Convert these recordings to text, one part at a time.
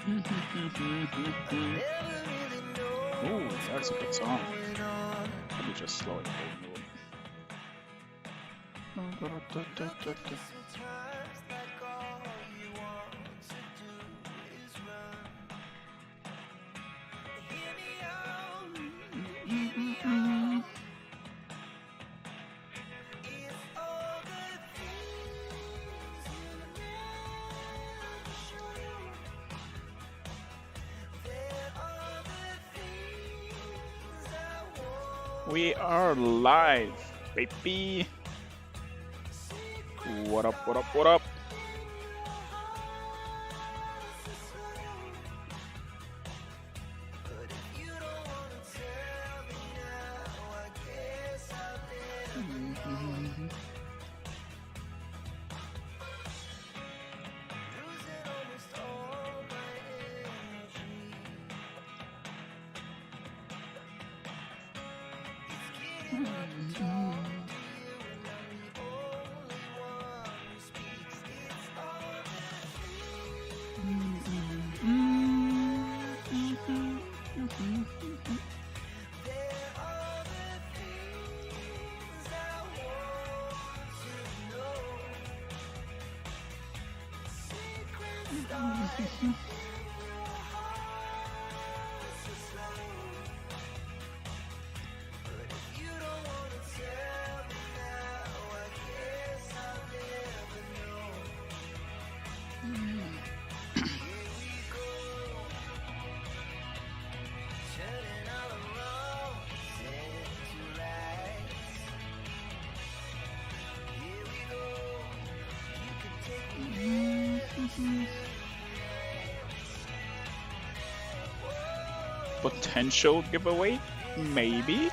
Ooh, that's a good song. Let me just slow it down a little. We are live, baby. What up, what up, what up? Potential giveaway? Maybe?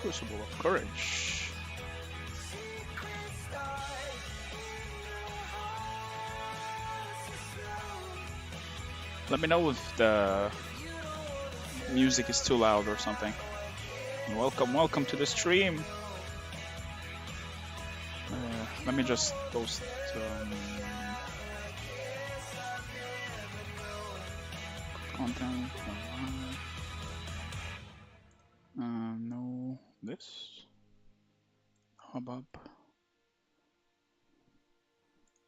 Crucible of Courage. Let me know if the music is too loud or something. Welcome to the stream. Let me just post content. No, this hubbub.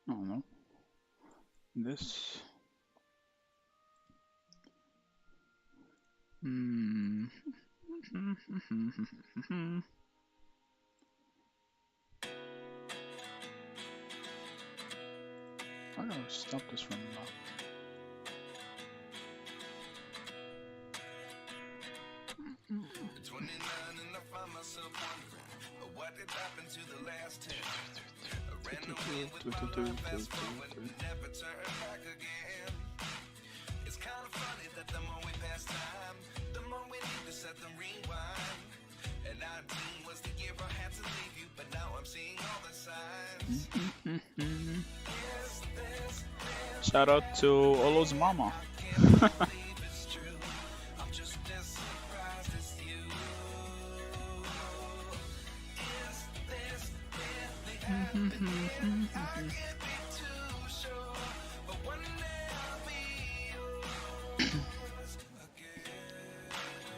Oh no, this. How do I stop this from now? What did happen to the last 10? I ran away with my life, fast forward, never turn back again. It's kind of funny that the more we pass time, the more we need to set them rewind. And 19 was the year I had to leave you, but now I'm seeing all the signs. Shout out to Olo's mama.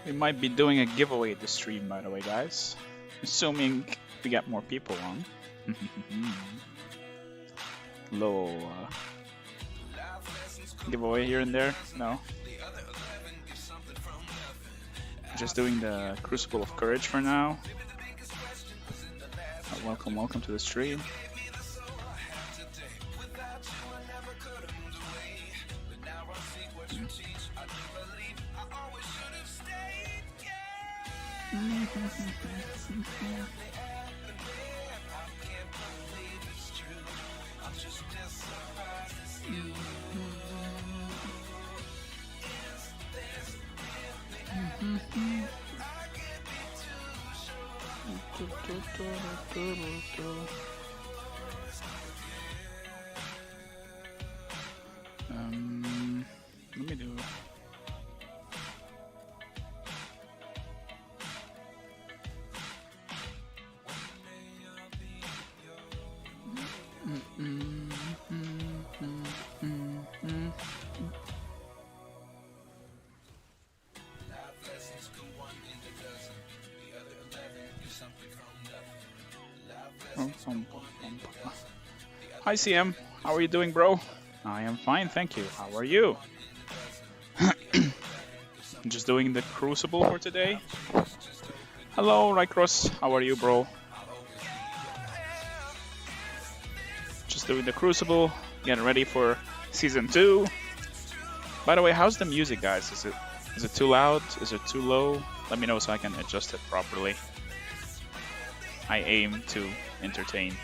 We might be doing a giveaway this stream, by the way, guys. Assuming we get more people on. Low giveaway here and there. No. Just doing the Crucible of Courage for now. Welcome to the stream. Let me do. Hi CM, how are you doing, bro? I am fine, thank you. How are you? Just doing the Crucible for today. Hello, Rycross. How are you, bro? Just doing the Crucible, getting ready for Season 2. By the way, how's the music, guys? Is it too loud? Is it too low? Let me know so I can adjust it properly. I aim to entertain.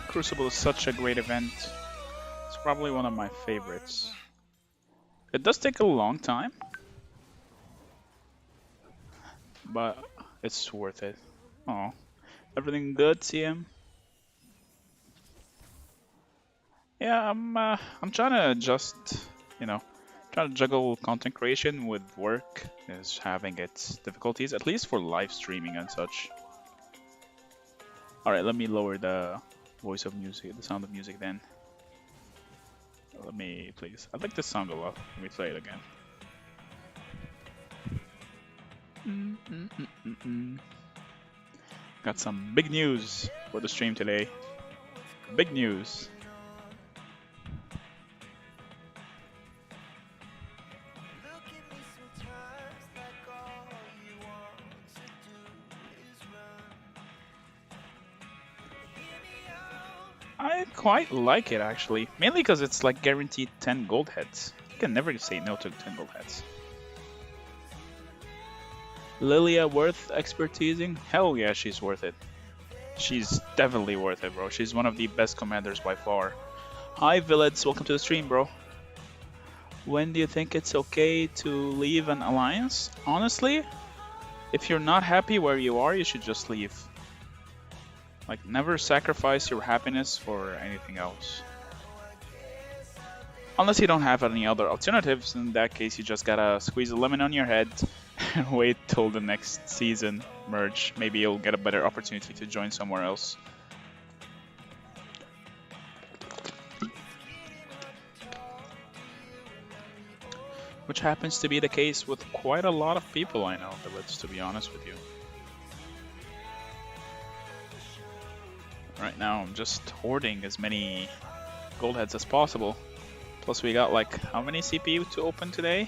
Crucible is such a great event. It's probably one of my favorites. It does take a long time, but it's worth it. Oh, everything good, CM? Yeah, I'm trying to just, trying to juggle content creation with work is having its difficulties, at least for live streaming and such. Alright, let me lower the voice of music, the sound of music then. Let me, please. I like this song a lot. Let me play it again. Got some big news for the stream today. Big news. I quite like it actually, mainly because it's like guaranteed 10 gold heads. You can never say no to 10 gold heads. Lilia worth expertising? Hell yeah, she's worth it. She's definitely worth it, bro. She's one of the best commanders by far. Hi, Villads. Welcome to the stream, bro. When do you think it's okay to leave an alliance? Honestly, if you're not happy where you are, you should just leave. Like, never sacrifice your happiness for anything else. Unless you don't have any other alternatives, in that case you just gotta squeeze a lemon on your head and wait till the next season merge. Maybe you'll get a better opportunity to join somewhere else. Which happens to be the case with quite a lot of people I know, Village, to be honest with you. Right now I'm just hoarding as many gold heads as possible. Plus we got like, how many CPU to open today?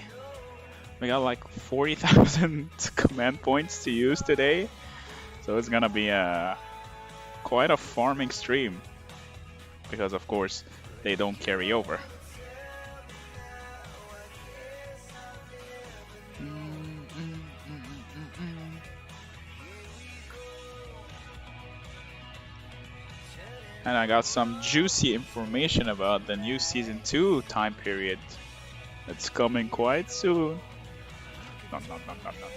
We got like 40,000 command points to use today. So it's gonna be quite a farming stream. Because of course, they don't carry over. And I got some juicy information about the new Season 2 time period. It's coming quite soon. Nom, nom, nom, nom, nom.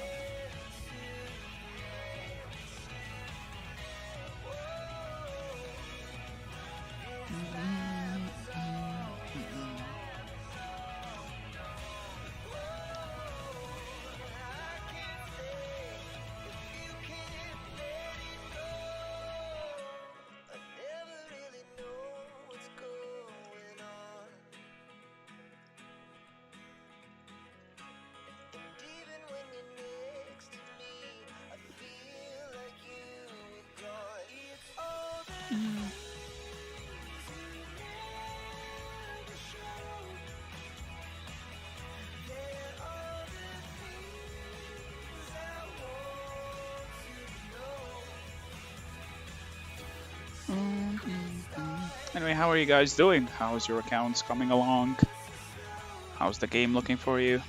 Anyway, how are you guys doing? How's your accounts coming along? How's the game looking for you?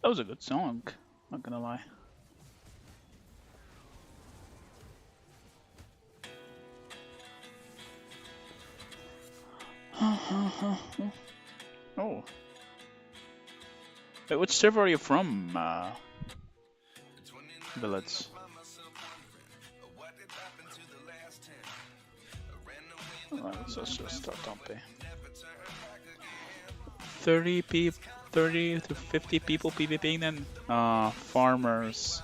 That was a good song, not gonna lie. Oh. Wait, which server are you from, Billets? Alright, so let's just start dumping. 30 to 50 people PvPing then? Farmers.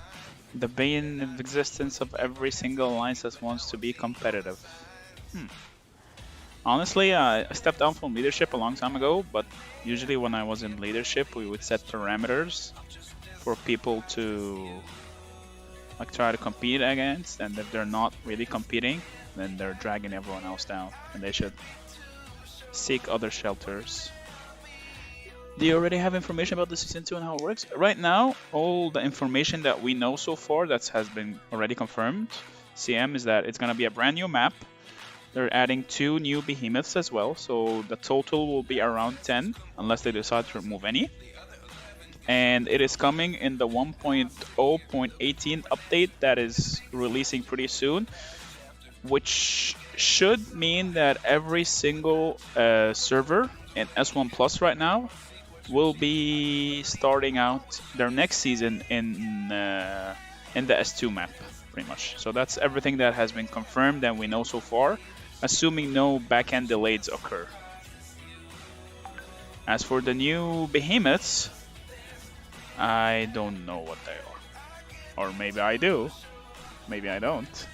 The bane of existence of every single alliance that wants to be competitive. Honestly, I stepped down from leadership a long time ago, but usually when I was in leadership, we would set parameters for people to like try to compete against, and if they're not really competing, then they're dragging everyone else down, and they should seek other shelters. Do you already have information about the Season 2 and how it works? Right now, all the information that we know so far that has been already confirmed, CM, is that it's going to be a brand new map. They're adding 2 new behemoths as well, so the total will be around 10, unless they decide to remove any. And it is coming in the 1.0.18 update that is releasing pretty soon, which should mean that every single server in S1 Plus right now will be starting out their next season in the S2 map, pretty much. So that's everything that has been confirmed and we know so far, assuming no backend delays occur. As for the new behemoths, I don't know what they are. Or maybe I do. Maybe I don't.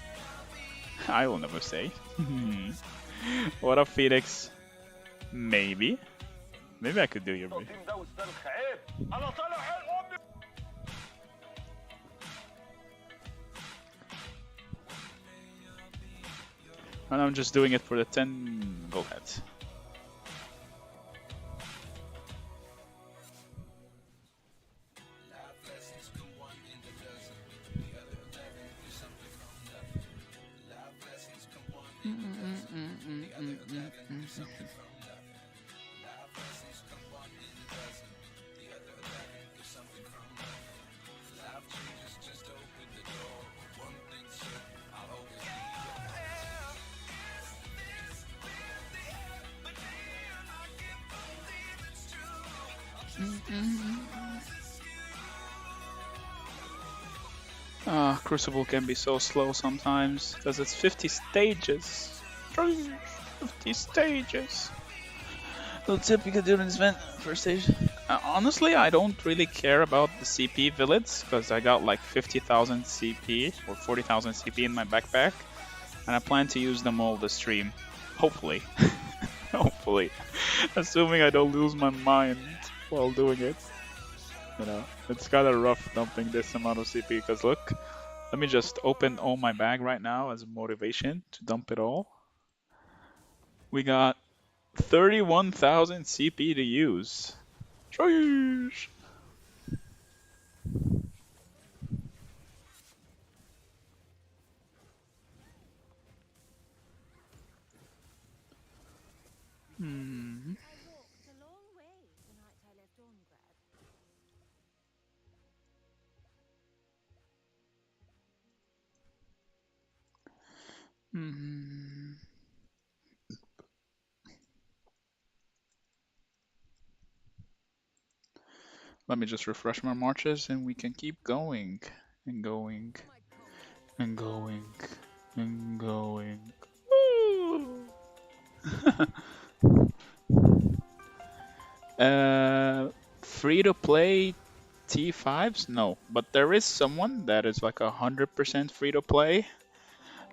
I will never say. What up, Phoenix? Maybe. Maybe I could do your brief. And I'm just doing it for the 10 gold heads. Crucible can be so slow sometimes because it's 50 stages. 50 stages. Little tip you could do in this event, first stage. Honestly, I don't really care about the CP villages because I got like 50,000 CP or 40,000 CP in my backpack, and I plan to use them all this stream. Hopefully. Hopefully. Assuming I don't lose my mind while doing it. You know, it's kind of rough dumping this amount of CP because look, let me just open all my bag right now as a motivation to dump it all. We got 31,000 CP to use. Sheesh. Let me just refresh my marches and we can keep going and going and going and going. Free to play T5s? No, but there is someone that is like 100% free to play.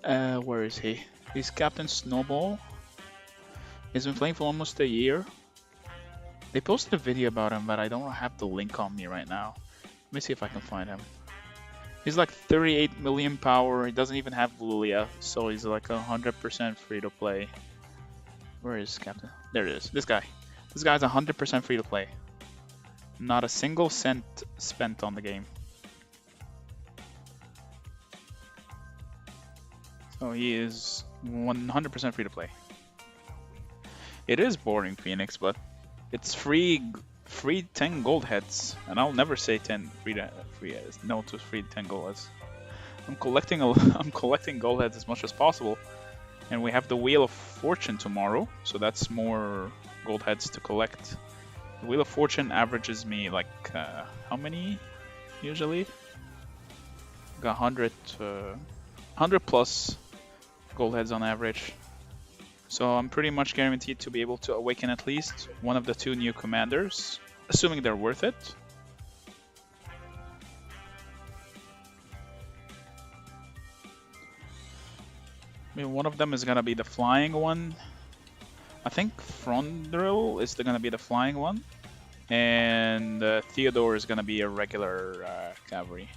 Where is he? He's Captain Snowball. He's been playing for almost a year. They posted a video about him, but I don't have the link on me right now. me see if I can find him. He's like 38 million power. He doesn't even have Lulia, so he's like 100% free to play. Where is Captain? There it is. This guy. This guy's 100% free to play. Not a single cent spent on the game. So he is 100% free to play. It is boring, Phoenix, but it's free 10 gold heads, and I'll never say 10 no to free 10 gold heads. I'm collecting gold heads as much as possible, and we have the Wheel of Fortune tomorrow, so that's more gold heads to collect. The Wheel of Fortune averages me like how many usually? Got 100 plus gold heads on average. So I'm pretty much guaranteed to be able to awaken at least one of the 2 new commanders, assuming they're worth it. I mean, one of them is gonna be the flying one. I think Frondril is gonna be the flying one, and Theodore is gonna be a regular cavalry.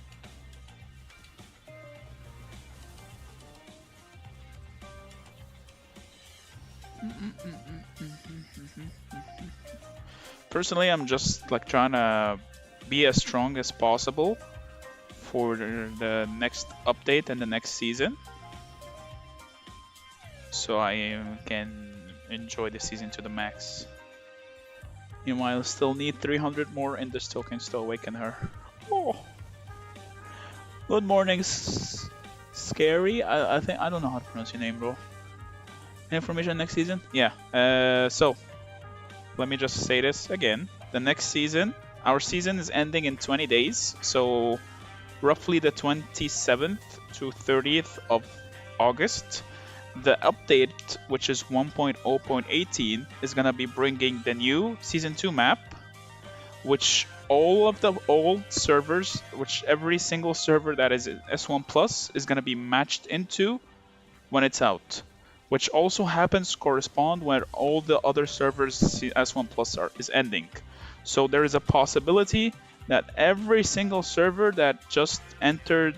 Personally, I'm just like trying to be as strong as possible for the next update and the next season, so I can enjoy the season to the max. Meanwhile, I still need 300 more Indus tokens to awaken her. Oh. Good morning, Scary. I think I don't know how to pronounce your name, bro. Information next season? Yeah. So let me just say this again. The next season, our season is ending in 20 days, so roughly the 27th to 30th of August. The update, which is 1.0.18, is gonna be bringing the new Season 2 map, which all of the old servers, which every single server that is S1 Plus is gonna be matched into when it's out, which also happens to correspond when all the other servers S1 Plus is ending. So there is a possibility that every single server that just entered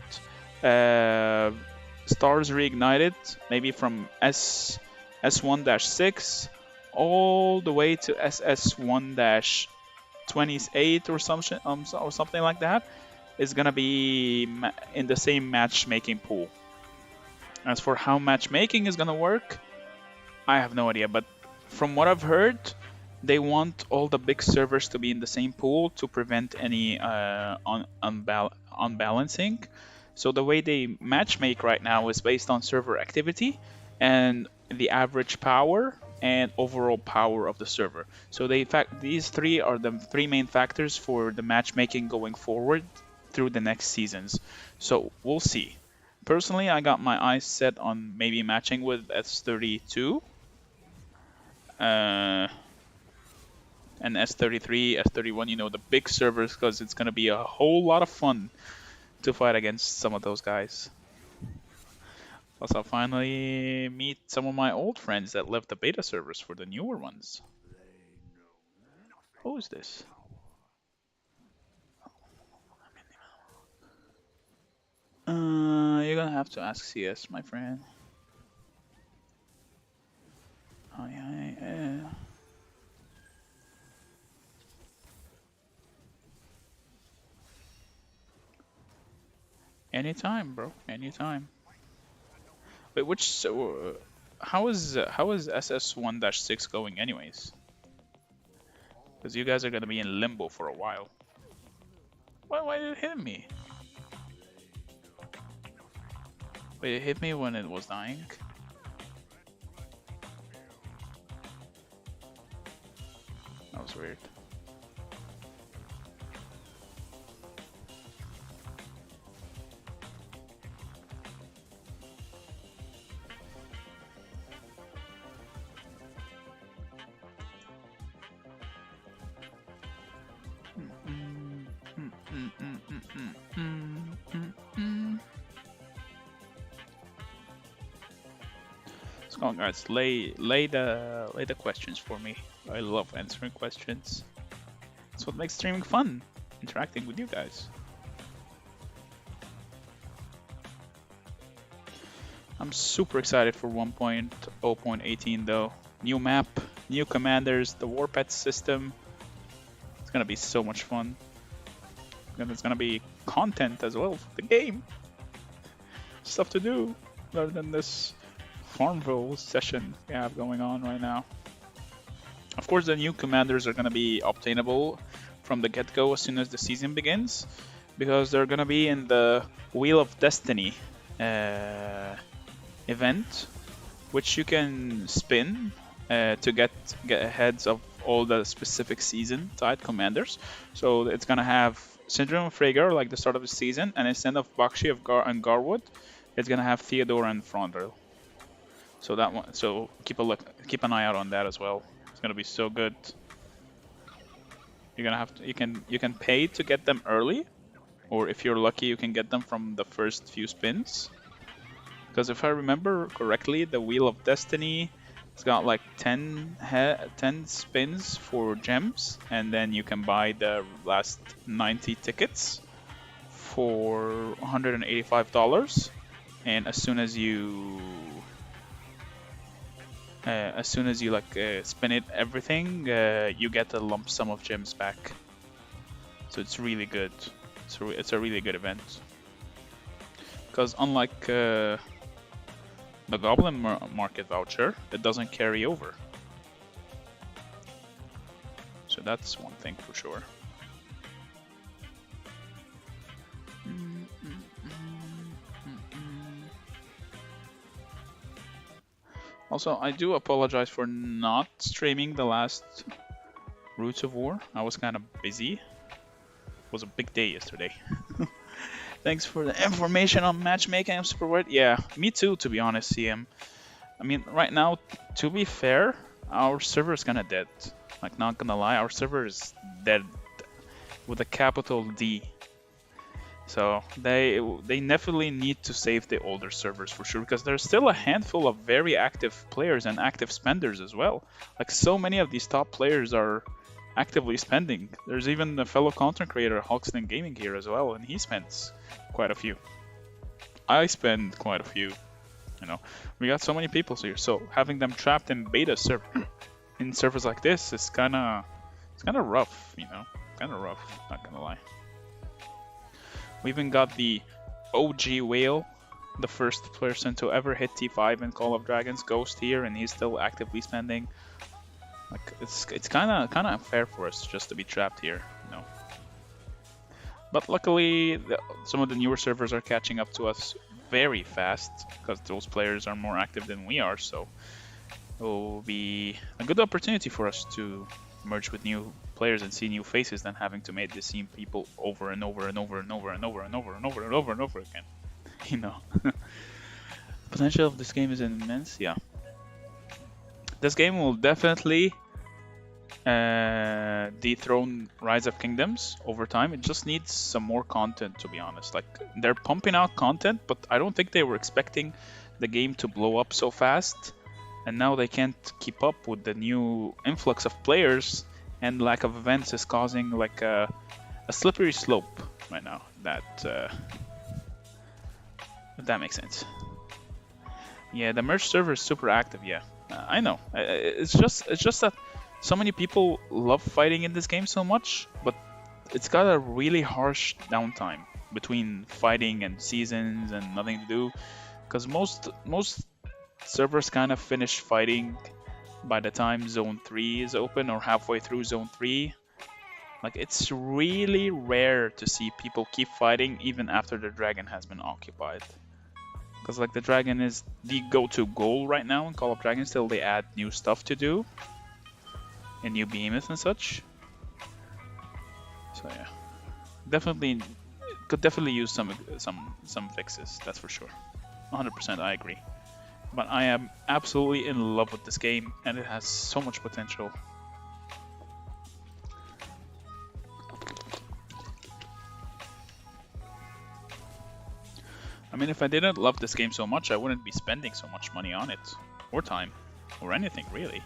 Stars Reignited, maybe from S1-6 all the way to SS1-28 or something like that, is gonna be in the same matchmaking pool. As for how matchmaking is gonna work, I have no idea, but from what I've heard, they want all the big servers to be in the same pool to prevent any unbalancing. So the way they matchmake right now is based on server activity and the average power and overall power of the server. So these 3 are the 3 main factors for the matchmaking going forward through the next seasons. So we'll see. Personally, I got my eyes set on maybe matching with S32 and S33, S31, you know, the big servers, because it's going to be a whole lot of fun to fight against some of those guys. Plus, I'll finally meet some of my old friends that left the beta servers for the newer ones. Who is this? You're gonna have to ask CS, my friend. Hi. Anytime, bro. Anytime. Wait, how is SS1-6 going, anyways? Because you guys are gonna be in limbo for a while. Why did it hit me? Wait, it hit me when it was dying? That was weird. Come on, guys, lay the questions for me. I love answering questions. That's what makes streaming fun, interacting with you guys. I'm super excited for 1.0.18 though. New map, new commanders, the war pet system. It's gonna be so much fun. And there's gonna be content as well for the game. Stuff to do rather than this Farmville session we have going on right now. Of course, the new commanders are gonna be obtainable from the get-go as soon as the season begins, because they're gonna be in the Wheel of Destiny event, which you can spin to get heads of all the specific season type commanders. So it's gonna have Syndrome of Rhaegar like the start of the season, and instead of Bakshi and Garwood, it's gonna have Theodore and Frondel. So that one, so keep an eye out on that as well. It's gonna be so good. You're gonna have to, you can pay to get them early, or if you're lucky, you can get them from the first few spins. Because if I remember correctly, the Wheel of Destiny, it's got like 10 spins for gems, and then you can buy the last 90 tickets for $185. And as soon as you like spin it everything, you get a lump sum of gems back. So it's really good. It's a really good event. Because unlike the Goblin Market voucher, it doesn't carry over. So that's one thing for sure. Also, I do apologize for not streaming the last Roots of War. I was kind of busy. It was a big day yesterday. Thanks for the information on matchmaking. I'm super worried. Yeah, me too, to be honest, CM. I mean, right now, to be fair, our server is kind of dead. Like, not gonna lie, our server is dead with a capital D. So they definitely need to save the older servers for sure, because there's still a handful of very active players and active spenders as well. Like, so many of these top players are actively spending. There's even a fellow content creator, Hoxton Gaming, here as well, and he spends quite a few. I spend quite a few. You know, we got so many people here, so having them trapped in beta in servers like this is kind of rough. You know, kind of rough. Not gonna lie. We even got the OG Whale, the first person to ever hit T5 in Call of Dragons, Ghost here, and he's still actively spending. Like, it's kind of unfair for us just to be trapped here, you know. But luckily, some of the newer servers are catching up to us very fast, because those players are more active than we are. So it will be a good opportunity for us to merge with new players and see new faces than having to make the same people over and over and over and over and over and over and over and over and over again. You know. Potential of this game is immense, yeah. This game will definitely dethrone Rise of Kingdoms over time. It just needs some more content, to be honest. Like, they're pumping out content, but I don't think they were expecting the game to blow up so fast. And now they can't keep up with the new influx of players, and lack of events is causing like a slippery slope right now. If that makes sense. Yeah, the merge server is super active. Yeah, I know. It's just that so many people love fighting in this game so much, but it's got a really harsh downtime between fighting and seasons and nothing to do, because most servers kind of finish fighting by the time Zone 3 is open, or halfway through Zone 3. Like, it's really rare to see people keep fighting even after the dragon has been occupied. Because, like, the dragon is the go-to goal right now in Call of Dragons till they add new stuff to do. And new behemoths and such. So yeah. Could definitely use some fixes, that's for sure. 100%, I agree. But I am absolutely in love with this game, and it has so much potential. I mean, if I didn't love this game so much, I wouldn't be spending so much money on it, or time, or anything really.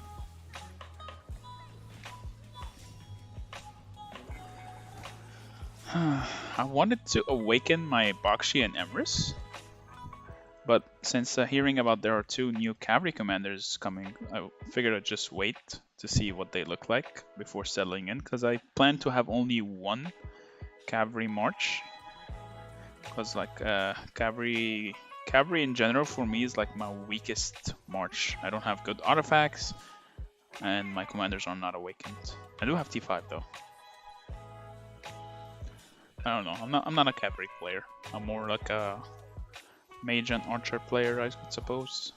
I wanted to awaken my Bakshi and Emrys, But since hearing about there are 2 new cavalry commanders coming, I figured I'd just wait to see what they look like before settling in, because I plan to have only 1 cavalry march. Because like cavalry in general for me is like my weakest march. I don't have good artifacts, and my commanders are not awakened. I do have T5 though. I don't know. I'm not a cavalry player. I'm more like a mage and archer player, I suppose.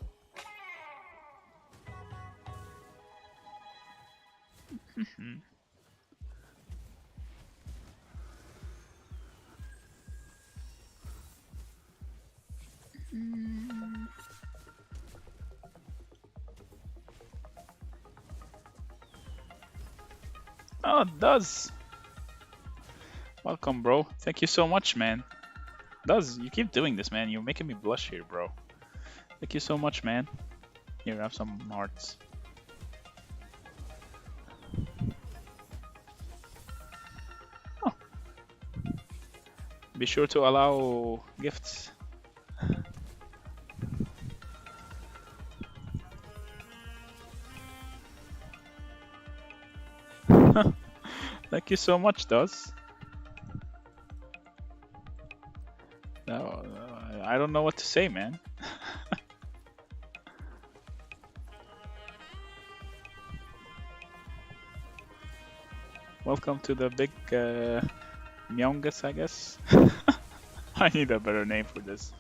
Oh, it does. Welcome, bro. Thank you so much, man. Does you keep doing this, man? You're making me blush here, bro. Thank you so much, man. Here, have some hearts. Oh. Be sure to allow gifts. Thank you so much, Does. No, I don't know what to say, man. Welcome to the big Myeongus, I guess. I need a better name for this.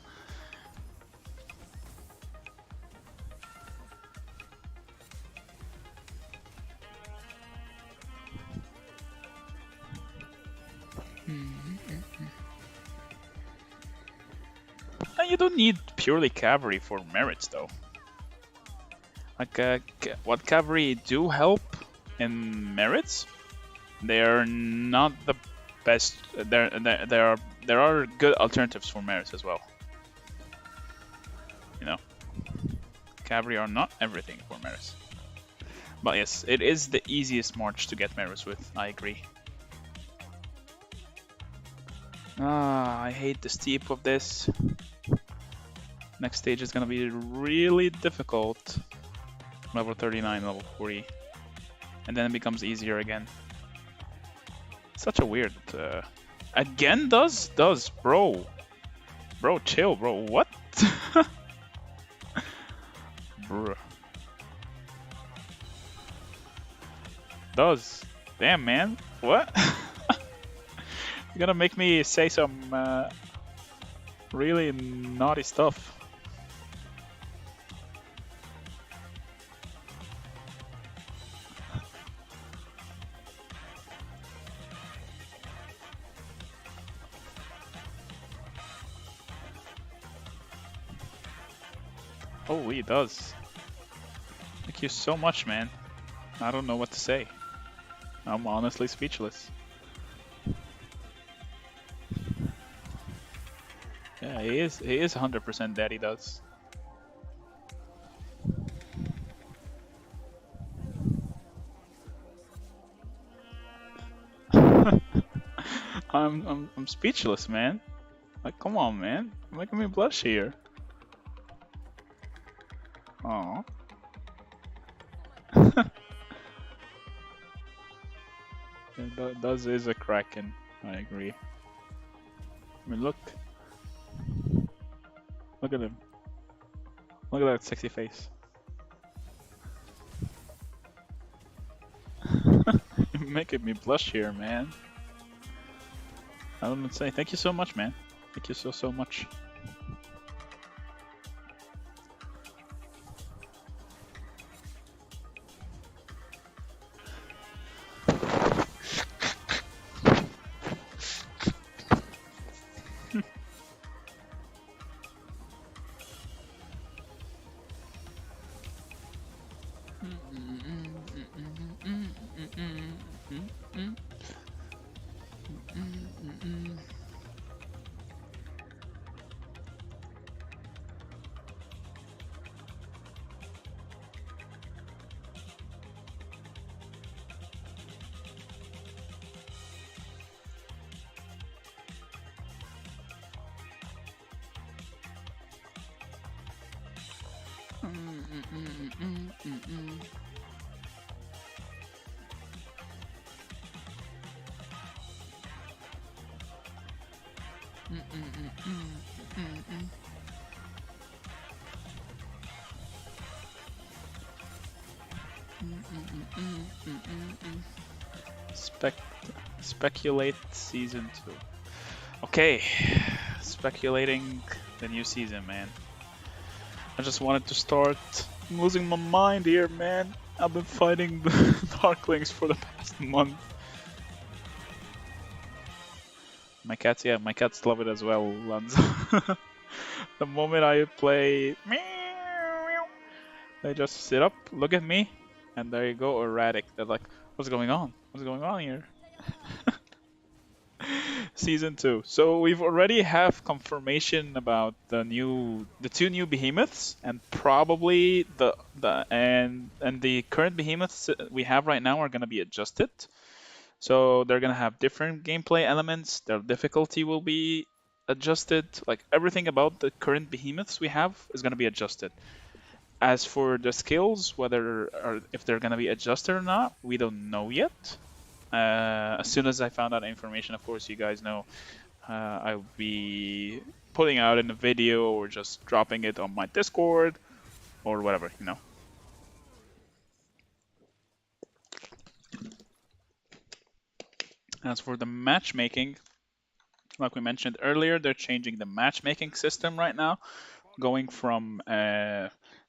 You don't need purely cavalry for merits, though. Like, what cavalry do help in merits, they're not the best. There are good alternatives for merits as well. You know, cavalry are not everything for merits. But yes, it is the easiest march to get merits with. I agree. Ah, I hate the steep of this. Next stage is gonna be really difficult. Level 39, level 40. And then it becomes easier again. Such a weird... Again does? Does, bro. Bro, chill, bro. What? Bruh. Does. Damn, man. What? You're gonna make me say some really naughty stuff. Oh, he does. Thank you so much, man. I don't know what to say. I'm honestly speechless. Yeah, he is 100% that he does. I'm speechless, man. Like, come on, man. You're making me blush here. Oh. Does is a kraken. I agree. I mean, look. Look at him. Look at that sexy face. You're making me blush here, man. I don't know what to say. Thank you so much, man. Thank you so much. Spec Speculate season 2. Okay, speculating the new season, man. I just wanted to start. I'm losing my mind here, man. I've been fighting the Darklings for the past month. My cats, yeah, my cats love it as well, Lanza. The moment I play, they just sit up, look at me, and there you go, erratic. They're like, what's going on? What's going on here? Season 2. So we've already have confirmation about the two new behemoths, and probably the current behemoths we have right now are gonna be adjusted. So they're gonna have different gameplay elements. Their difficulty will be adjusted. Like everything about the current behemoths we have is gonna be adjusted. As for the skills, whether or if they're gonna be adjusted or not, we don't know yet. As soon as I found out information, of course, you guys know, I'll be putting out in a video or just dropping it on my Discord or whatever, you know. As for the matchmaking, like we mentioned earlier, they're changing the matchmaking system right now, going from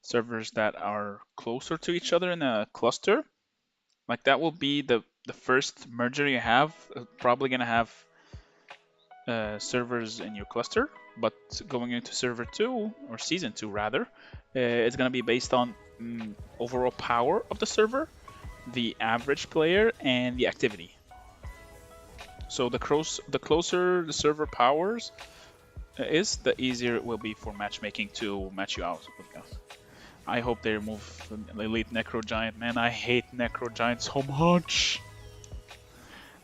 servers that are closer to each other in a cluster. Like that will be the first merger you have. Probably gonna have servers in your cluster, but going into server 2 or season 2 rather, it's gonna be based on overall power of the server, the average player, and the activity. So the closer the server powers is, the easier it will be for matchmaking to match you out. I hope they remove the elite Necro Giant. Man, I hate Necro Giant so much.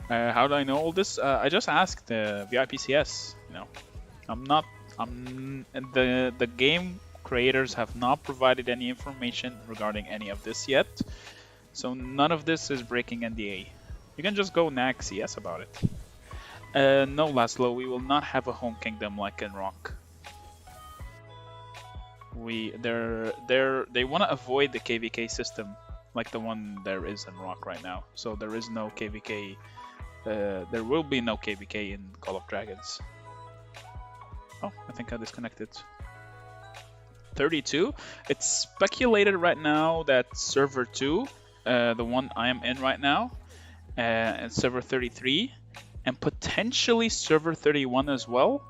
How do I know all this? I just asked the VIPCS. You know, the game creators have not provided any information regarding any of this yet. So none of this is breaking NDA. You can just go nag CS about it. No, Laszlo, we will not have a home kingdom like in Rock. They want to avoid the KVK system like the one there is in Rock right now. So there is no KVK. There will be no KVK in Call of Dragons. Oh, I think I disconnected. 32. It's speculated right now that server 2, the one I am in right now, and server 33, and potentially server 31 as well,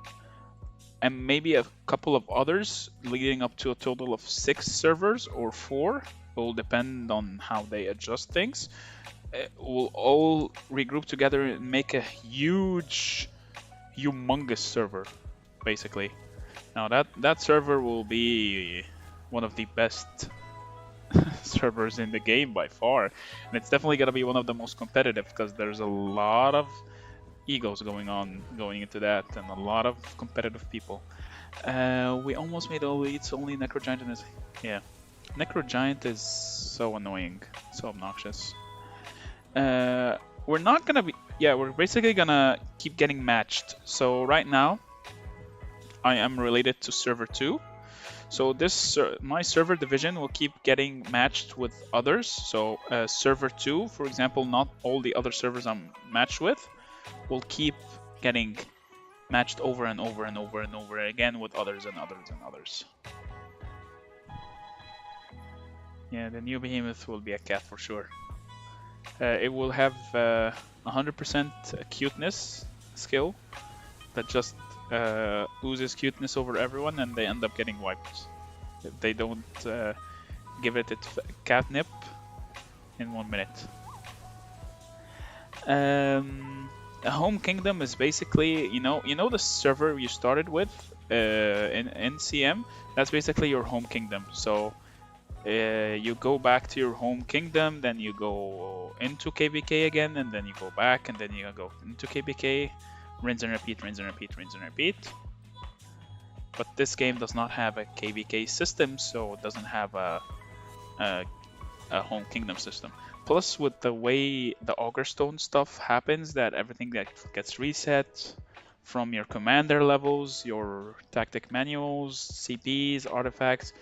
and maybe a couple of others, leading up to a total of 6 servers or 4. It will depend on how they adjust things. Will all regroup together and make a humongous server, basically. Now that server will be one of the best servers in the game by far, and it's definitely gonna be one of the most competitive because there's a lot of egos going into that and a lot of competitive people. We almost made all elites. Only Necro Giant in this. Yeah, Necro Giant is so annoying, so obnoxious. We're not gonna be. Yeah, we're basically gonna keep getting matched. So right now, I am related to server 2. So this my server division will keep getting matched with others. So server 2, for example, not all the other servers I'm matched with will keep getting matched over and over and over and over again with others and others and others. Yeah, the new behemoth will be a cat for sure. It will have 100% cuteness skill that just oozes cuteness over everyone, and they end up getting wiped if they don't give it its catnip in 1 minute. A home kingdom is basically, you know the server you started with in CM. That's basically your home kingdom. So you go back to your home kingdom, then you go into KVK again, and then you go back, and then you go into KVK. Rinse and repeat, rinse and repeat, rinse and repeat. But this game does not have a KVK system, so it doesn't have a, a home kingdom system. Plus, with the way the Augerstone stuff happens, that everything that gets reset from your commander levels, your tactic manuals, CPs, artifacts,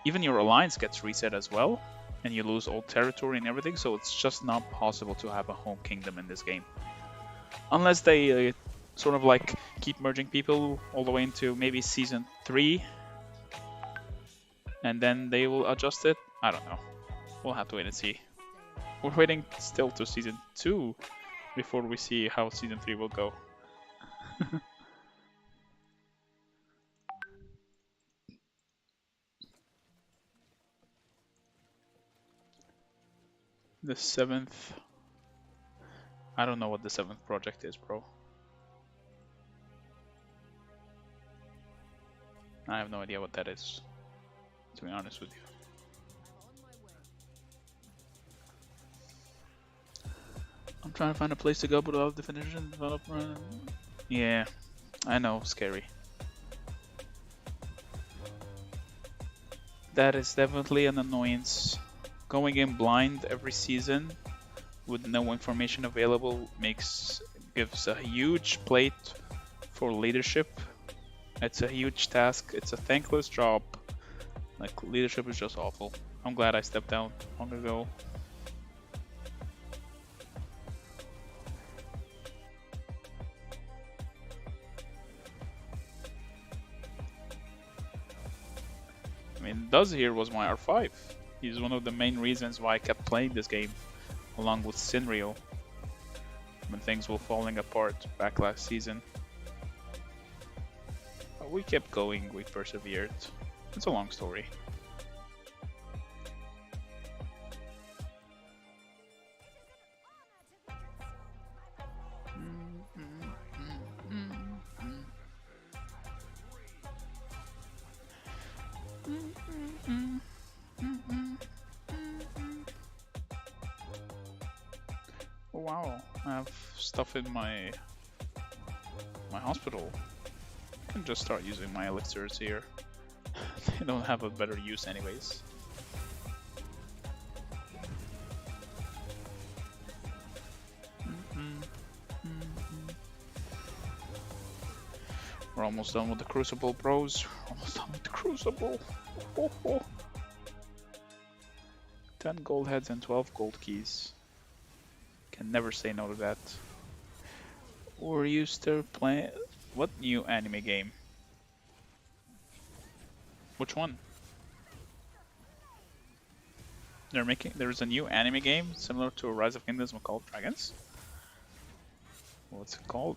even your alliance gets reset as well, and you lose old territory and everything. So it's just not possible to have a home kingdom in this game, unless they sort of like keep merging people all the way into maybe season 3, and then they will adjust it. I don't know. We'll have to wait and see. We're waiting still to season 2 before we see how season 3 will go. The 7th. I don't know what the 7th project is, bro. I have no idea what that is, to be honest with you. I'm trying to find a place to go, but without definition, development. Yeah, I know, scary. That is definitely an annoyance. Going in blind every season with no information available gives a huge plate for leadership. It's a huge task. It's a thankless job. Like, leadership is just awful. I'm glad I stepped down long ago. I mean, Duz here was my R5. He's one of the main reasons why I kept playing this game, along with Sinrio, when things were falling apart back last season. But we kept going, we persevered. It's a long story. Oh, wow, I have stuff in my hospital. I can just start using my elixirs here. They don't have a better use anyways. We're almost done with the Crucible, bros. Almost done with the Crucible. 10 gold heads and 12 gold keys. Can never say no to that. Were you still playing? What new anime game? Which one? There's a new anime game similar to Rise of Kingdoms called Dragons. What's it called?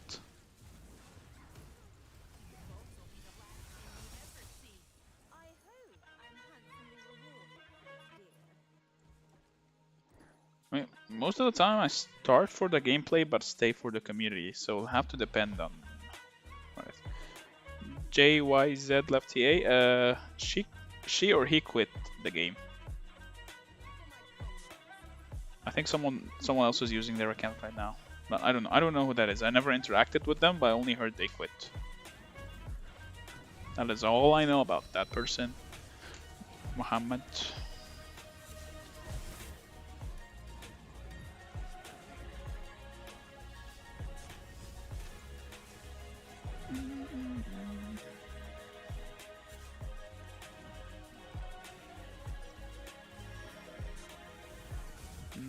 I mean, most of the time I start for the gameplay but stay for the community, so it'll have to depend on. Right. JYZ left TA. She or he quit the game. I think someone else is using their account right now, but I don't know. I don't know who that is. I never interacted with them, but I only heard they quit. That is all I know about that person, Muhammad.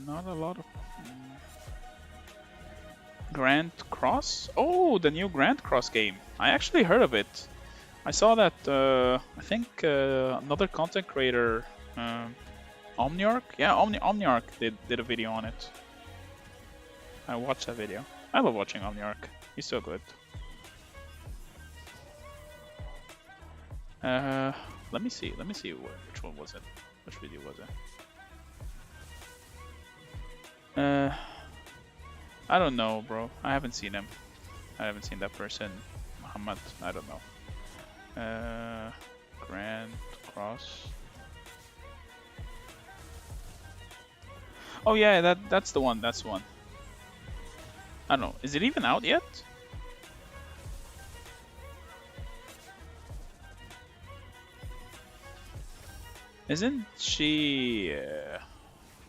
Not a lot of Grand Cross. Oh, the new Grand Cross game. I actually heard of it. I saw that. I think another content creator, Omniarch. Yeah, Omniarch did a video on it. I watched that video. I love watching Omniarch. He's so good. Let me see. Which one was it? Which video was it? I don't know, bro. I haven't seen him. I haven't seen that person. Muhammad, I don't know. Grand Cross. Oh yeah, that's the one. That's the one. I don't know. Is it even out yet? Isn't she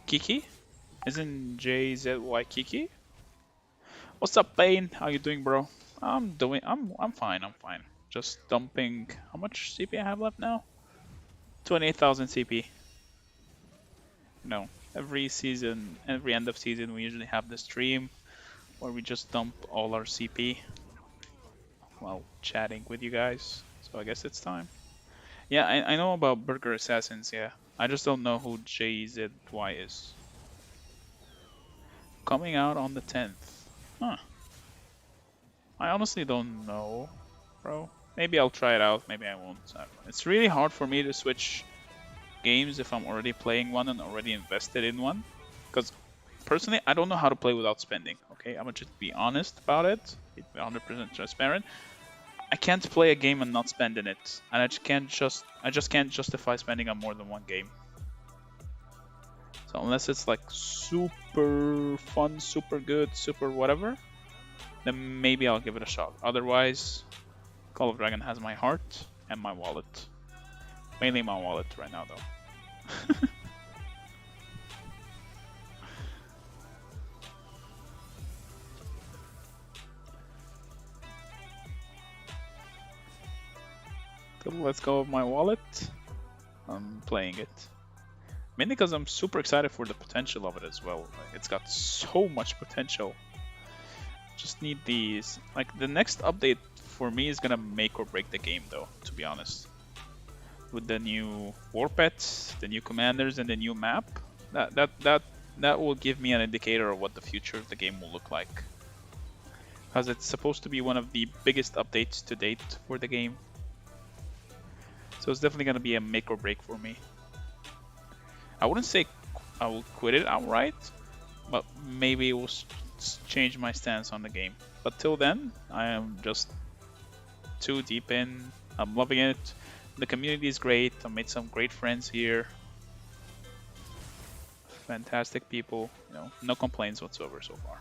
Kiki? Isn't JZY Kiki? What's up, Bane? How you doing, bro? I'm fine. I'm fine. Just dumping. How much CP I have left now? 28,000 CP. No, every season, every end of season, we usually have the stream where we just dump all our CP while chatting with you guys. So I guess it's time. Yeah, I know about Burger Assassins, yeah. I just don't know who JZY is. Coming out on the 10th. Huh. I honestly don't know, bro. Maybe I'll try it out, maybe I won't. It's really hard for me to switch games if I'm already playing one and already invested in one. Because personally, I don't know how to play without spending, okay? I'm gonna just be honest about it, be 100% transparent. I can't play a game and not spend in it, and I just can't justify spending on more than one game. So unless it's like super fun, super good, super whatever, then maybe I'll give it a shot. Otherwise, Call of Dragon has my heart and my wallet. Mainly my wallet right now, though. Let's go with my wallet. I'm playing it. Mainly because I'm super excited for the potential of it as well. Like, it's got so much potential. Just need these. Like, the next update for me is gonna make or break the game, though, to be honest. With the new war pets, the new commanders, and the new map, that will give me an indicator of what the future of the game will look like. Because it's supposed to be one of the biggest updates to date for the game. So it's definitely gonna be a make or break for me. I wouldn't say I will quit it outright, but maybe it will change my stance on the game. But till then, I am just too deep in. I'm loving it. The community is great. I made some great friends here. Fantastic people. You know, no complaints whatsoever so far.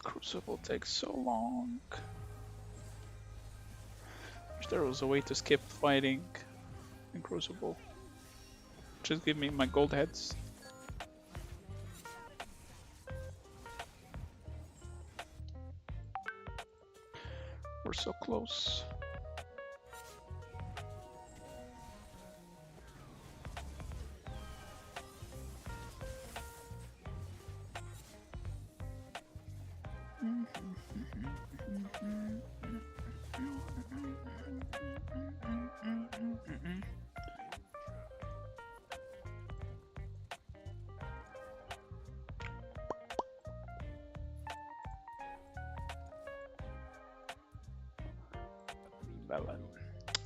Crucible takes so long. Wish there was a way to skip fighting in Crucible. Just give me my gold heads. We're so close.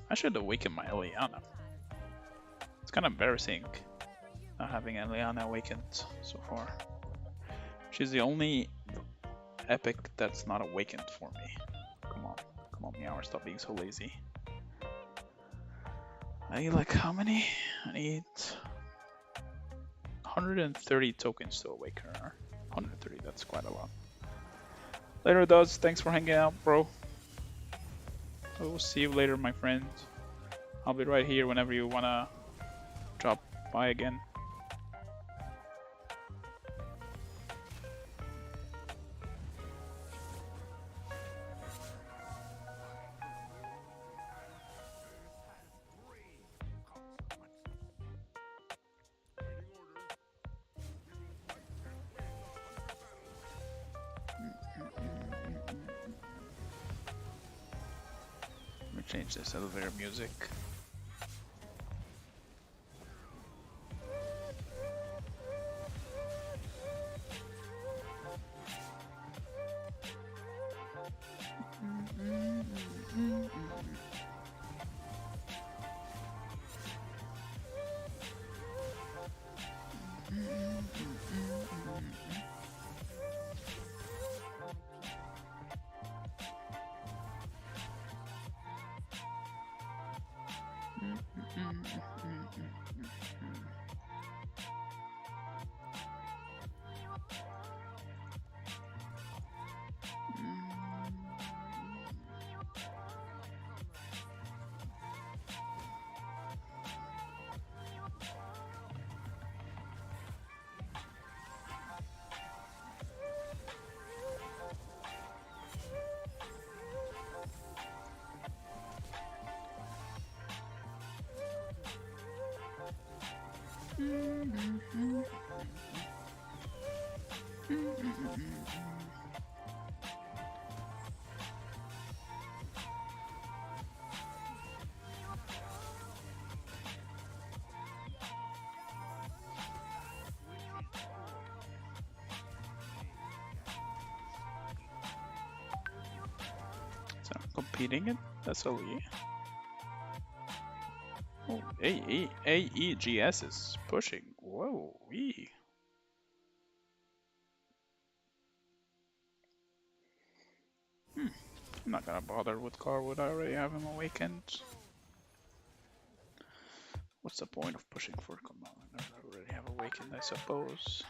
I should awaken my Eliana. It's kind of embarrassing not having Eliana awakened so far. She's the only epic that's not awakened for me. Come on, MEOWER, stop being so lazy. I need like how many? I need 130 tokens to awaken her. 130, that's quite a lot. Later, Does. Thanks for hanging out, bro. I will see you later, my friend. I'll be right here whenever you wanna drop by again. Change this elevator music. So I'm competing in SLE. Oh, AEGS is pushing. Whoa, wee. I'm not gonna bother with Carwood, I already have him awakened. What's the point of pushing for Commander? I already have awakened, I suppose.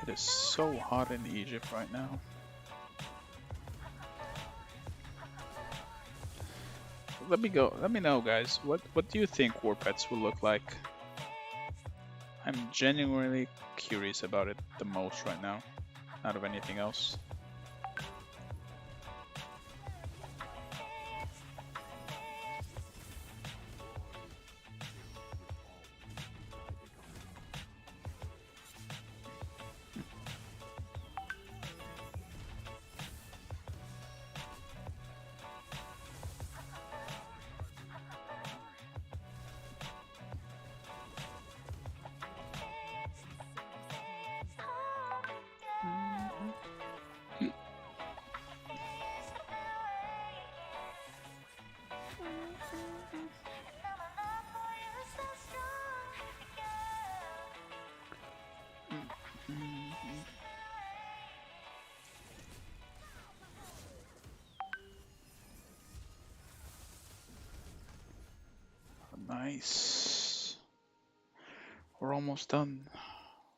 It is so hot in Egypt right now. Let me know, guys. What do you think war pets will look like? I'm genuinely curious about it the most right now, out of anything else. Nice. We're almost done.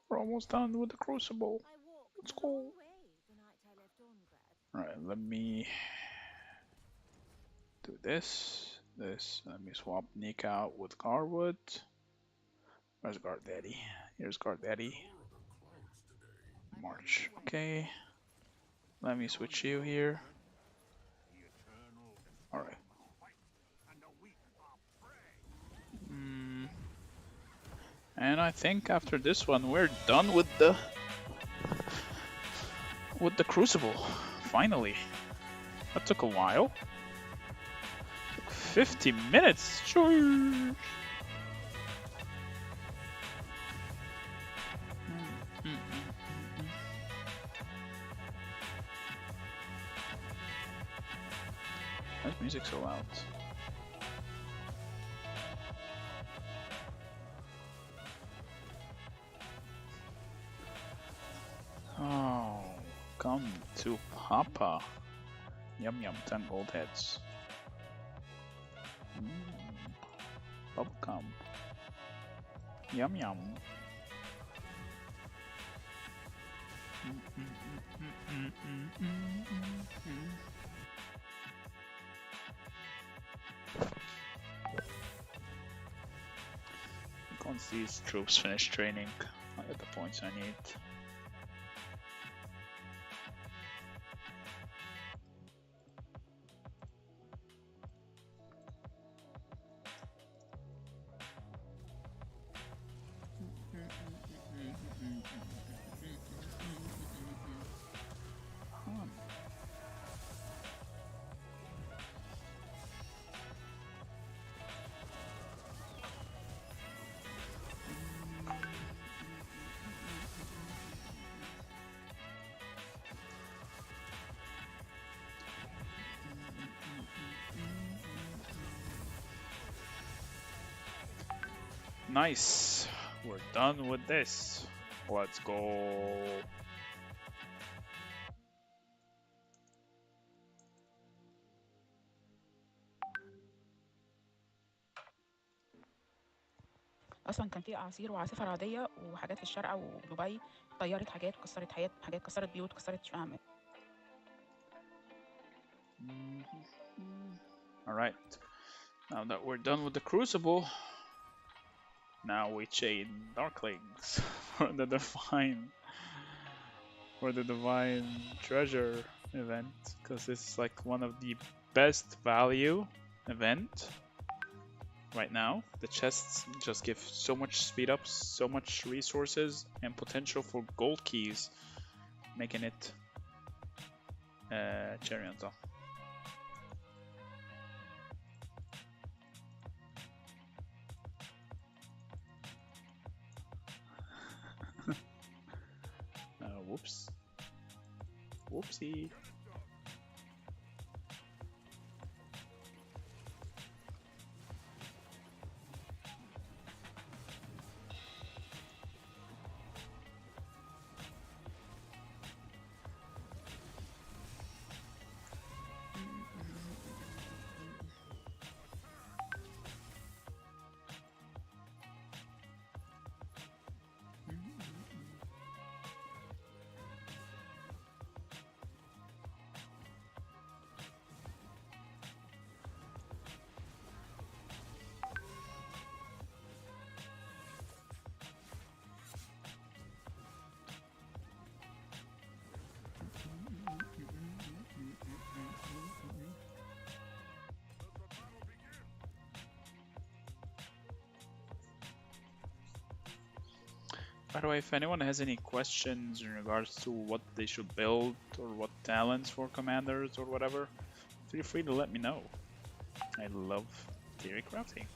We're almost done with the Crucible. Let's go. Alright, let me do this. Let me swap Nick out with Garwood. Where's Guard Daddy? Here's Guard Daddy. March. Okay. Let me switch you here. Alright. And I think after this one we're done with the Crucible. Finally. That took a while. 50 minutes. Sure. Why is music so loud? Oh, come to Papa. Yum yum, 10 gold heads. Bubblegum. Yum yum. Once these troops finish training, I get the points I need. Nice. We're done with this. Let's go. اصلا كان في اعاصير وعاصفه رعديه وحاجات في الشارقه ودبي، طيرت حاجات وكسرت حاجات، كسرت بيوت، كسرت Alright. Now that we're done with the Crucible, now we chain Darklings for the Divine Treasure event, because this is like one of the best value event right now. The chests just give so much speed up, so much resources, and potential for gold keys, making it cherry on top. Whoops. Whoopsie. By the way, if anyone has any questions in regards to what they should build or what talents for commanders or whatever, feel free to let me know. I love theory crafting.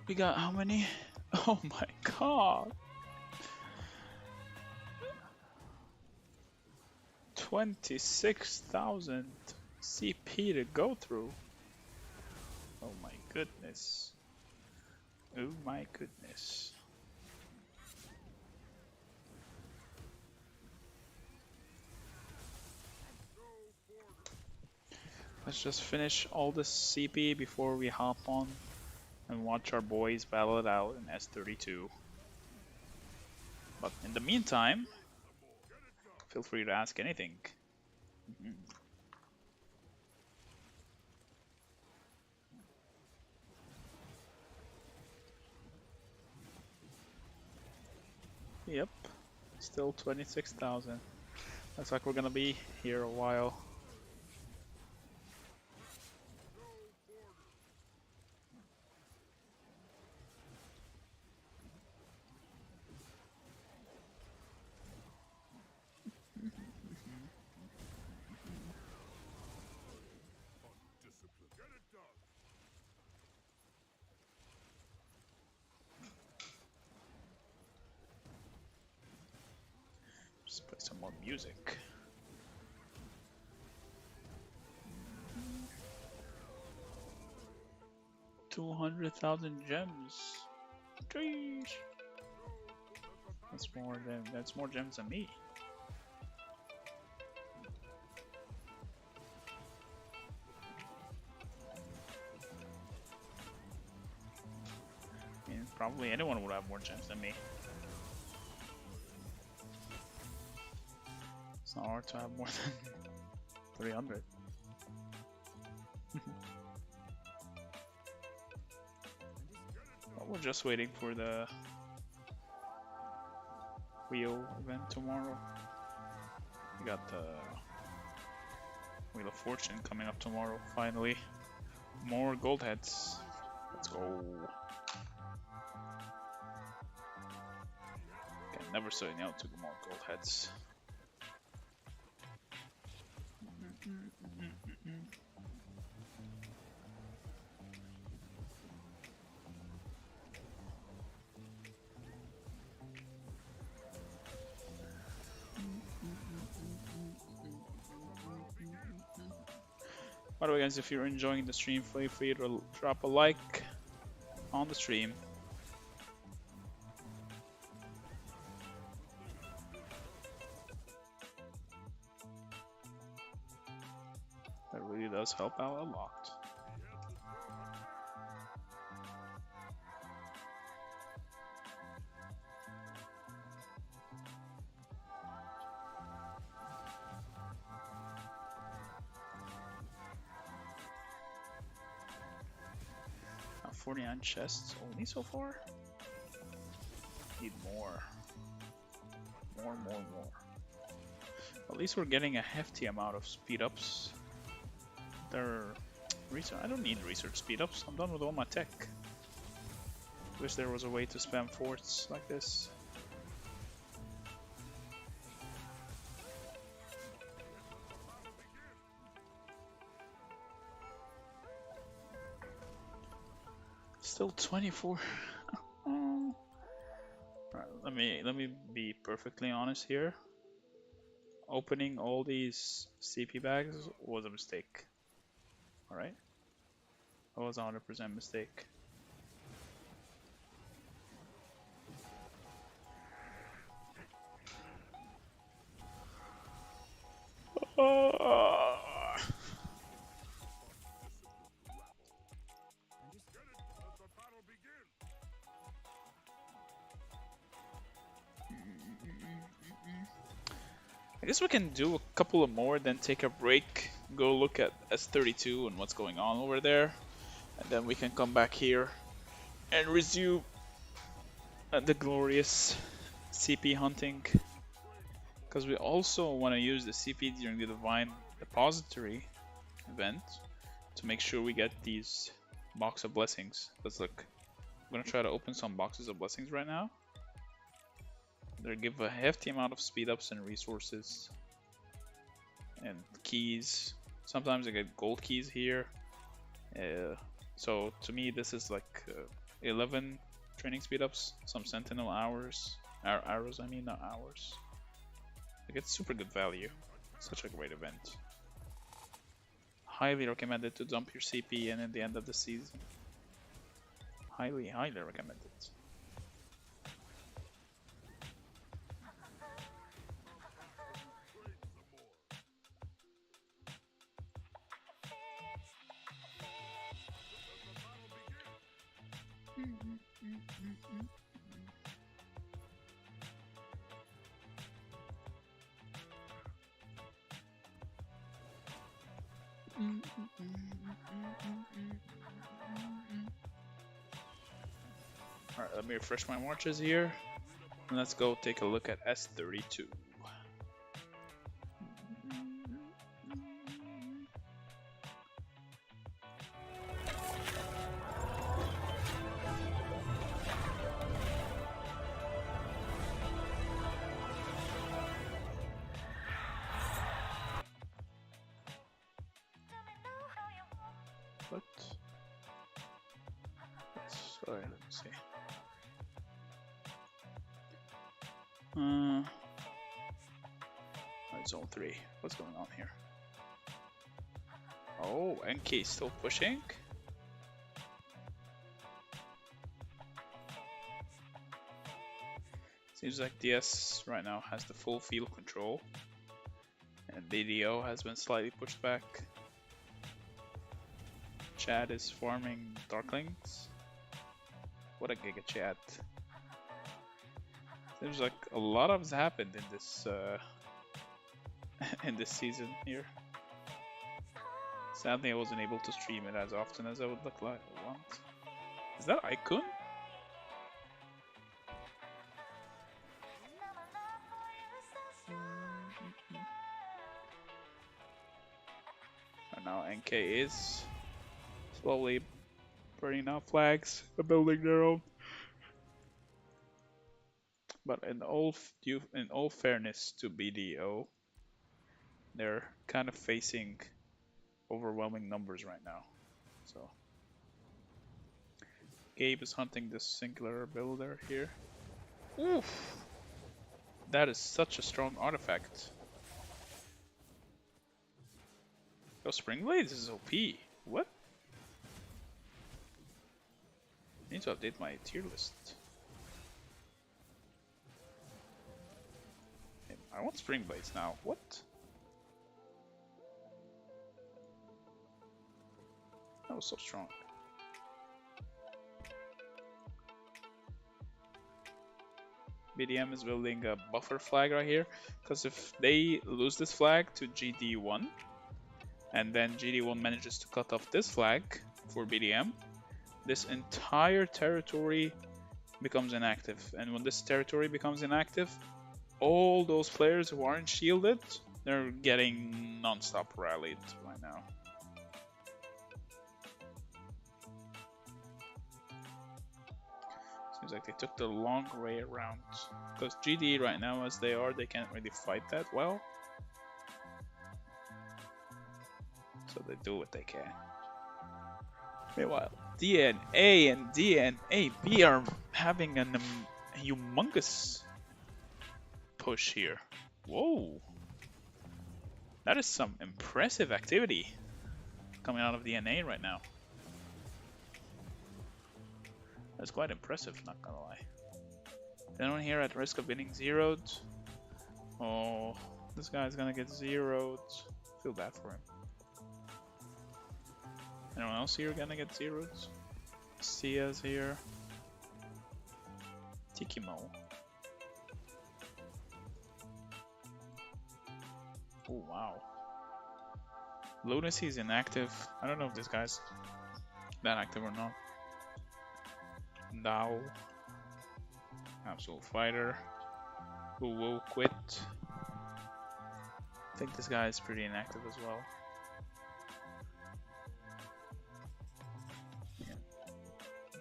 We got how many? Oh my god! 26,000 CP to go through. Oh my goodness. Oh my goodness. Let's just finish all the CP before we hop on and watch our boys battle it out in S32. But in the meantime, feel free to ask anything. Yep, still 26,000. Looks like we're gonna be here a while. Just play some more music. $200,000 gems. Jeez. That's more gems than me. I mean, probably anyone would have more gems than me. It's not hard to have more than 300. But we're just waiting for the wheel event tomorrow. We got the Wheel of Fortune coming up tomorrow, finally. More gold heads. Let's go. Okay, never say no to more gold heads. By the way, guys, if you're enjoying the stream, feel free to drop a like on the stream. That really does help out a lot. Now 49 chests only so far? Need more. More. At least we're getting a hefty amount of speed ups. I don't need research speed ups. I'm done with all my tech. Wish there was a way to spam forts like this. Still 24. Right, let me be perfectly honest here. Opening all these CP bags was a mistake. Alright? That was a 100% mistake. I guess we can do a couple of more, then take a break, go look at S32 and what's going on over there, and then we can come back here and resume the glorious CP hunting. Because we also want to use the CP during the Divine Depository event to make sure we get these box of blessings. Let's look. I'm gonna try to open some boxes of blessings right now. They give a hefty amount of speed ups and resources and keys. Sometimes I get gold keys here. So to me this is like 11 training speed ups, some sentinel hours, arrows I mean, not hours. I get super good value. Such a great event. Highly recommended to dump your CP in at the end of the season. Highly recommended. Alright, let me refresh my watches here. And let's go take a look at S32. What? Sorry, let me see. Zone 3. What's going on here? Oh, NK still pushing? Seems like DS right now has the full field control. And DDO has been slightly pushed back. Chad is farming Darklings. What a giga Chad. Seems like a lot has happened in this in this season here. Sadly, I wasn't able to stream it as often as I would want. Is that Icon? now NK is slowly burning out flags and building their own. But in all fairness to BDO, they're kind of facing overwhelming numbers right now. So Gabe is hunting this singular builder here. Oof! That is such a strong artifact. Oh, Spring Blades is OP. What? I need to update my tier list. I want Spring Blades now. What? That was so strong. BDM is building a buffer flag right here, because if they lose this flag to GD1, and then GD1 manages to cut off this flag for BDM, this entire territory becomes inactive. And when this territory becomes inactive, all those players who aren't shielded, they're getting non-stop rallied right now. Seems like they took the long way around. Because GD right now, as they are, they can't really fight that well. So they do what they can. Meanwhile, DNA and DNAB are having a humongous push here. Whoa! That is some impressive activity coming out of DNA right now. That's quite impressive, not gonna lie. Anyone here at risk of getting zeroed? Oh, this guy's gonna get zeroed. Feel bad for him. Anyone else here gonna get zeroed? Sia's here. Tikimo. Oh wow. Lunacy is inactive. I don't know if this guy's that active or not. Dao. Absolute fighter. Who will quit. I think this guy is pretty inactive as well. Yeah.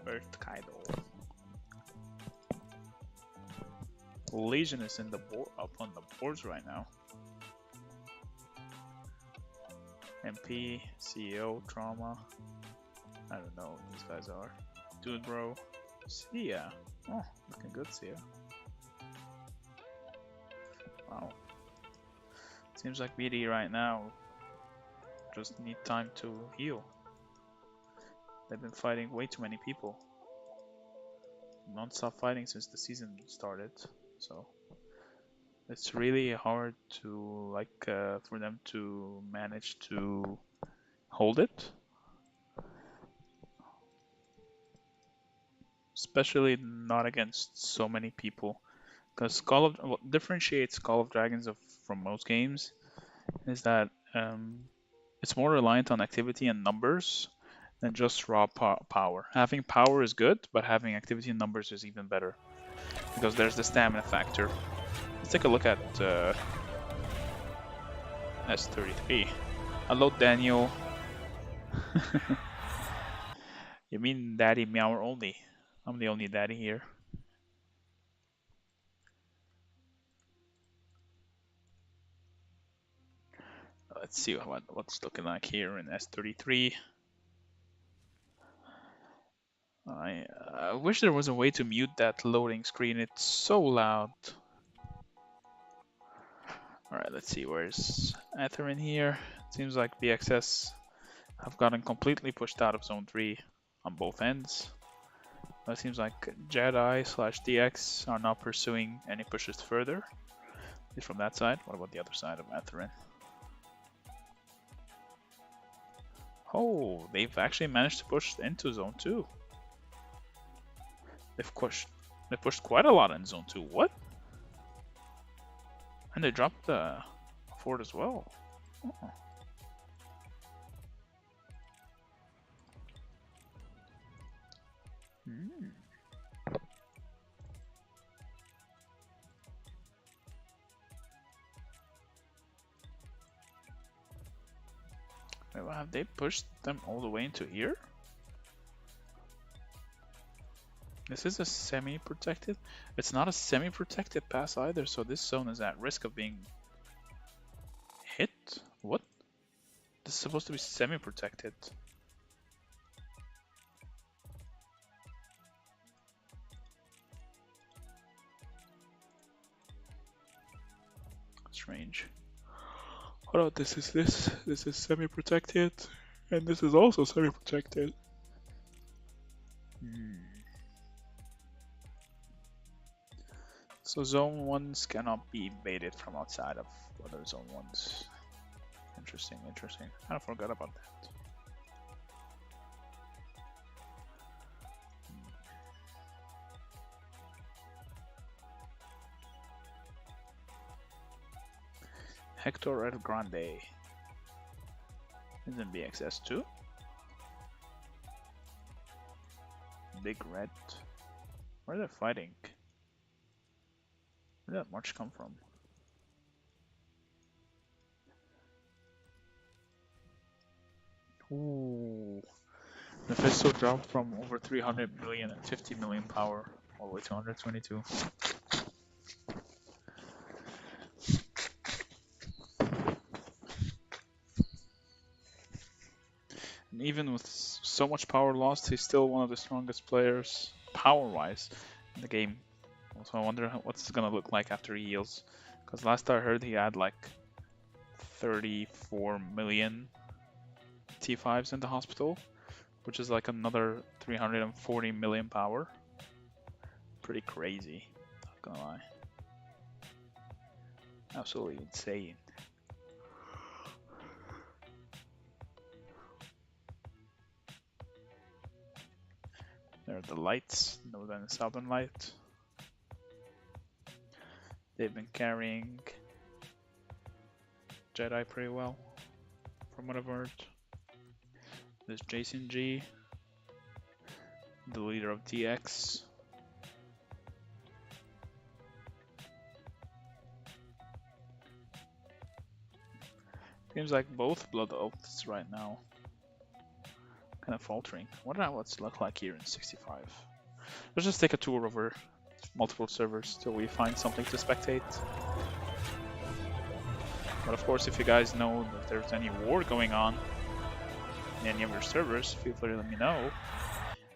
Earth Kaido. Legion is in the up on the boards right now. MP, CEO, Trauma. I don't know what these guys are. Dude, bro. Sia. Oh, looking good, Sia. Wow. Seems like BD right now just need time to heal. They've been fighting way too many people. Non-stop fighting since the season started. So it's really hard to for them to manage to hold it. Especially not against so many people, because what differentiates Call of Dragons from most games is that it's more reliant on activity and numbers than just raw power. Having power is good, but having activity and numbers is even better, because there's the stamina factor. Let's take a look at S33. Hello, Daniel. You mean Daddy MEOWER only? I'm the only daddy here. Let's see what's looking like here in S33. I wish there was a way to mute that loading screen. It's so loud. Alright, let's see. Where's Atherin here? Seems like BXS have gotten completely pushed out of Zone 3 on both ends. It seems like Jedi/DX are not pursuing any pushes further. At least from that side. What about the other side of Atherin? Oh, they've actually managed to push into Zone 2. They've pushed quite a lot in Zone 2. What? And they dropped the fort as well. Oh. Have they pushed them all the way into here? This is a semi-protected. It's not a semi-protected pass either, so this zone is at risk of being hit. What? This is supposed to be semi-protected. Strange. What about this? Is this? This is semi-protected, and this is also semi-protected. So zone 1s cannot be invaded from outside of other zone 1s. Interesting, interesting. I forgot about that. Hector El Grande is in BXS2. Big Red. Where are they fighting? Where did that march come from? Ooh. The Mephisto dropped from over 300 million and 50 million power all the way to 122. And even with so much power lost, he's still one of the strongest players, power-wise, in the game. So I wonder what's gonna look like after he heals. Because last I heard he had like 34 million T5s in the hospital, which is like another 340 million power. Pretty crazy, not gonna lie. Absolutely insane. There are the lights, Northern and Southern Light. They've been carrying Jedi pretty well, from what I've heard. There's Jason G, the leader of DX. Seems like both Blood Oaths right now kind of faltering. What do what's look like here in 65? Let's just take a tour over multiple servers till we find something to spectate. But of course, if you guys know that there's any war going on in any of your servers, feel free to let me know.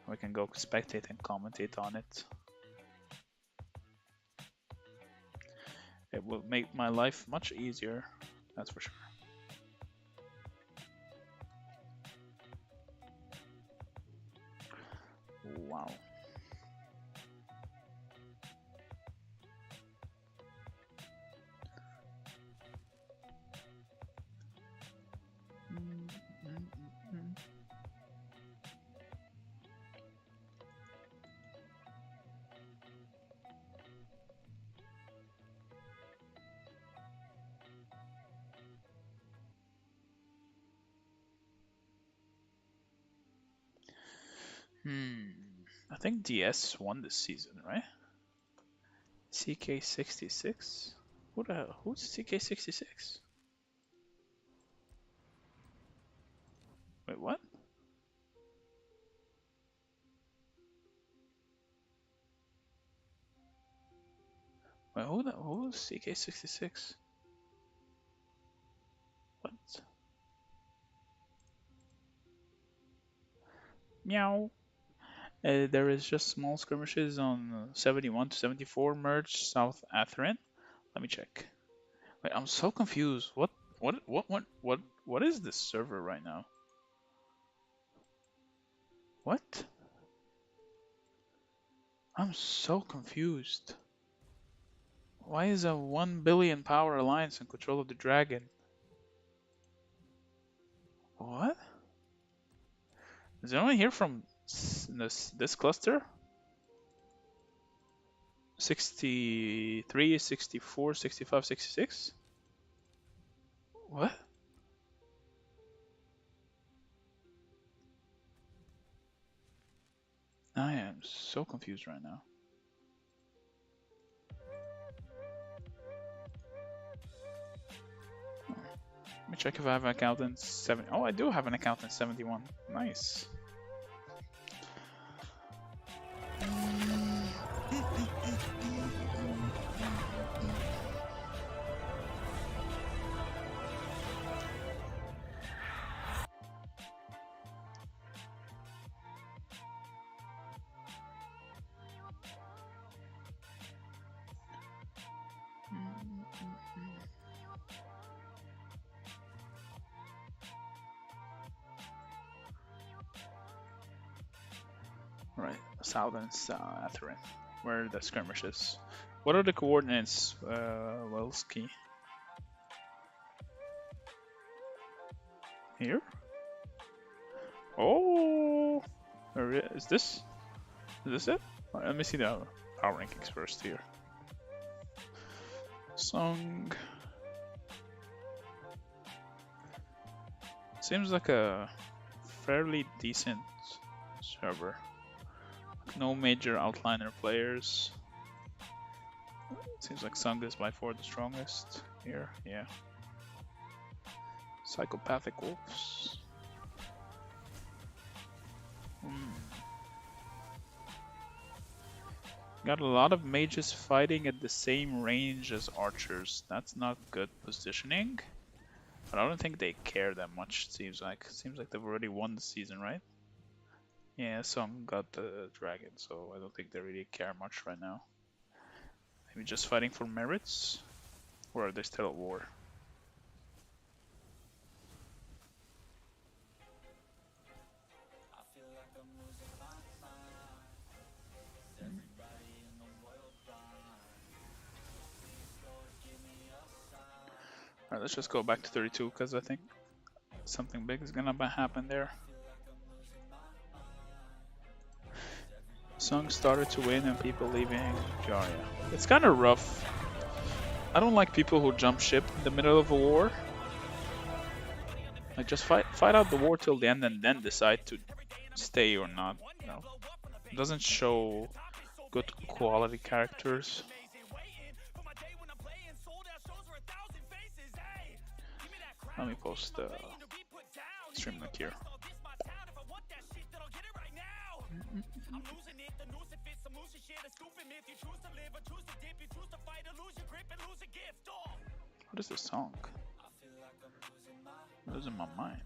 We can go spectate and commentate on it. It will make my life much easier, that's for sure. Wow. I think DS won this season, right? CK66? Who's CK66? Wait, what? Wait, who's CK66? What? Meow. There is just small skirmishes on 71 to 74 merge South Atherin. Let me check. Wait, I'm so confused. What is this server right now? What? I'm so confused. Why is a 1 billion power alliance in control of the dragon? What? Is anyone here from this cluster? 63, 64, 65, 66? What? I am so confused right now. Let me check if I have an account in 70. Oh, I do have an account in 71. Nice. Right, south and Atherine, where the skirmish is. What are the coordinates, Welski? Here? Oh, is this? Is this it? Let me see the power rankings first here. Song. Seems like a fairly decent server. No major outliner players. Seems like Sung is by far the strongest here, yeah. Psychopathic wolves. Got a lot of mages fighting at the same range as archers. That's not good positioning. But I don't think they care that much, it seems like. Seems like they've already won the season, right? Yeah, Sung got the dragon, so I don't think they really care much right now. Maybe just fighting for merits? Or are they still at war? Alright, let's just go back to 32 because I think something big is gonna happen there. Sung started to win and people leaving Jarya. It's kind of rough. I don't like people who jump ship in the middle of a war. Like just fight out the war till the end and then decide to stay or not. You know, it doesn't show good quality characters. Let me post the stream link here. What is this song? I'm losing my mind.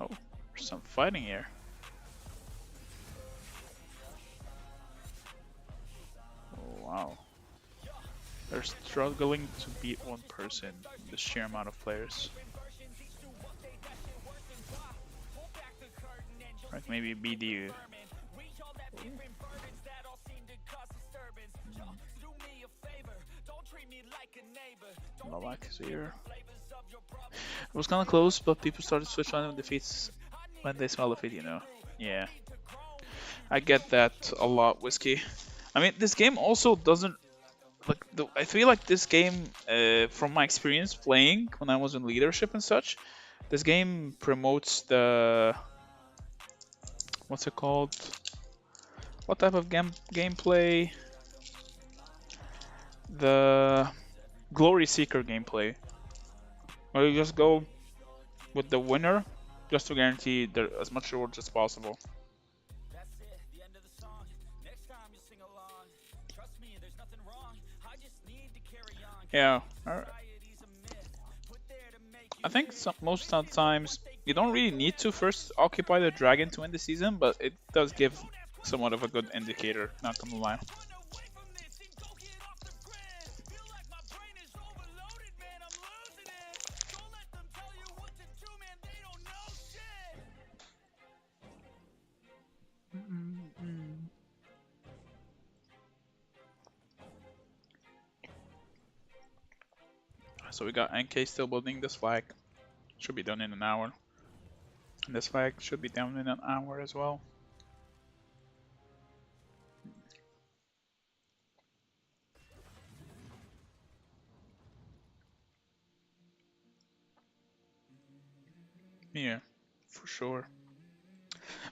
Oh, there's some fighting here. Oh, wow. They're struggling to beat one person, the sheer amount of players. Like maybe BD. Malak is here. It was kind of close, but people started switching on defeats when they smell defeat, you know. Yeah. I get that a lot, Whiskey. I mean, this game also doesn't like. I feel like this game, from my experience playing when I was in leadership and such, this game promotes the what's it called? What type of gameplay? The Glory Seeker gameplay, where you just go with the winner, just to guarantee as much rewards as possible. Yeah, I think most of the times you don't really need to first occupy the dragon to win the season, but it does give somewhat of a good indicator, not gonna lie. So we got NK still building this flag. Should be done in an hour. And this flag should be down in an hour as well. Yeah, for sure.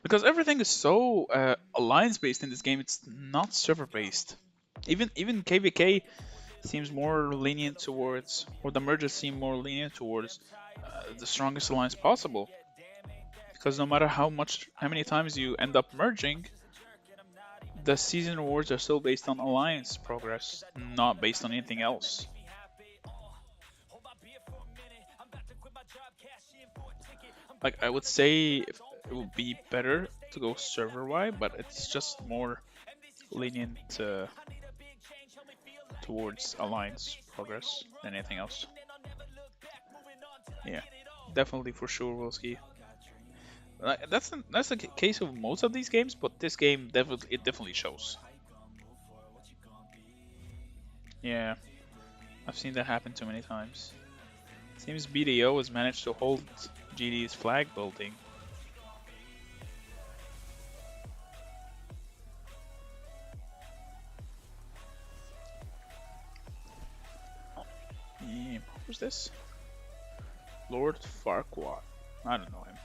Because everything is so alliance based in this game, it's not server based. Even KVK seems more lenient towards, or the mergers seem more lenient towards the strongest alliance possible. Because no matter how many times you end up merging, the season rewards are still based on alliance progress, not based on anything else. Like I would say, it would be better to go server wide, but it's just more lenient towards alliance progress than anything else. Yeah, definitely for sure, Wilski. Like, that's the case of most of these games, but this game definitely shows. Yeah, I've seen that happen too many times. Seems BDO has managed to hold GD's flag building. Yeah, who's this? Lord Farquaad. I don't know him.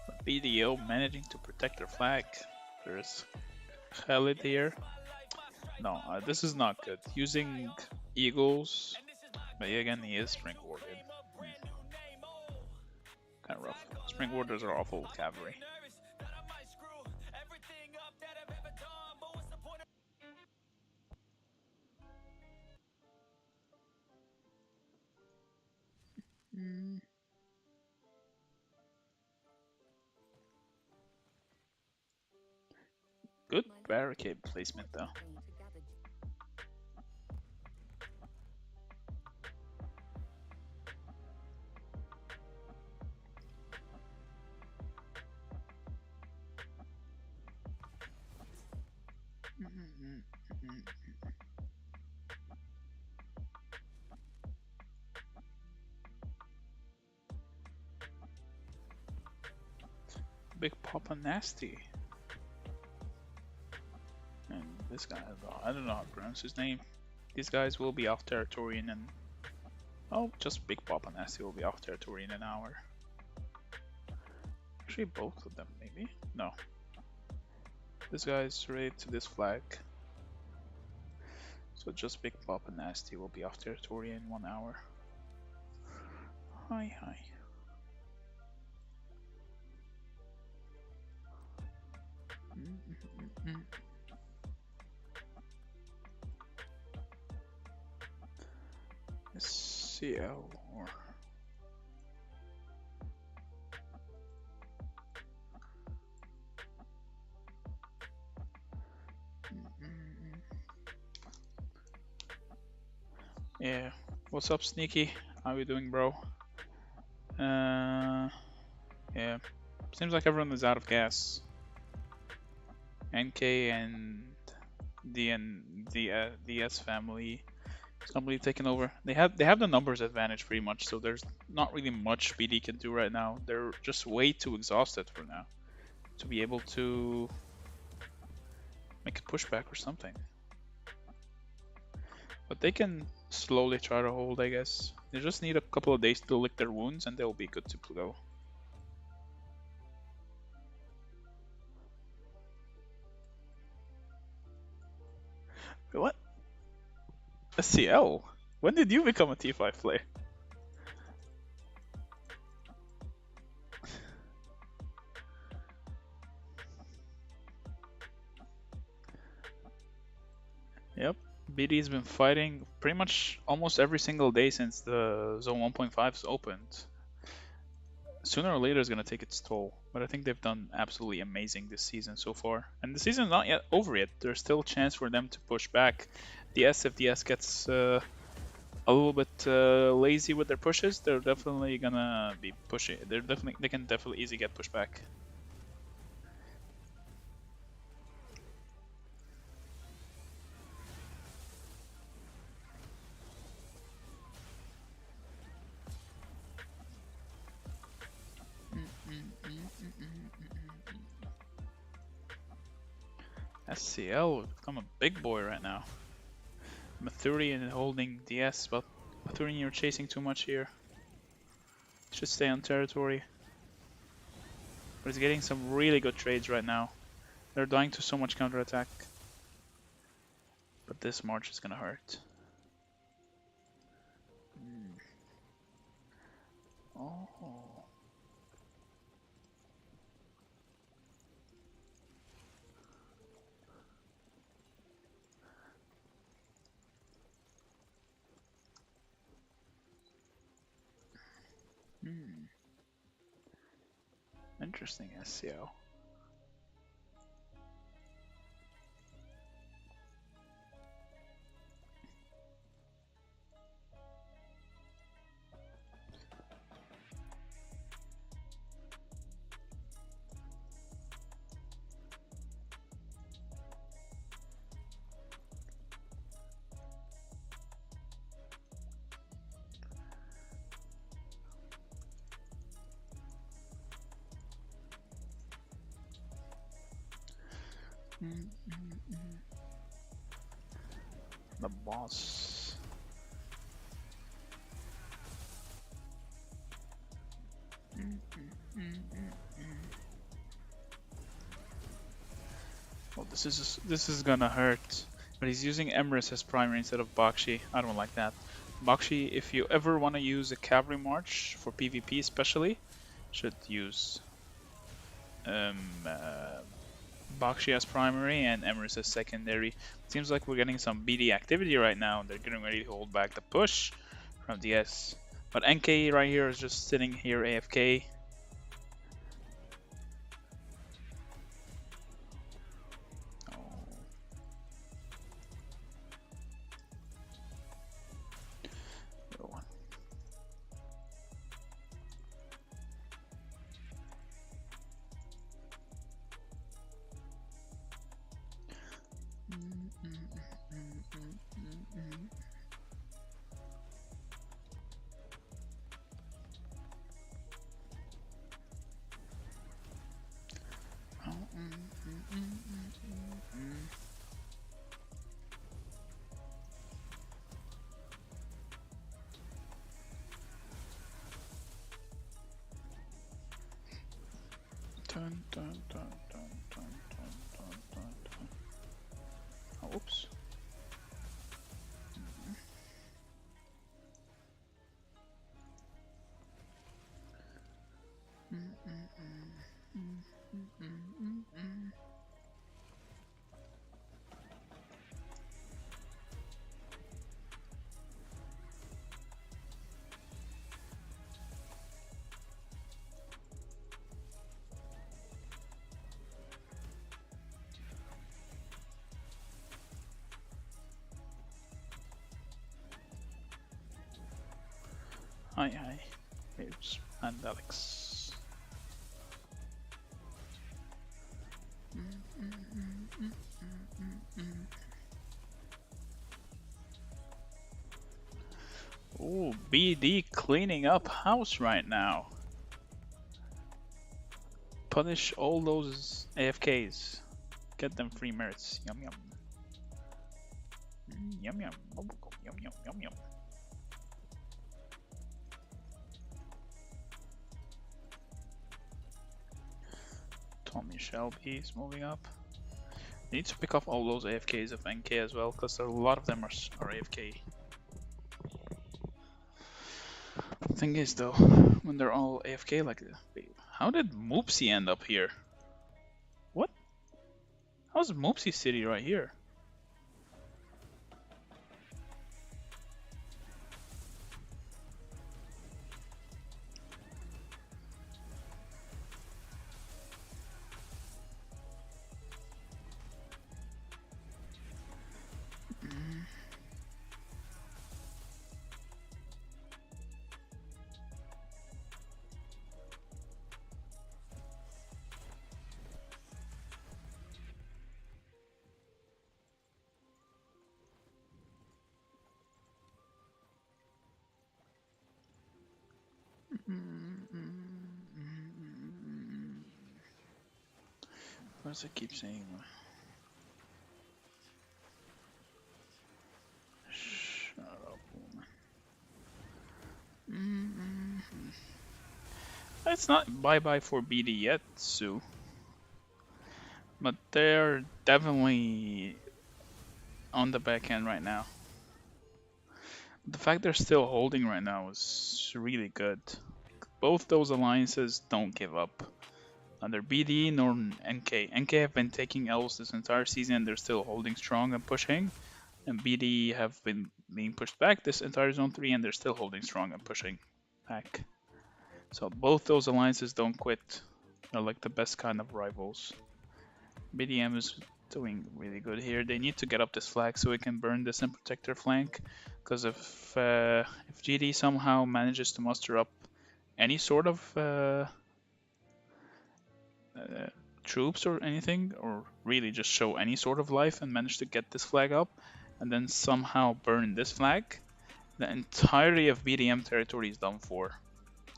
But BDO managing to protect their flag. There's Khalid here. No, this is not good. Using eagles, but yeah, again, he is spring warded. Kind of rough. Spring warders are awful with cavalry. Mm. Good barricade placement though. Big Papa Nasty. And this guy, I don't know how to pronounce his name. These guys will be off territory in an... Oh, just Big Papa Nasty will be off territory in an hour. Actually, both of them, maybe? No. This guy is related to this flag. So just Big Papa Nasty will be off territory in 1 hour. Hi, hi. CL or... Yeah, what's up, Sneaky? How you doing, bro? Yeah, seems like everyone is out of gas. NK and the S family is completely taken over. They have the numbers advantage pretty much, so there's not really much BD can do right now. They're just way too exhausted for now to be able to make a pushback or something. But they can slowly try to hold, I guess. They just need a couple of days to lick their wounds and they'll be good to go. What? A CL? When did you become a T5 player? Yep. BD's been fighting pretty much almost every single day since the Zone 1.5's opened. Sooner or later it's going to take its toll, but I think they've done absolutely amazing this season so far. And the season's not yet over yet. There's still a chance for them to push back. The S, if the S gets a little bit lazy with their pushes, they're definitely gonna be pushing. They can definitely easily get pushed back. SCL would become a big boy right now. Mathurian holding DS, but Mathurian, you're chasing too much here. Should stay on territory. But he's getting some really good trades right now. They're dying to so much counterattack. But this march is gonna hurt. Oh. Interesting SEO. The boss. Well, this is gonna hurt. But he's using Emrys as primary instead of Bakshi. I don't like that. Bakshi, if you ever want to use a cavalry march for PvP especially, should use Bakshi as primary and Emrys as secondary. Seems like we're getting some BD activity right now. They're getting ready to hold back the push from DS. But NK right here is just sitting here AFK. Oh, oops. Hi, Babes and Alex. Oh, BD cleaning up house right now. Punish all those AFKs. Get them free merits. Yum yum. Yum yum. Yum yum yum yum. Tommy Shelby is moving up. Need to pick off all those AFKs of NK as well, because a lot of them are AFK. Thing is though, when they're all AFK like this, how did Moopsy end up here? What? How's Moopsy City right here? What does it keep saying? Shut up, woman. it's not bye-bye for BD yet, Sue. But they're definitely on the back end right now. The fact they're still holding right now is really good. Both those alliances don't give up. Neither BD nor NK. NK have been taking L's this entire season and they're still holding strong and pushing. And BD have been being pushed back this entire Zone 3 and they're still holding strong and pushing back. So both those alliances don't quit. They're like the best kind of rivals. BDM is doing really good here. They need to get up this flag so we can burn this and protect their flank. Because if GD somehow manages to muster up any sort of troops or anything, or really just show any sort of life and manage to get this flag up, and then somehow burn this flag, the entirety of BDM territory is done for.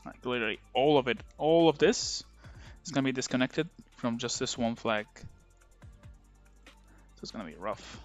Like literally all of it, all of this is gonna be disconnected from just this one flag. So it's gonna be rough.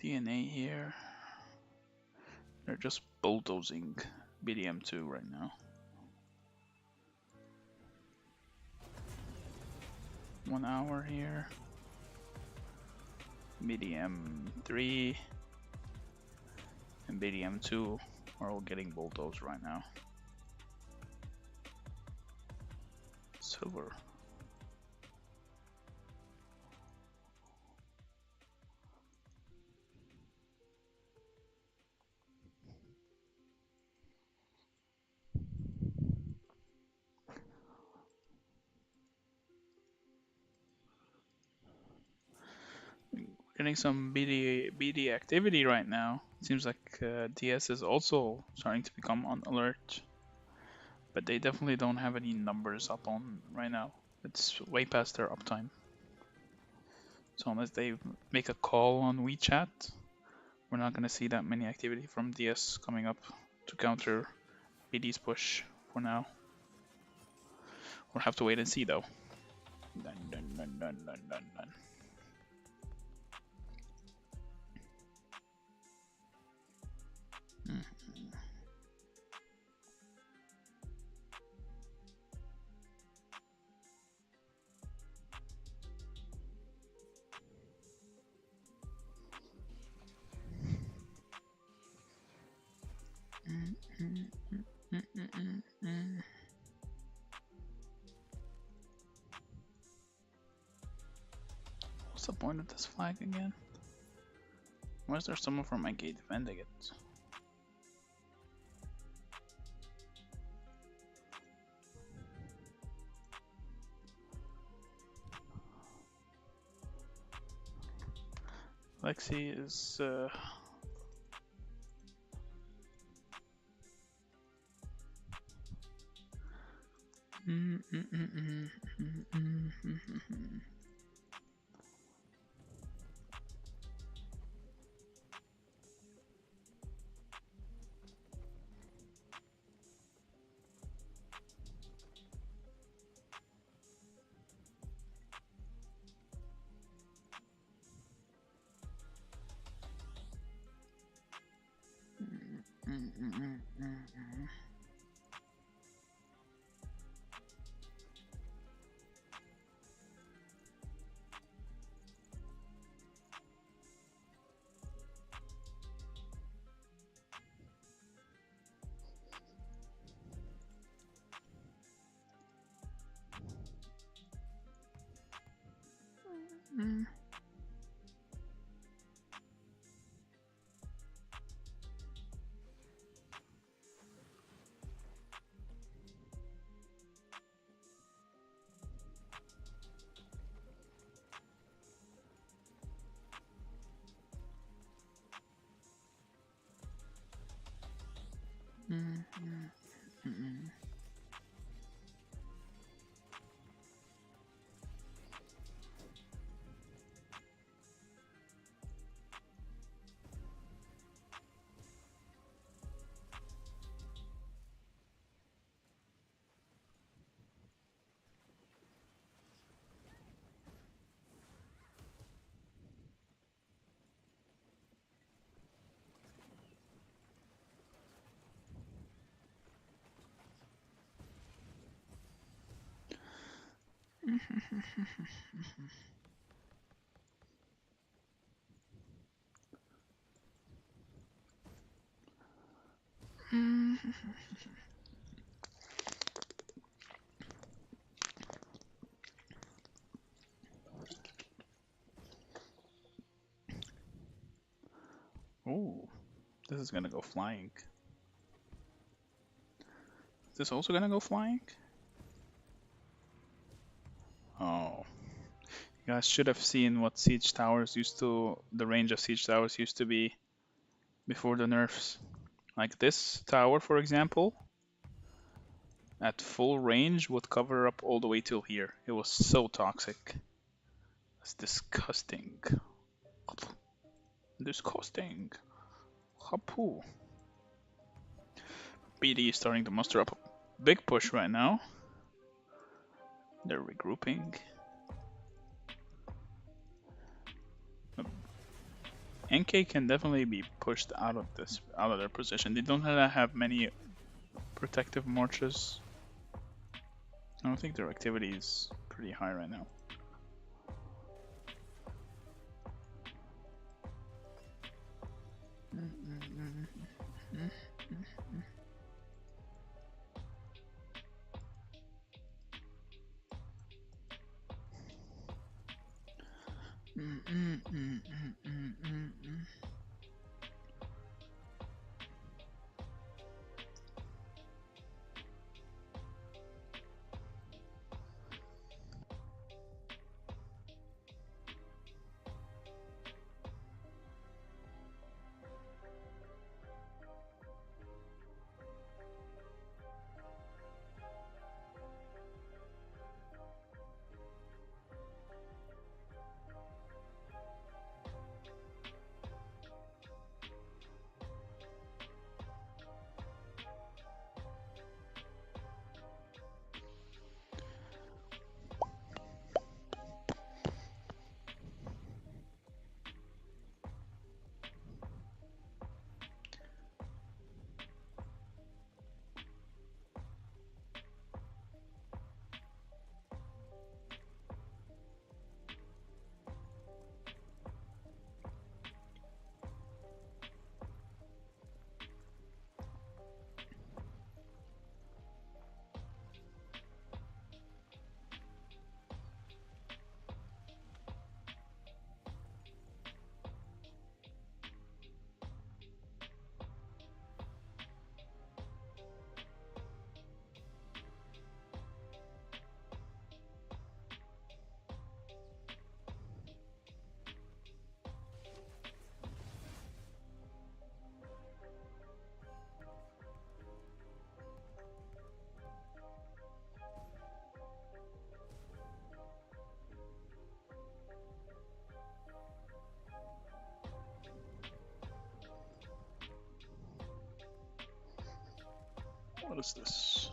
DNA here. They're just bulldozing BDM2 right now. 1 hour here. BDM3 and BDM2 are all getting bulldozed right now. Silver. Getting some BD activity right now. Seems like DS is also starting to become on alert. But they definitely don't have any numbers up on right now. It's way past their uptime. So unless they make a call on WeChat, we're not going to see that many activity from DS coming up to counter BD's push for now. We'll have to wait and see though. Dun, dun, dun, dun, dun, dun, dun. What's the point of this flag again? Why is there someone from my gate defending it? Lexi is Ooh, this is gonna go flying. Is this also gonna go flying? Oh. You guys should have seen what siege towers the range of siege towers used to be before the nerfs. Like this tower, for example, at full range would cover up all the way till here. It was so toxic. It's disgusting. Disgusting. Hapu. BD is starting to muster up a big push right now. They're regrouping. NK can definitely be pushed out of their position. They don't have many protective marches. I don't think their activity is pretty high right now. What is this?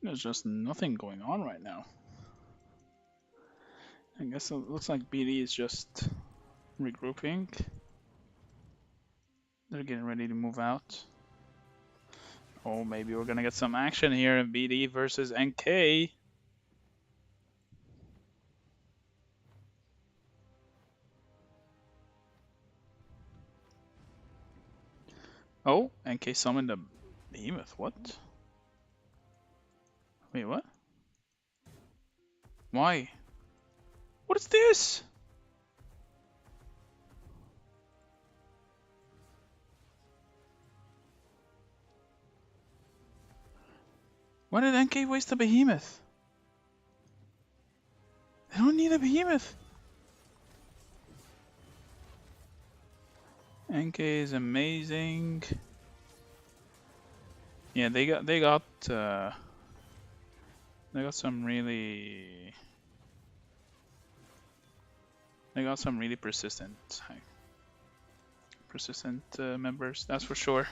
There's just nothing going on right now. I guess it looks like BD is just regrouping. They're getting ready to move out. Oh, maybe we're gonna get some action here in BD versus NK. Oh, NK summoned a behemoth. What? Wait, what? Why? What is this? Why did NK waste a behemoth? They don't need a behemoth. NK is amazing. Yeah, they got some really persistent members. That's for sure.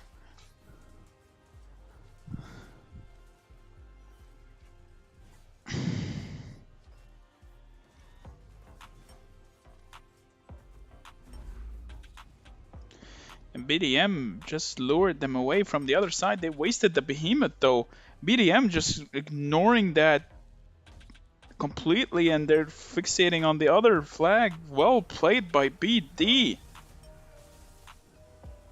And BDM just lured them away from the other side. They wasted the behemoth though. BDM just ignoring that completely, and they're fixating on the other flag. Well played by BD.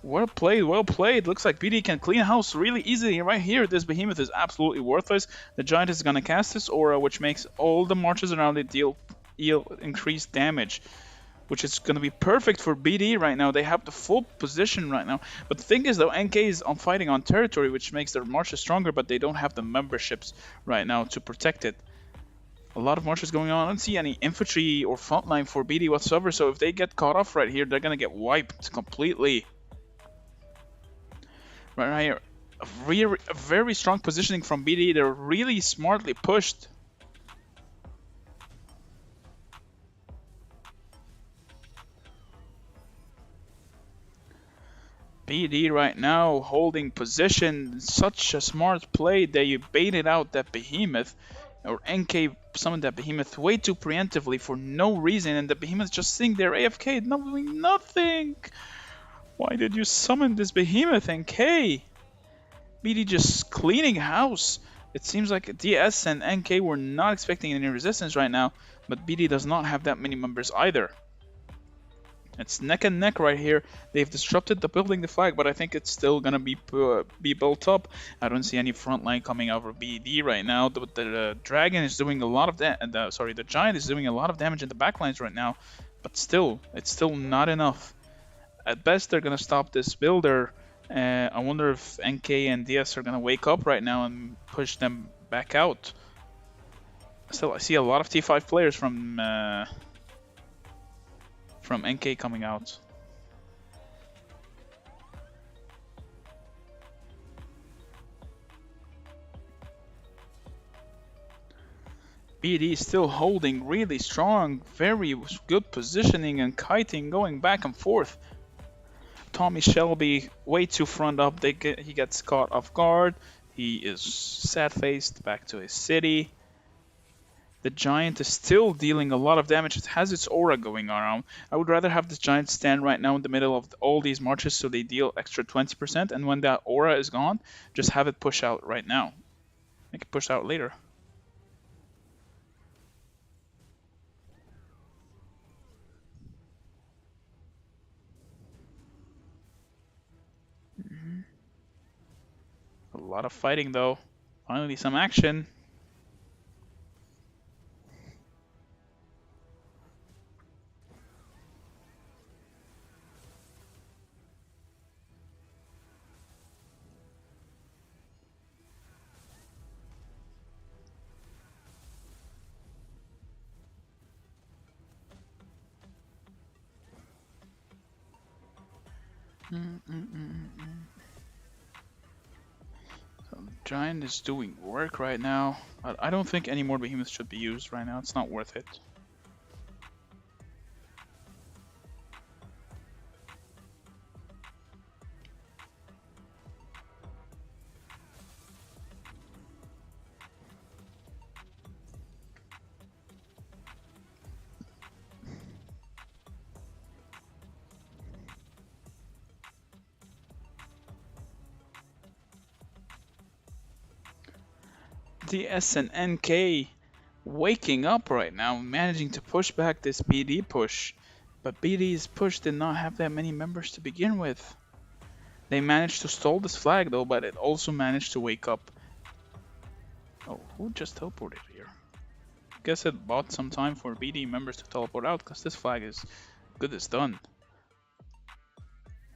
Well played, well played. Looks like BD can clean house really easily right here. This behemoth is absolutely worthless. The giant is gonna cast this aura, which makes all the marches around it deal increased damage, which is going to be perfect for BD right now. They have the full position right now. But the thing is, though, NK is on fighting on territory, which makes their marches stronger, but they don't have the memberships right now to protect it. A lot of marches going on. I don't see any infantry or frontline for BD whatsoever, so if they get caught off right here, they're going to get wiped completely. Right here, a very strong positioning from BD. They're really smartly pushed. BD right now holding position. Such a smart play that you baited out that behemoth, or NK summoned that behemoth way too preemptively for no reason, and the behemoth just sitting there AFK doing nothing. Why did you summon this behemoth, NK? BD just cleaning house. It seems like DS and NK were not expecting any resistance right now, but BD does not have that many members either. It's neck and neck right here. They've disrupted the building the flag, but I think it's still gonna be built up. I don't see any front line coming out of BD right now. The dragon is doing a lot of the giant is doing a lot of damage in the backlines right now, but still, it's still not enough. At best, they're gonna stop this builder. I wonder if NK and DS are gonna wake up right now and push them back out. Still, I see a lot of T5 players from NK coming out. BD still holding really strong, very good positioning and kiting going back and forth. Tommy Shelby way too front up. He gets caught off guard. He is sad-faced back to his city. The giant is still dealing a lot of damage. It has its aura going around. I would rather have this giant stand right now in the middle of all these marches so they deal extra 20%, and when that aura is gone, just have it push out right now. Make it push out later. A lot of fighting though. Finally some action. So Giant is doing work right now, but I don't think any more behemoths should be used right now. It's not worth it. DS and NK waking up right now, managing to push back this BD push. But BD's push did not have that many members to begin with. They managed to stall this flag though, but it also managed to wake up. Oh, who just teleported here? Guess it bought some time for BD members to teleport out, because this flag is good as done.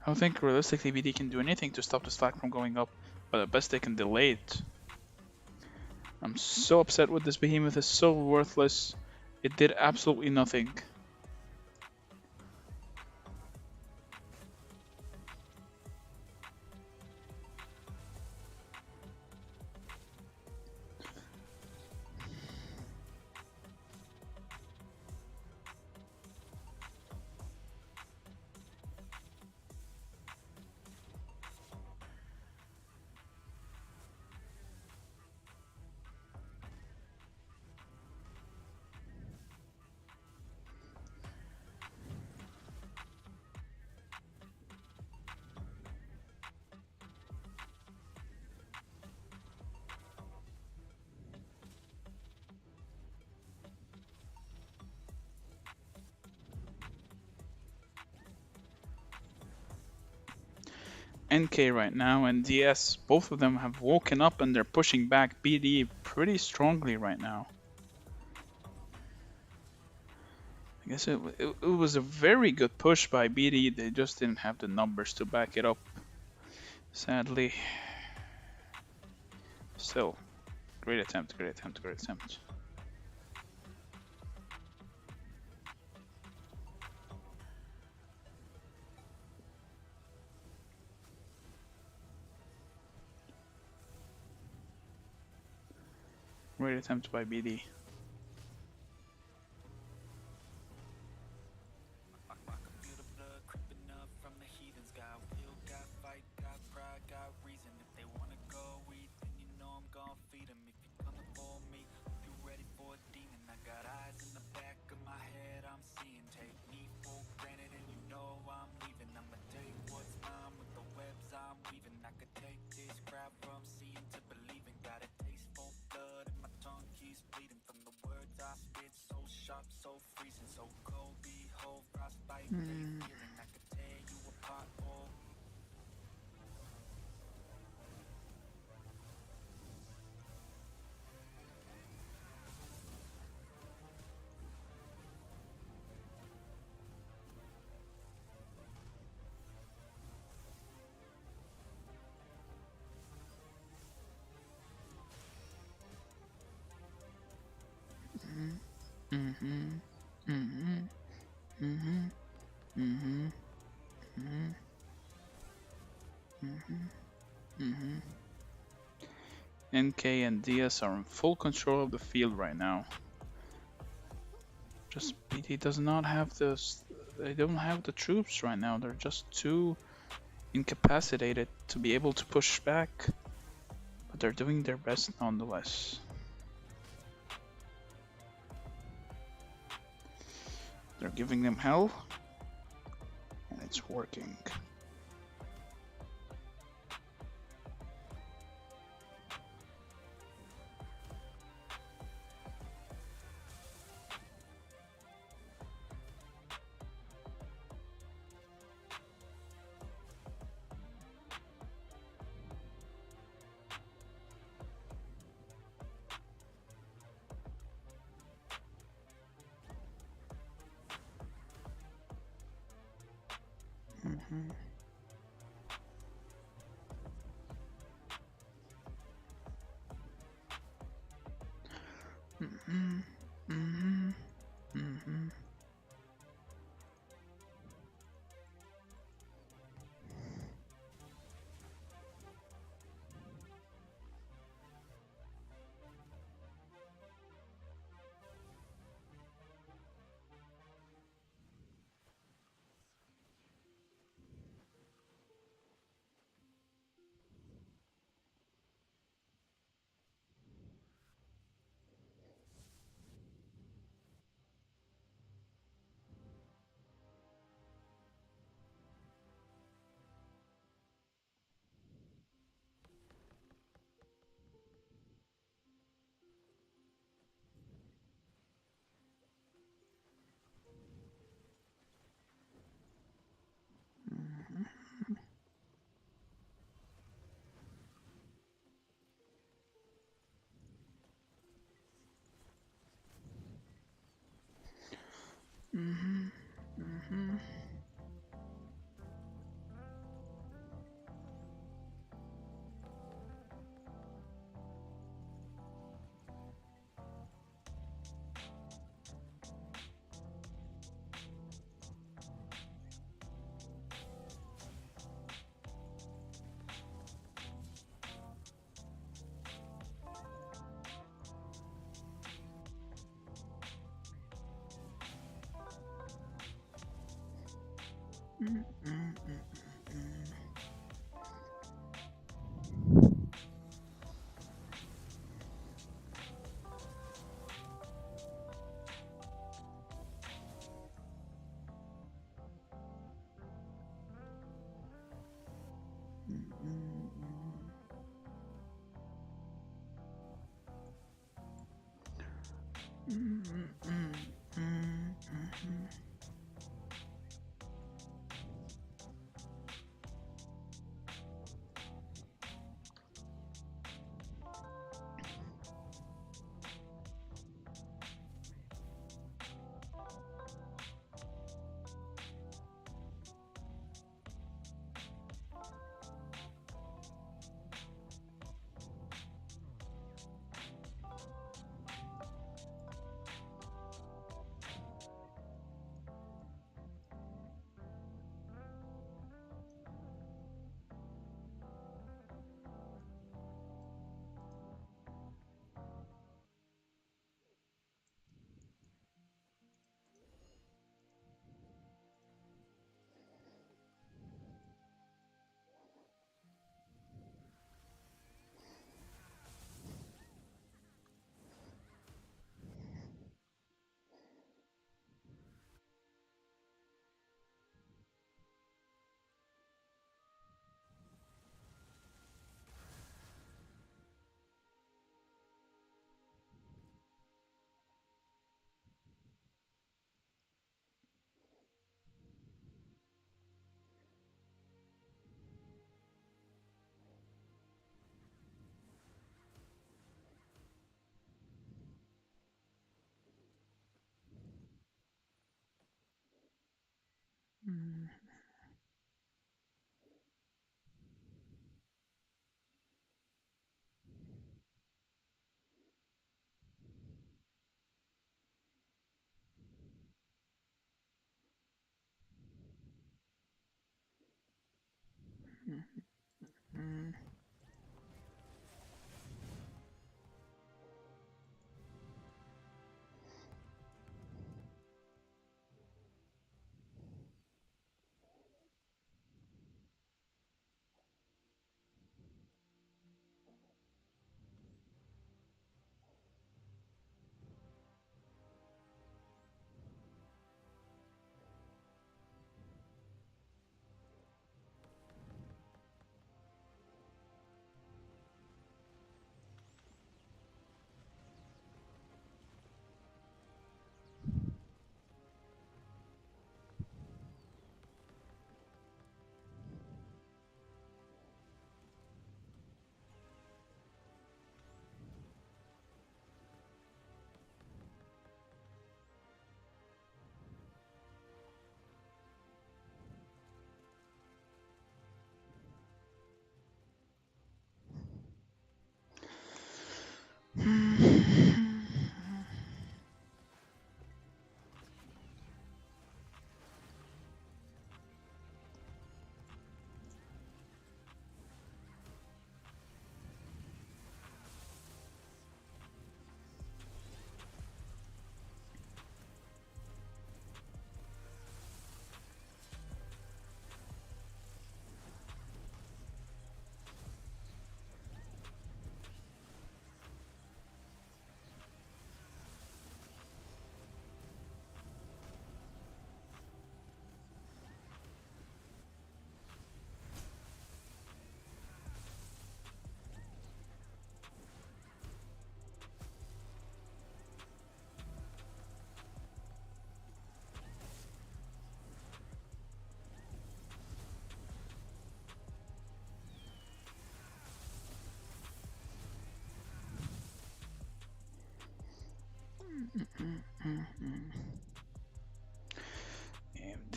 I don't think realistically BD can do anything to stop this flag from going up, but at best they can delay it. I'm so upset with this behemoth, it's so worthless. It did absolutely nothing. NK right now and DS, both of them have woken up and they're pushing back BD pretty strongly right now. I guess it was a very good push by BD, they just didn't have the numbers to back it up, sadly. Still, great attempt, great attempt, great attempt. Great attempt by BD. I can feel the blood creeping up from the heathens. Got will, got fight, got pride, got reason. If they wanna go eat, then you know I'm gon' feed them. If you're coming for me, if you're ready for a demon, I got eyes in the back of my head, I'm seeing. Take me for granted and you know I'm leaving. I'ma take what's mine with the webs I'm weaving. I could take this crowd from seeing to believing. Got a taste for blood and my tongue keeps bleeding from the words I spit. So sharp, so freezing, so cold. Behold, frostbite, they feeling. I could tear you apart. Oh. NK and DS are in full control of the field right now. Just BD does not have this. They don't have the troops right now. They're just too incapacitated to be able to push back. But they're doing their best nonetheless. They're giving them hell, and it's working.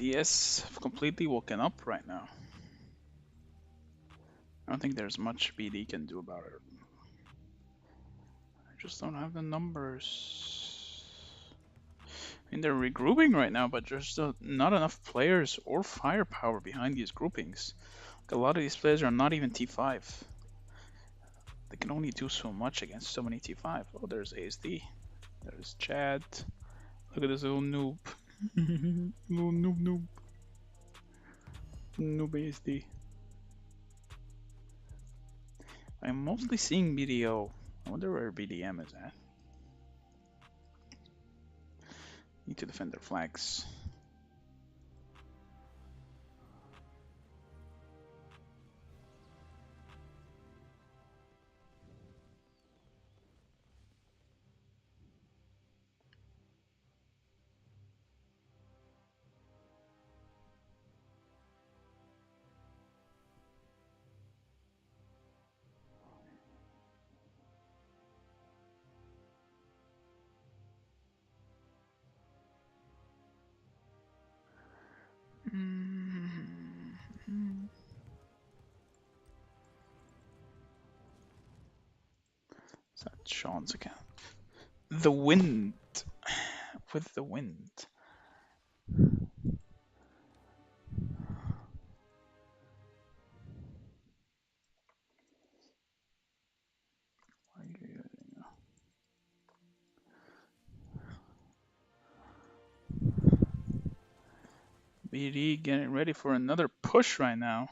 DS have completely woken up right now. I don't think there's much BD can do about it. I just don't have the numbers. I mean, they're regrouping right now, but there's still not enough players or firepower behind these groupings. Like, a lot of these players are not even T5. They can only do so much against so many T5. Oh, there's ASD. There's Chad. Look at this little noob. Little noob. Noob ASD. I'm mostly seeing BDO. I wonder where BDM is at. Need to defend their flags. Is that Sean's account? The wind. With the wind. BD getting ready for another push right now.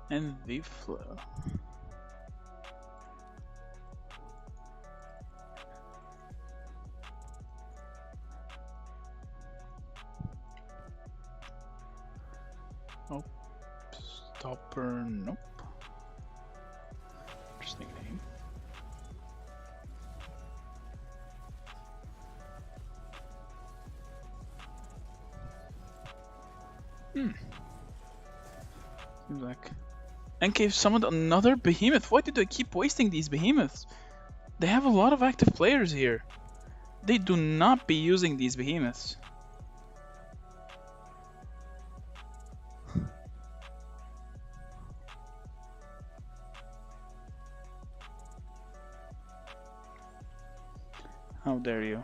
And the flow. Nope. Stopper, nope. Interesting name. Seems like NK summoned another behemoth. Why do they keep wasting these behemoths? They have a lot of active players here. They do not be using these behemoths. How dare you?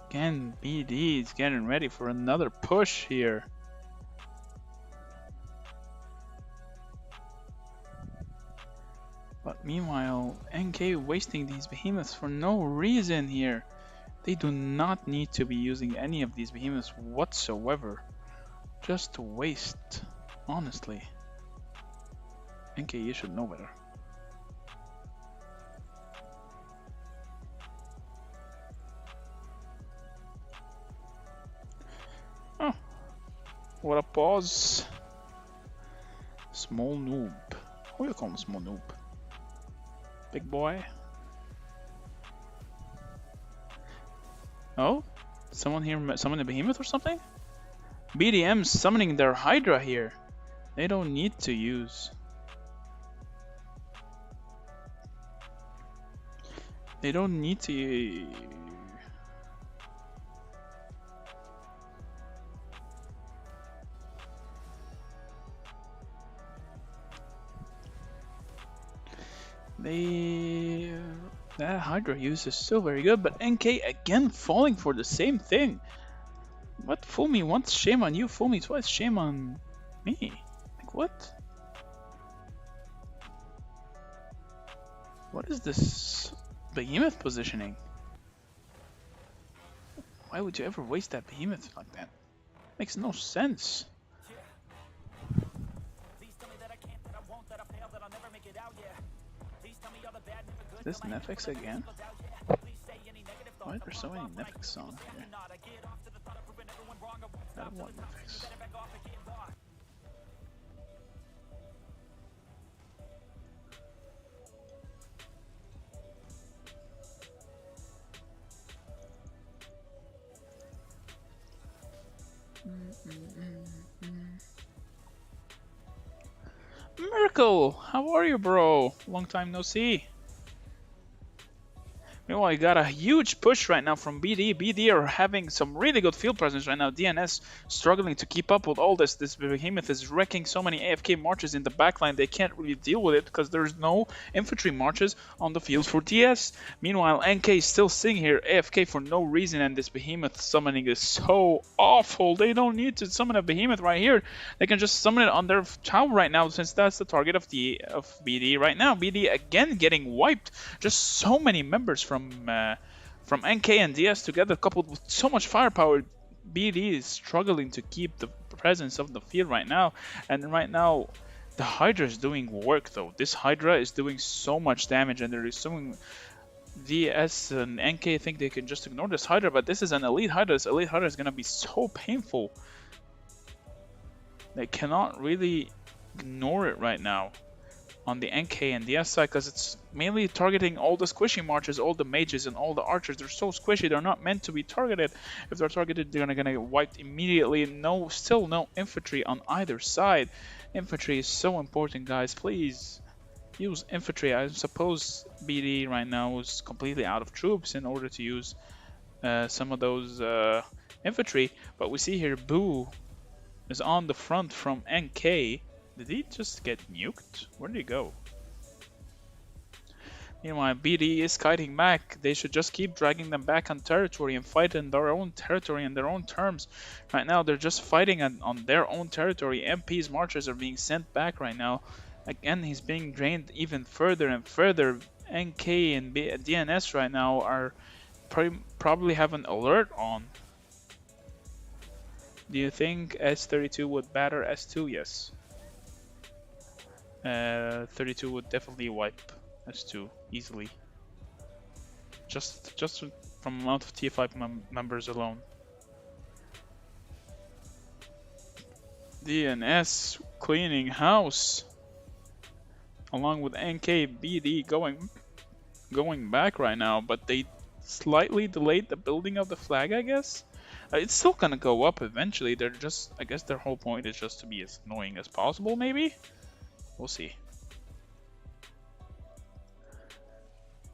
Again, BD is getting ready for another push here. But meanwhile, NK wasting these behemoths for no reason here. They do not need to be using any of these behemoths whatsoever. Just to waste, honestly. NK, you should know better. Oh, what a pause. Small noob. Who you call him small noob? Big boy? Oh? Someone here summon a behemoth or something? BDM summoning their Hydra here. They don't need to use. They don't need to. That Hydra use is still very good, but NK again falling for the same thing. What? Fool me once, shame on you. Fool me twice, shame on me. Like, what? What is this behemoth positioning? Why would you ever waste that behemoth like that? Makes no sense. This Netflix again? Why are there so many Netflix songs here? I don't want Netflix. Miracle! How are you, bro? Long time no see. Meanwhile, you got a huge push right now from BD. BD are having some really good field presence right now. DNS struggling to keep up with all this. This behemoth is wrecking so many AFK marches in the backline. They can't really deal with it because there's no infantry marches on the field for TS. Meanwhile, NK is still sitting here AFK for no reason, and this behemoth summoning is so awful. They don't need to summon a behemoth right here. They can just summon it on their tower right now, since that's the target of BD right now. BD again getting wiped. Just so many members from NK and DS together, coupled with so much firepower. BD is struggling to keep the presence of the field right now, and right now the Hydra is doing work though. This Hydra is doing so much damage, and they're assuming DS and NK think they can just ignore this Hydra, but this is an elite Hydra. This elite Hydra is gonna be so painful. They cannot really ignore it right now on the NK and DS side, because it's mainly targeting all the squishy marches, all the mages and all the archers. They're so squishy, they're not meant to be targeted. If they're targeted, they're gonna get wiped immediately. Still no infantry on either side. Infantry is so important, guys. Please use infantry. I suppose BD right now is completely out of troops in order to use some of those infantry, but we see here Boo is on the front from NK. Did he just get nuked? Where did he go? Meanwhile, BD is kiting back. They should just keep dragging them back on territory and fight in their own territory in their own terms. Right now, they're just fighting on their own territory. MP's marchers are being sent back right now. Again, he's being drained even further and further. NK and DNS right now are probably have an alert on. Do you think S32 would batter S2? Yes. 32 would definitely wipe S2 easily. Just from amount of T5 members alone. DNS cleaning house, along with NK BD going back right now, but they slightly delayed the building of the flag, I guess. It's still gonna go up eventually. They're just, I guess their whole point is just to be as annoying as possible, maybe? We'll see.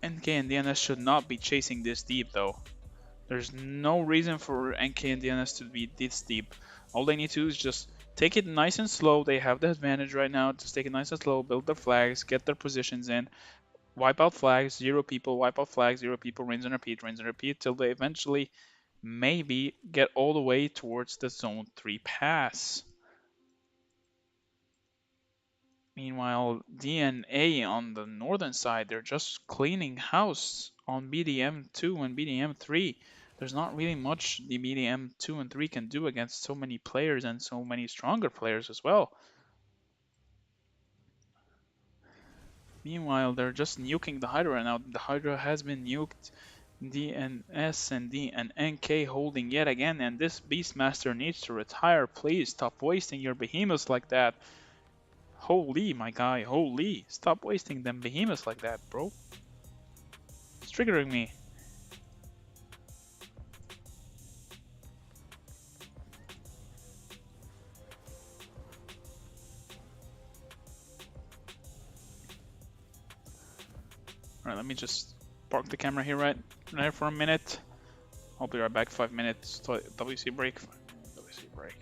NK and DNS should not be chasing this deep though. There's no reason for NK and DNS to be this deep. All they need to do is just take it nice and slow. They have the advantage right now. Just take it nice and slow, build their flags, get their positions in, wipe out flags, 0 people, wipe out flags, 0 people, rinse and repeat till they eventually maybe get all the way towards the zone 3 pass. Meanwhile, DNA on the northern side, they're just cleaning house on BDM2 and BDM3. There's not really much the BDM2 and 3 can do against so many players and so many stronger players as well. Meanwhile, they're just nuking the Hydra now. The Hydra has been nuked. DNS and D and NK holding yet again, and this Beastmaster needs to retire. Please stop wasting your behemoths like that. Holy, my guy, holy. Stop wasting them behemoths like that, bro. It's triggering me. Alright, let me just park the camera here right there for a minute. I'll be right back. 5 minutes. WC break. WC break.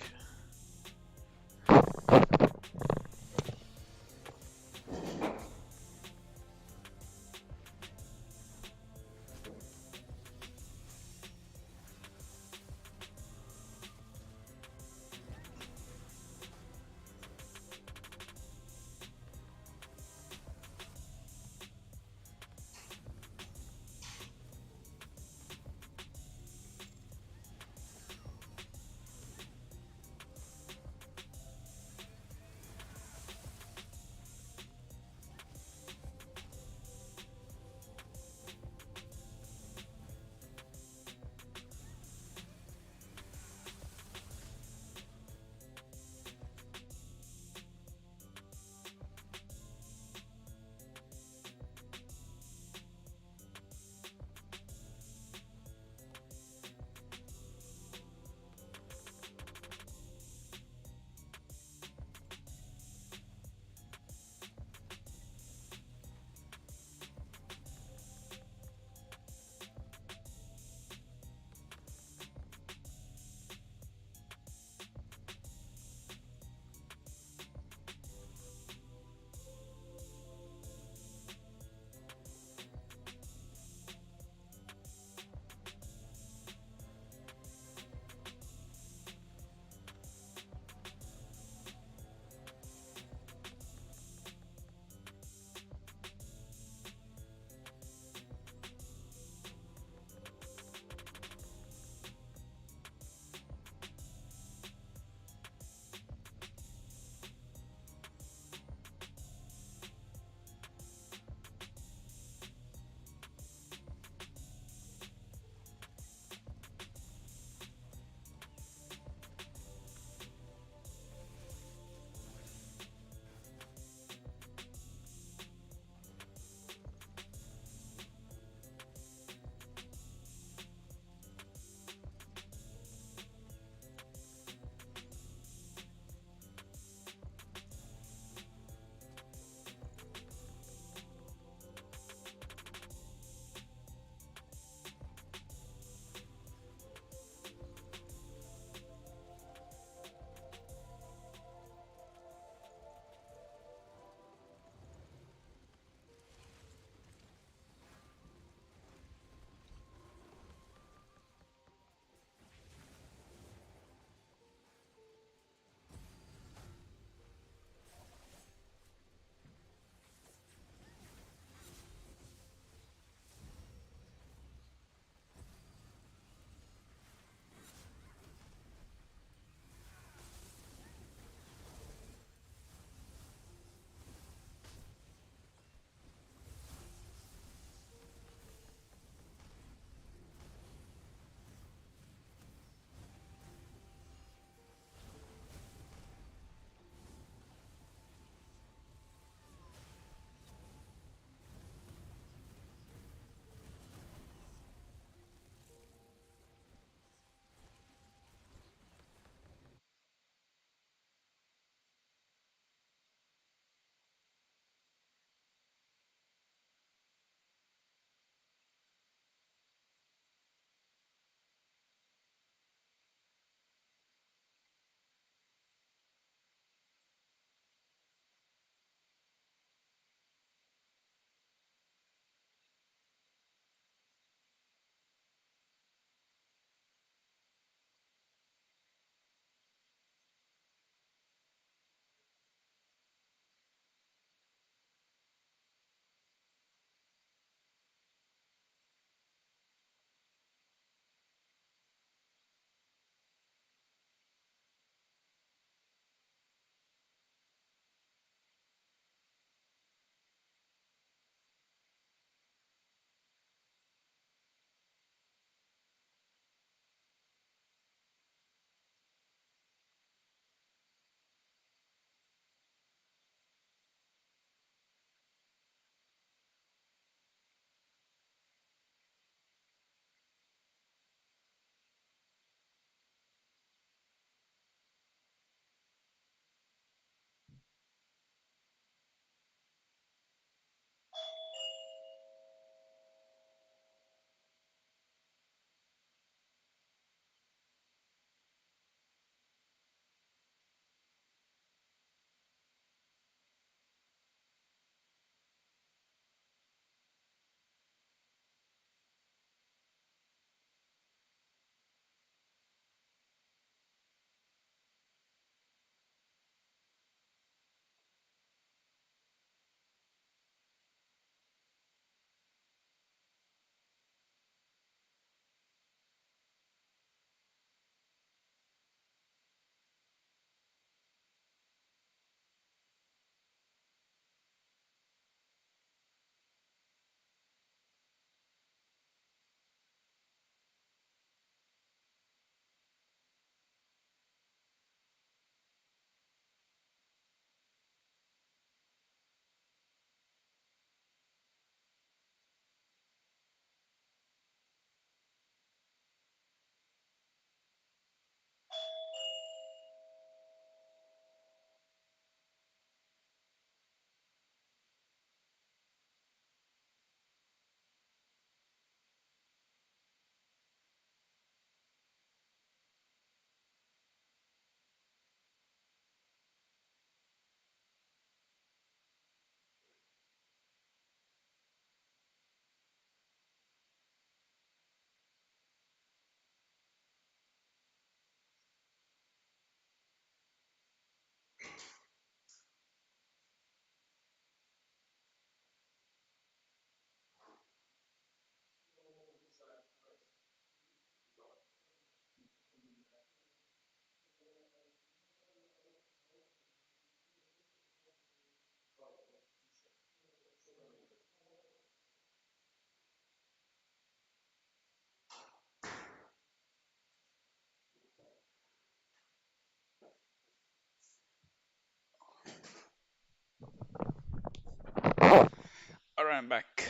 Alright, I'm back.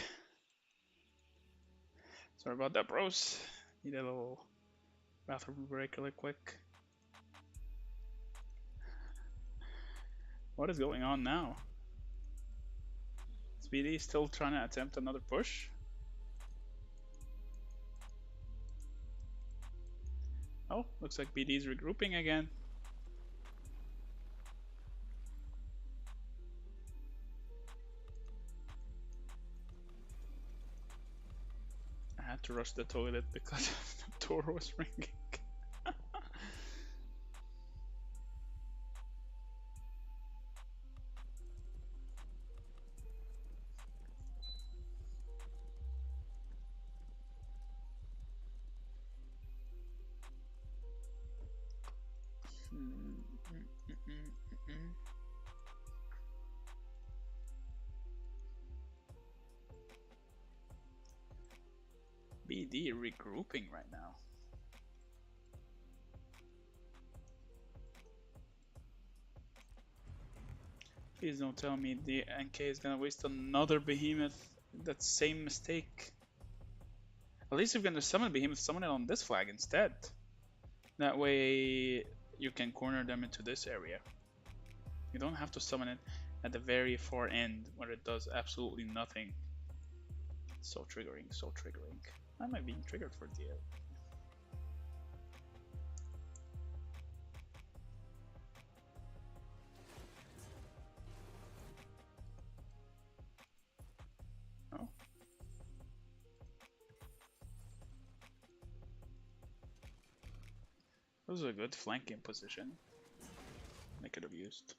Sorry about that, bros. Need a little bathroom break really quick. What is going on now? Is BD still trying to attempt another push? Oh, looks like BD is regrouping again. I had to rush the toilet because the door was ringing. BD regrouping right now. Please don't tell me the NK is gonna waste another behemoth. That same mistake. At least if you're gonna summon behemoth, summon it on this flag instead. That way you can corner them into this area. You don't have to summon it at the very far end where it does absolutely nothing. So triggering, so triggering. Why am I being triggered for DL? Oh. That was a good flanking position. I could have used.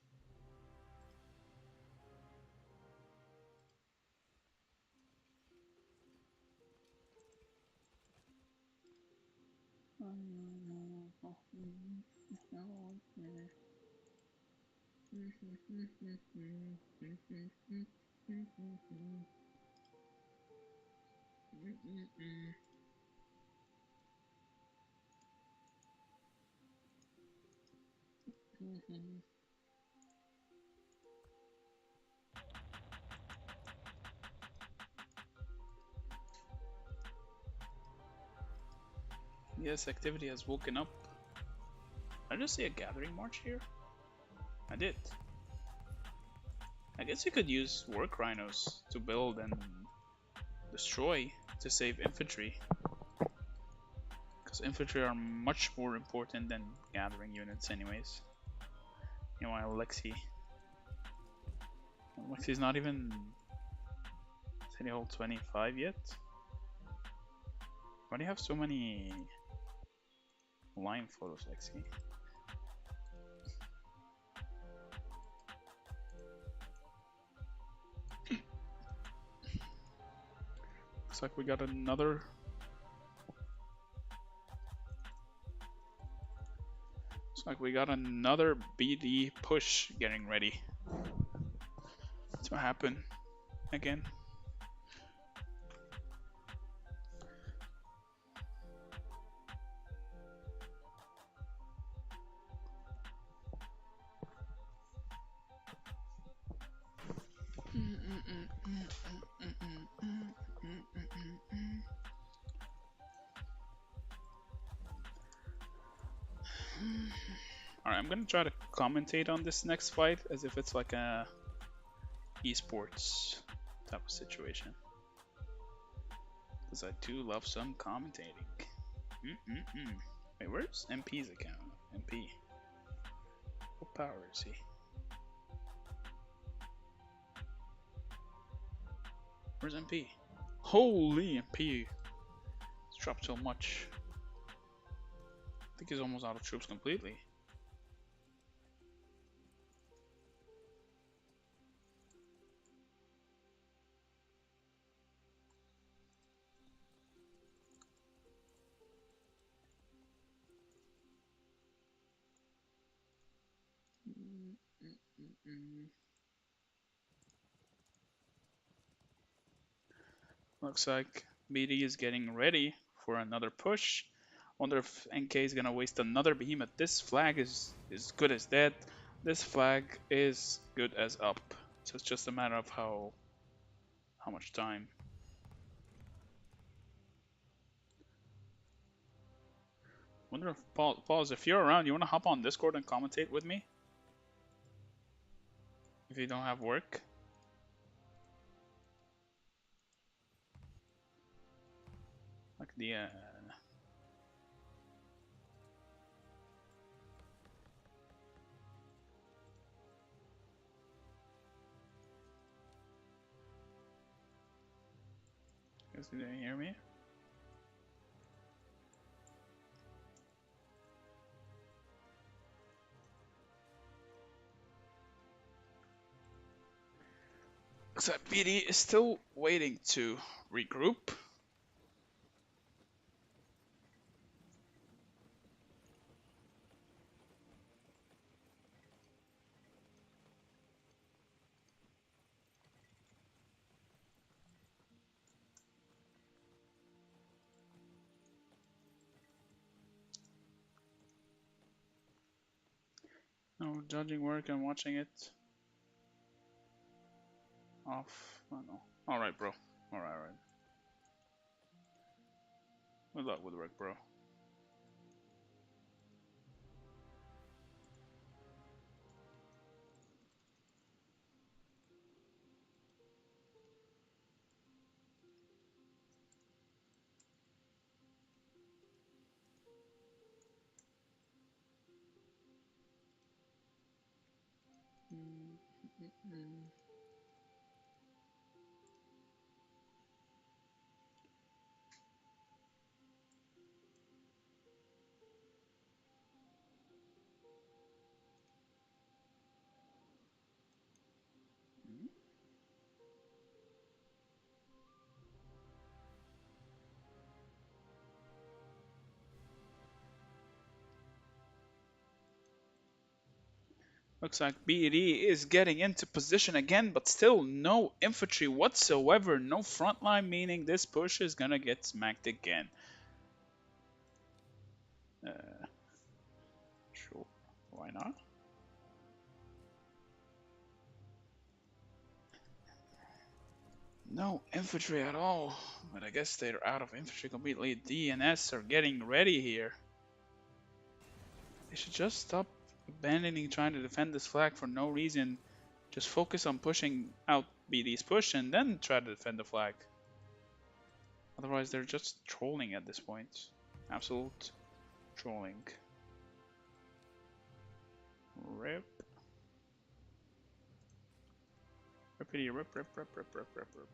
Yes, activity has woken up. Did I just see a gathering march here? I did. I guess you could use work rhinos to build and destroy to save infantry. Because infantry are much more important than gathering units anyways. Meanwhile, Lexi's not even City Hall 25 yet? Why do you have so many line photos, Lexi? Looks like we got another. Looks like we got another BD push getting ready to happen again. Alright, I'm gonna try to commentate on this next fight as if it's like a esports type of situation. Because I do love some commentating. Wait, where's MP's account? MP. What power is he? Where's MP? Holy MP! It's dropped so much. I think he's almost out of troops completely. Looks like BD is getting ready for another push. Wonder if NK is gonna waste another behemoth. This flag is good as dead. This flag is good as up. So it's just a matter of how How much time? Wonder if Pause, if you're around, you wanna hop on Discord and commentate with me? If you don't have work. Like the guys, did you hear me? So BD is still waiting to regroup. No judging work and watching it. Off. Oh no. Alright, bro. Alright. Good luck with work, bro. Looks like BD is getting into position again, but still no infantry whatsoever. No front line, meaning this push is gonna get smacked again. Sure. Why not? No infantry at all. But I guess they're out of infantry completely. DNS are getting ready here. They should just stop abandoning trying to defend this flag for no reason. Just focus on pushing out BD's push and then try to defend the flag. Otherwise, they're just trolling at this point. Absolute trolling. Rip. Rippity rip rip rip rip rip rip rip.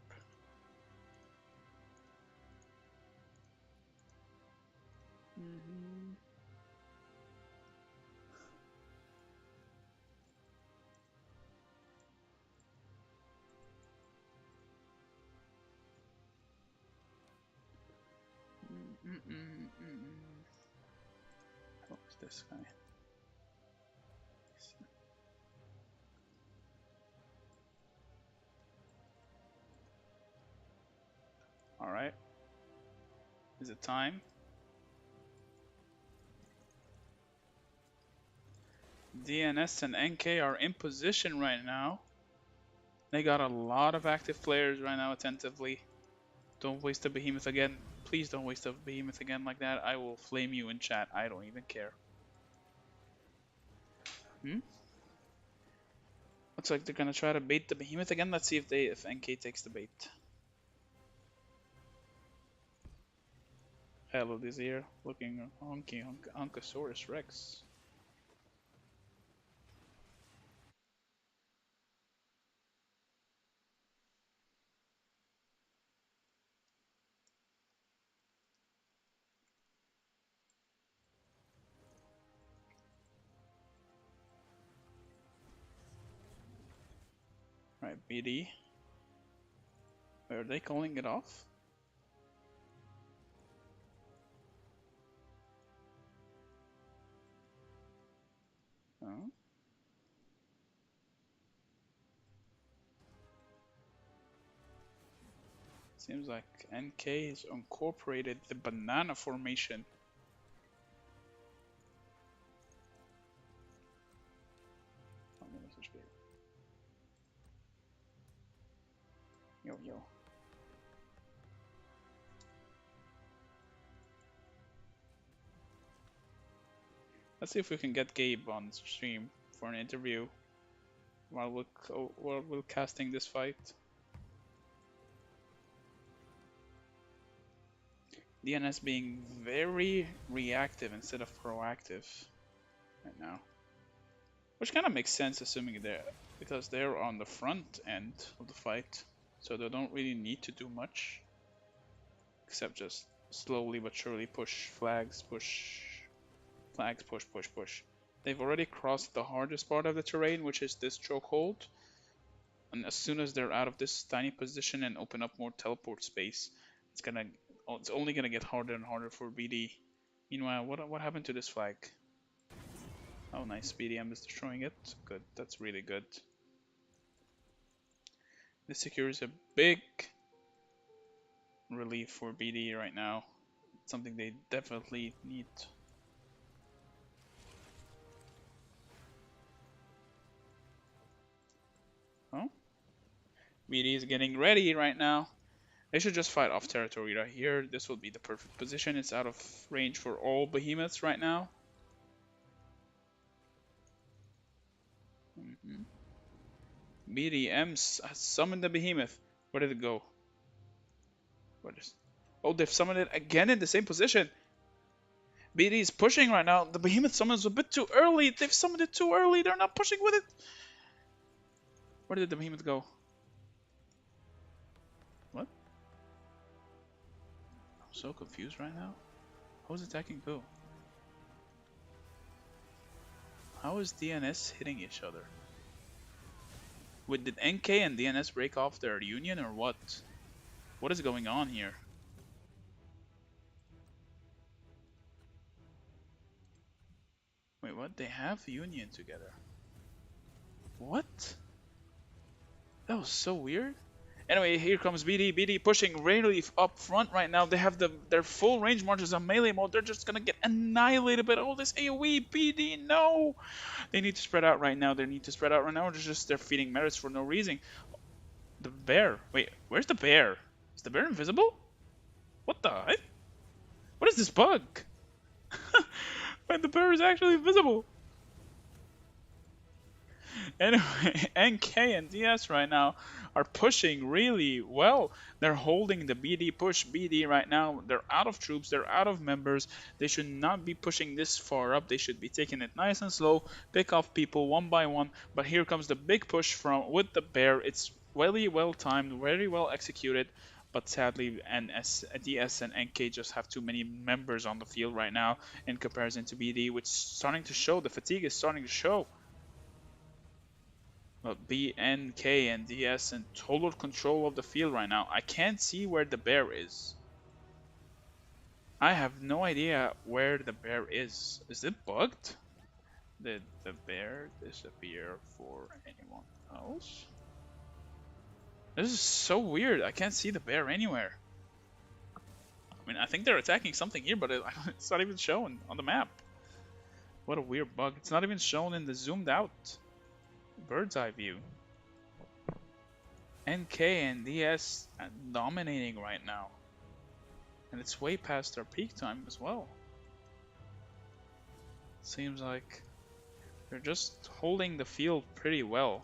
What is this guy? Alright. Is it time? DNS and NK are in position right now. They got a lot of active players right now attentively. Don't waste a behemoth again. Please don't waste a behemoth again like that. I will flame you in chat. I don't even care. Looks like they're gonna try to bait the behemoth again. Let's see if NK takes the bait. Hello, this here, looking Hunkosaurus Rex. Right, BD. Are they calling it off? Oh. Seems like NK has incorporated the banana formation. Yo, yo. Let's see if we can get Gabe on stream for an interview while we're casting this fight. DNS being very reactive instead of proactive right now. Which kind of makes sense assuming because they're on the front end of the fight. So they don't really need to do much. Except just slowly but surely push flags, push flags, push, push, push. They've already crossed the hardest part of the terrain, which is this chokehold. And as soon as they're out of this tiny position and open up more teleport space, it's only gonna get harder and harder for BD. Meanwhile, what happened to this flag? Oh, nice. BDM is destroying it. Good. That's really good. This secures a big relief for BD right now. It's something they definitely need. Oh, BD is getting ready right now. They should just fight off territory right here. This will be the perfect position. It's out of range for all behemoths right now. BDM has summoned the behemoth. Where did it go? Oh, they've summoned it again in the same position. BD is pushing right now. The behemoth summons a bit too early. They've summoned it too early. They're not pushing with it. Where did the behemoth go? What? I'm so confused right now. How is attacking who? How is DNS hitting each other? Did NK and DNS break off their union or what? What is going on here? Wait, what? They have union together. What? That was so weird. Anyway, here comes BD. BD pushing really up front right now. They have their full range marches on melee mode. They're just gonna get annihilated by all this AoE. BD, no! They need to spread out right now. They're feeding merits for no reason. The bear. Wait, where's the bear? Is the bear invisible? What the heck? What is this bug? Wait, the bear is actually invisible. Anyway, NK and DS right now are pushing really well. They're holding the BD push. BD right now, they're out of troops, they're out of members. They should not be pushing this far up. They should be taking it nice and slow, pick off people one by one. But here comes the big push with the bear. It's really well timed, very well executed. But sadly, DS and NK just have too many members on the field right now in comparison to BD, which is starting to show. The fatigue is starting to show. But BNK and DS in total control of the field right now. I can't see where the bear is. I have no idea where the bear is. Is it bugged? Did the bear disappear for anyone else? This is so weird. I can't see the bear anywhere. I mean, I think they're attacking something here, but it's not even shown on the map. What a weird bug. It's not even shown in the zoomed out bird's eye view. NK and DS dominating right now. And it's way past their peak time as well. Seems like they're just holding the field pretty well.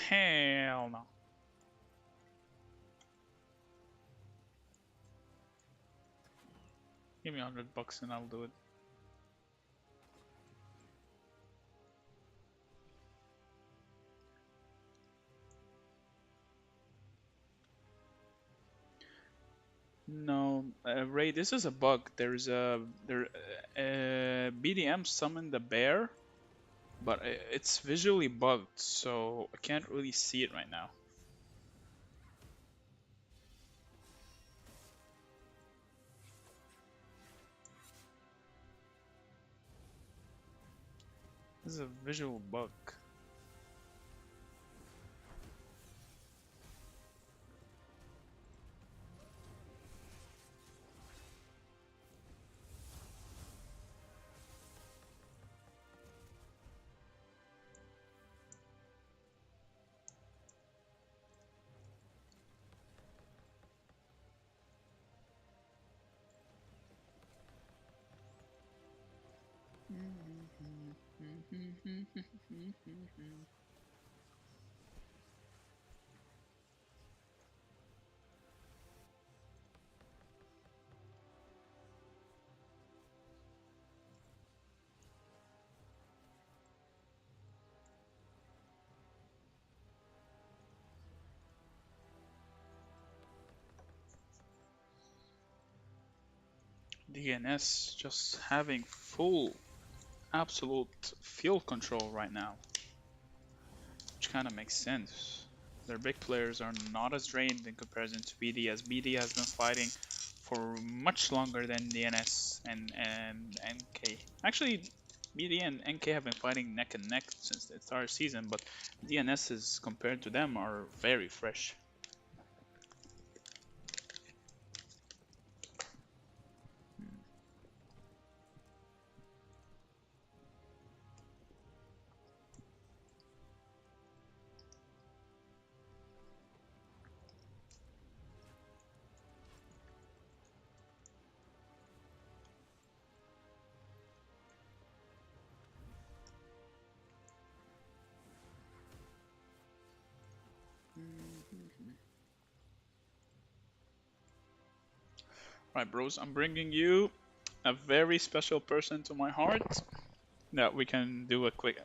Hell no. Give me $100 and I'll do it. No, Ray, this is a bug. BDM summoned the bear but it's visually bugged, so I can't really see it right now. This is a visual bug. DNS just having full, absolute field control right now, which kind of makes sense. Their big players are not as drained in comparison to BD, as BD has been fighting for much longer than DNS and NK. Actually, BD and NK have been fighting neck and neck since the entire season, but DNS's compared to them are very fresh. Right, bros, I'm bringing you a very special person to my heart that we can do a quick.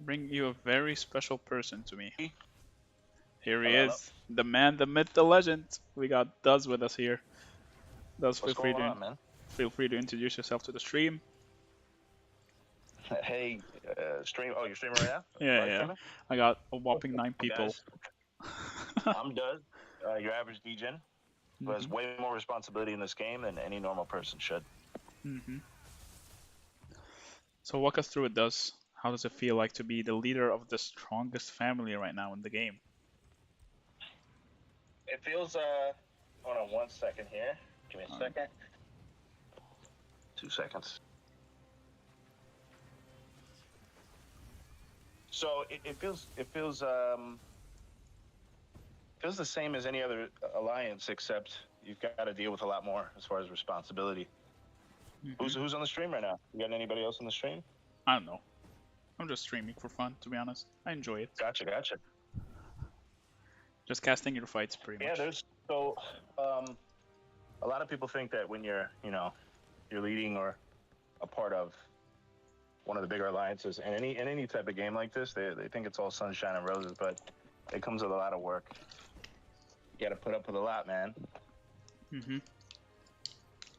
Bring you a very special person to me. Here he Hello. is, the man, the myth, the legend. We got Duz with us here. Duz, What's going on, man? feel free to introduce yourself to the stream. Hey, stream. Oh, you're streaming right now? Yeah, Live yeah. streaming? I got a whopping 9 people. Guys, I'm Duz, your average DGen, who has way more responsibility in this game than any normal person should. So walk us through it, Duz. How does it feel like to be the leader of the strongest family right now in the game? It feels, hold on 1 second here. Give me a second. 2 seconds. So it feels the same as any other alliance, except you've got to deal with a lot more as far as responsibility. Who's on the stream right now? You got anybody else on the stream? I don't know. I'm just streaming for fun, to be honest. I enjoy it. Gotcha. Just casting your fights, pretty much. Yeah, a lot of people think that when you're leading or a part of one of the bigger alliances and any type of game like this, they think it's all sunshine and roses, but it comes with a lot of work. You got to put up with a lot, man.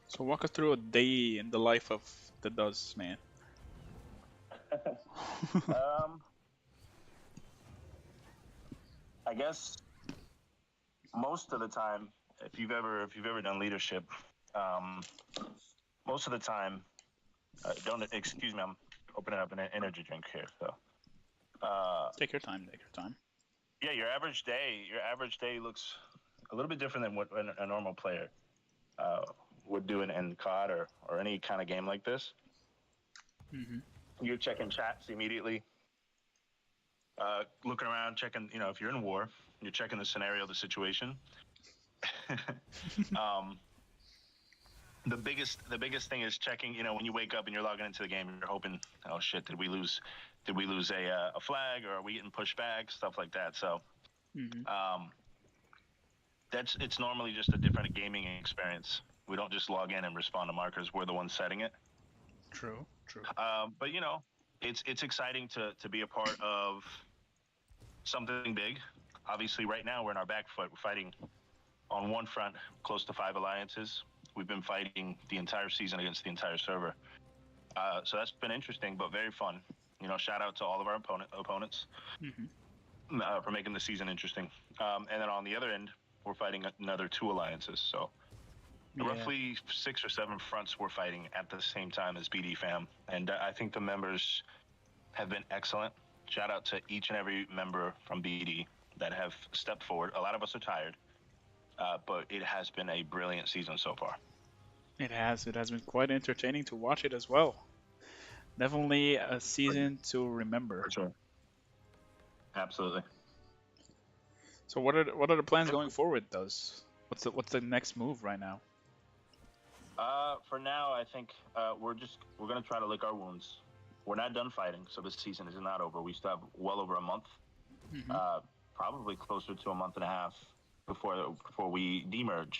So walk us through a day in the life of the Duz, man. I guess most of the time, if you've ever done leadership, most of the time, don't excuse me, I'm opening up an energy drink here. So, Take your time. yeah, your average day looks a little bit different than what a normal player would do in COD or any kind of game like this. You're checking chats immediately, looking around, checking, if you're in war, you're checking the scenario, the situation. The biggest thing is checking, when you wake up and you're logging into the game, you're hoping, oh shit, did we lose a flag, or are we getting pushed back, stuff like that. So it's normally just a different gaming experience. We don't just log in and respond to markers, we're the ones setting it. True. True. But you know, it's exciting to be a part of something big. Obviously, right now we're in our back foot. We're fighting on one front, close to 5 alliances. We've been fighting the entire season against the entire server. So that's been interesting, but very fun. You know, shout out to all of our opponents for making the season interesting. And then on the other end, we're fighting another 2 alliances. So Yeah. roughly 6 or 7 fronts we're fighting at the same time as BD fam. And I think the members have been excellent. Shout out to each and every member from BD that have stepped forward. A lot of us are tired, but it has been a brilliant season so far. It has. It has been quite entertaining to watch it as well. Definitely a season to remember. For sure. Absolutely. So what are the plans going forward? What's the next move right now? For now, I think we're gonna try to lick our wounds. We're not done fighting, so this season is not over. We still have well over a month, probably closer to a month and a half before we demerge.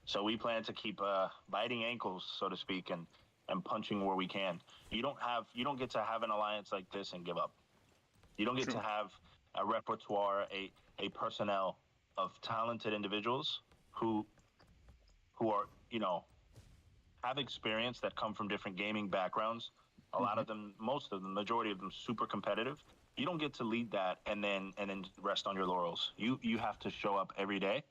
So we plan to keep biting ankles, so to speak, and punching where we can. You don't get to have an alliance like this and give up. You don't get True. to have a repertoire, a personnel of talented individuals who are, you know, have experience that come from different gaming backgrounds. A lot of them, most of them, majority of them, super competitive. You don't get to lead that and then rest on your laurels. You have to show up every day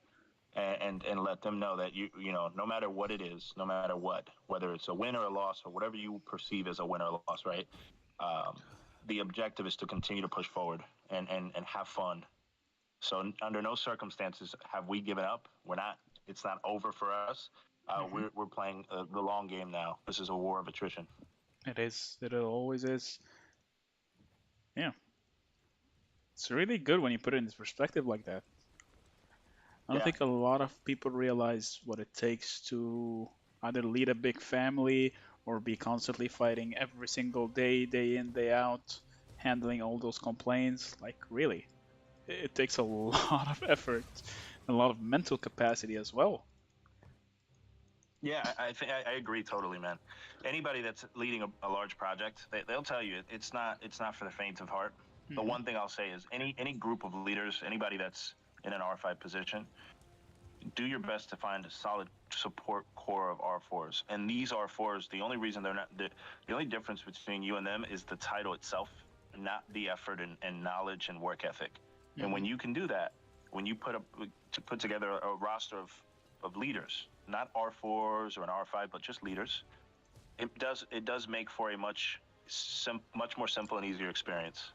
and let them know that you know, no matter what it is, no matter what, whether it's a win or a loss or whatever you perceive as a win or a loss, right? The objective is to continue to push forward and have fun. So under no circumstances have we given up. We're not. It's not over for us. We're playing the long game now. This is a war of attrition. It is. It always is. Yeah. It's really good when you put it in this perspective like that. I don't Yeah. think a lot of people realize what it takes to either lead a big family or be constantly fighting every single day, day in, day out, handling all those complaints. Like, really, it takes a lot of effort, a lot of mental capacity as well. Yeah, I think I agree totally, man. Anybody that's leading a large project, they'll tell you it's not for the faint of heart. The one thing I'll say is any group of leaders, anybody that's in an R5 position, do your best to find a solid support core of R4s. And these R4s, the only reason they're not the only difference between you and them is the title itself, not the effort and knowledge and work ethic. And when you can do that, when you put together a roster of leaders, not R4s or an R5, but just leaders, it does make for a much more simple and easier experience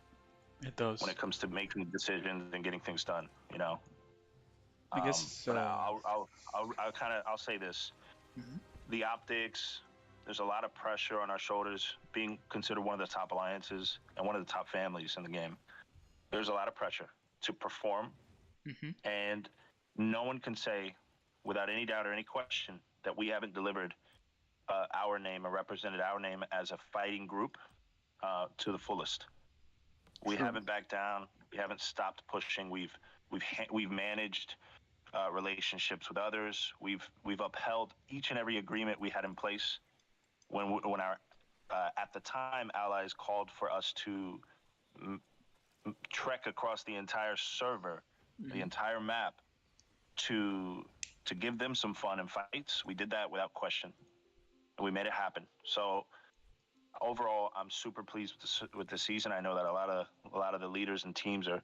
It does. when it comes to making decisions and getting things done. You know. I guess. But I'll say this: the optics. There's a lot of pressure on our shoulders, being considered one of the top alliances and one of the top families in the game. There's a lot of pressure to perform, and no one can say, without any doubt or any question, that we haven't delivered our name or represented our name as a fighting group to the fullest. We haven't backed down. We haven't stopped pushing. We've managed relationships with others. We've upheld each and every agreement we had in place when our at the time allies called for us to trek across the entire server, the entire map, to give them some fun and fights. We did that without question, and we made it happen. So overall, I'm super pleased with the season. I know that a lot of the leaders and teams are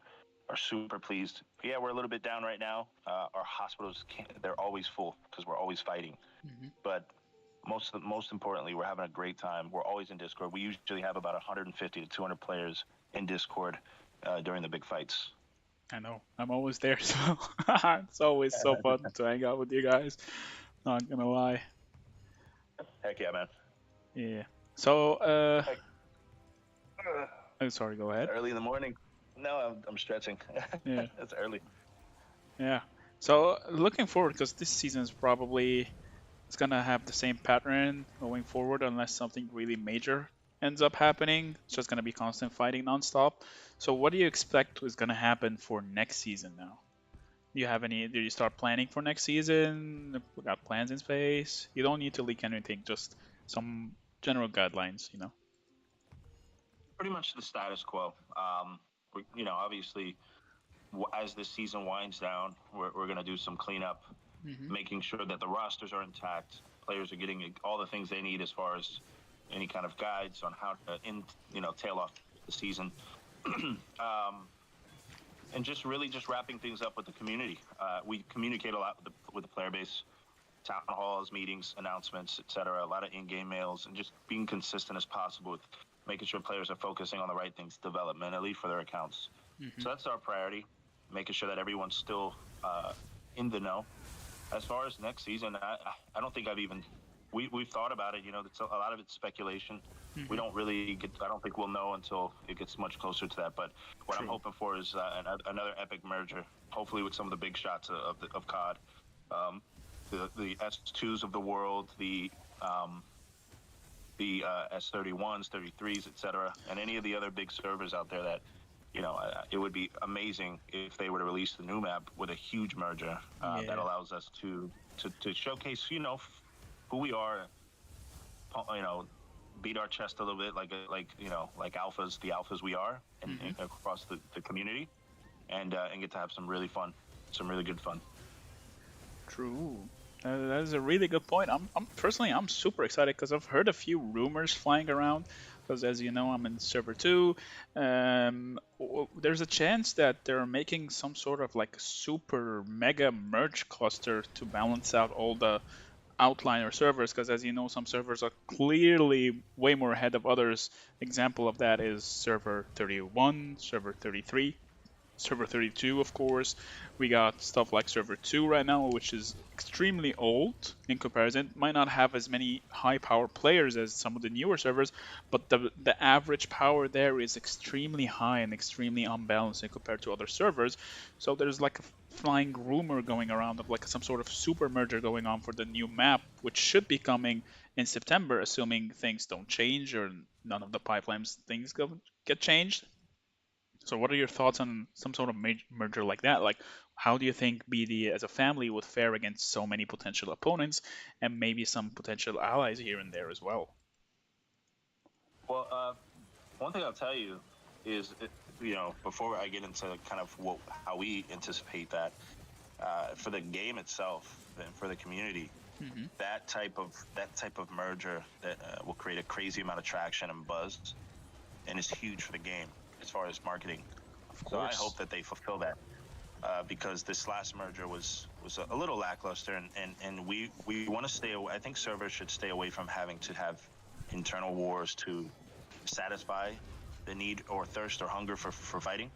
super pleased. Yeah, we're a little bit down right now. Our hospitals they're always full because we're always fighting. But most importantly, we're having a great time. We're always in Discord. We usually have about 150 to 200 players in Discord during the big fights. I know. I'm always there, so it's always so fun to hang out with you guys. Not gonna lie. Heck yeah, man. Yeah. So, I'm sorry. Go ahead. Early in the morning. No, I'm stretching. Yeah. It's early. Yeah. So looking forward, because this season is probably it's gonna have the same pattern going forward, unless something really major ends up happening. It's just gonna be constant fighting nonstop. So what do you expect is gonna happen for next season now? Do you have any? Do you start planning for next season? We got plans in space. You don't need to leak anything. Just some General guidelines, you know. Pretty much the status quo. Obviously, as this season winds down, we're going to do some cleanup, making sure that the rosters are intact, players are getting all the things they need as far as any kind of guides on how to tail off the season. And just wrapping things up with the community. We communicate a lot with the player base, town halls, meetings, announcements, etc. A lot of in-game mails, and just being consistent as possible with making sure players are focusing on the right things developmentally for their accounts. So that's our priority, making sure that everyone's still in the know. As far as next season, I don't think we've thought about it. It's a lot of it's speculation. We don't really I don't think we'll know until it gets much closer to that. But what I'm hoping for is another epic merger, hopefully with some of the big shots of COD, the S2s of the world, the S31s, 33s, etc., and any of the other big servers out there that, it would be amazing if they were to release the new map with a huge merger that allows us to showcase, who we are, beat our chest a little bit, like alphas, the alphas we are, and across the community, and get to have some really good fun. True. That is a really good point. I'm super excited because I've heard a few rumors flying around. Because as you know, I'm in server 2. There's a chance that they're making some sort of like super mega merge cluster to balance out all the outliner servers. Because as you know, some servers are clearly way more ahead of others. Example of that is server 31, server 33. Server 32, of course. We got stuff like server 2 right now, which is extremely old in comparison. Might not have as many high power players as some of the newer servers, but the average power there is extremely high and extremely unbalanced compared to other servers. So there's like a flying rumor going around of like some sort of super merger going on for the new map, which should be coming in September, assuming things don't change or none of the pipelines things get changed. So what are your thoughts on some sort of merger like that? Like, how do you think BD as a family would fare against so many potential opponents and maybe some potential allies here and there as well? Well, one thing I'll tell you is, before I get into kind of how we anticipate that for the game itself and for the community, that type of merger that will create a crazy amount of traction and buzz, and is huge for the game as far as marketing. Of So I course. hope that they fulfill that because this last merger was a little lackluster, and we want to stay away. I think servers should stay away from having to have internal wars to satisfy the need or thirst or hunger for fighting.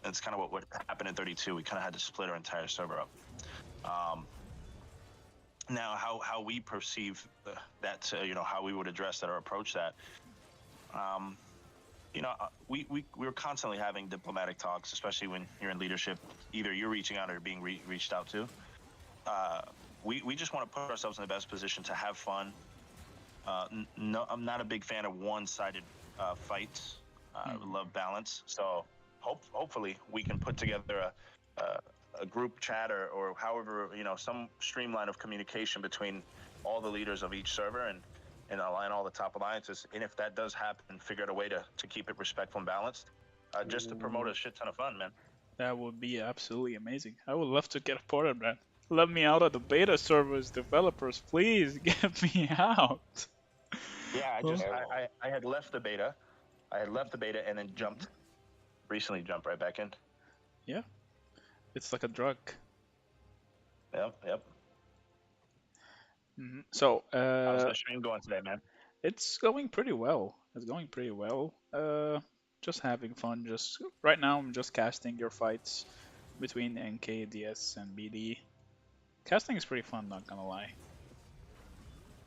That's kind of what happened in 32. We kind of had to split our entire server up. Now, how we perceive that, how we would address that or approach that. We're constantly having diplomatic talks, especially when you're in leadership. Either you're reaching out or being reached out to. We just want to put ourselves in the best position to have fun. No, I'm not a big fan of one-sided fights. I love balance. So hopefully we can put together a group chat or however, some streamline of communication between all the leaders of each server and align all the top alliances. And if that does happen, figure out a way to keep it respectful and balanced, just to promote a shit ton of fun, man. That would be absolutely amazing. I would love to get a part of that. Let me out of the beta servers, developers. Please get me out. Yeah, I had left the beta. And then recently jumped right back in. Yeah, it's like a drug. Yep. So, how's the stream going today, man? it's going pretty well. Just having fun. Just right now, I'm just casting your fights between NK, DS, and BD. Casting is pretty fun, not gonna lie.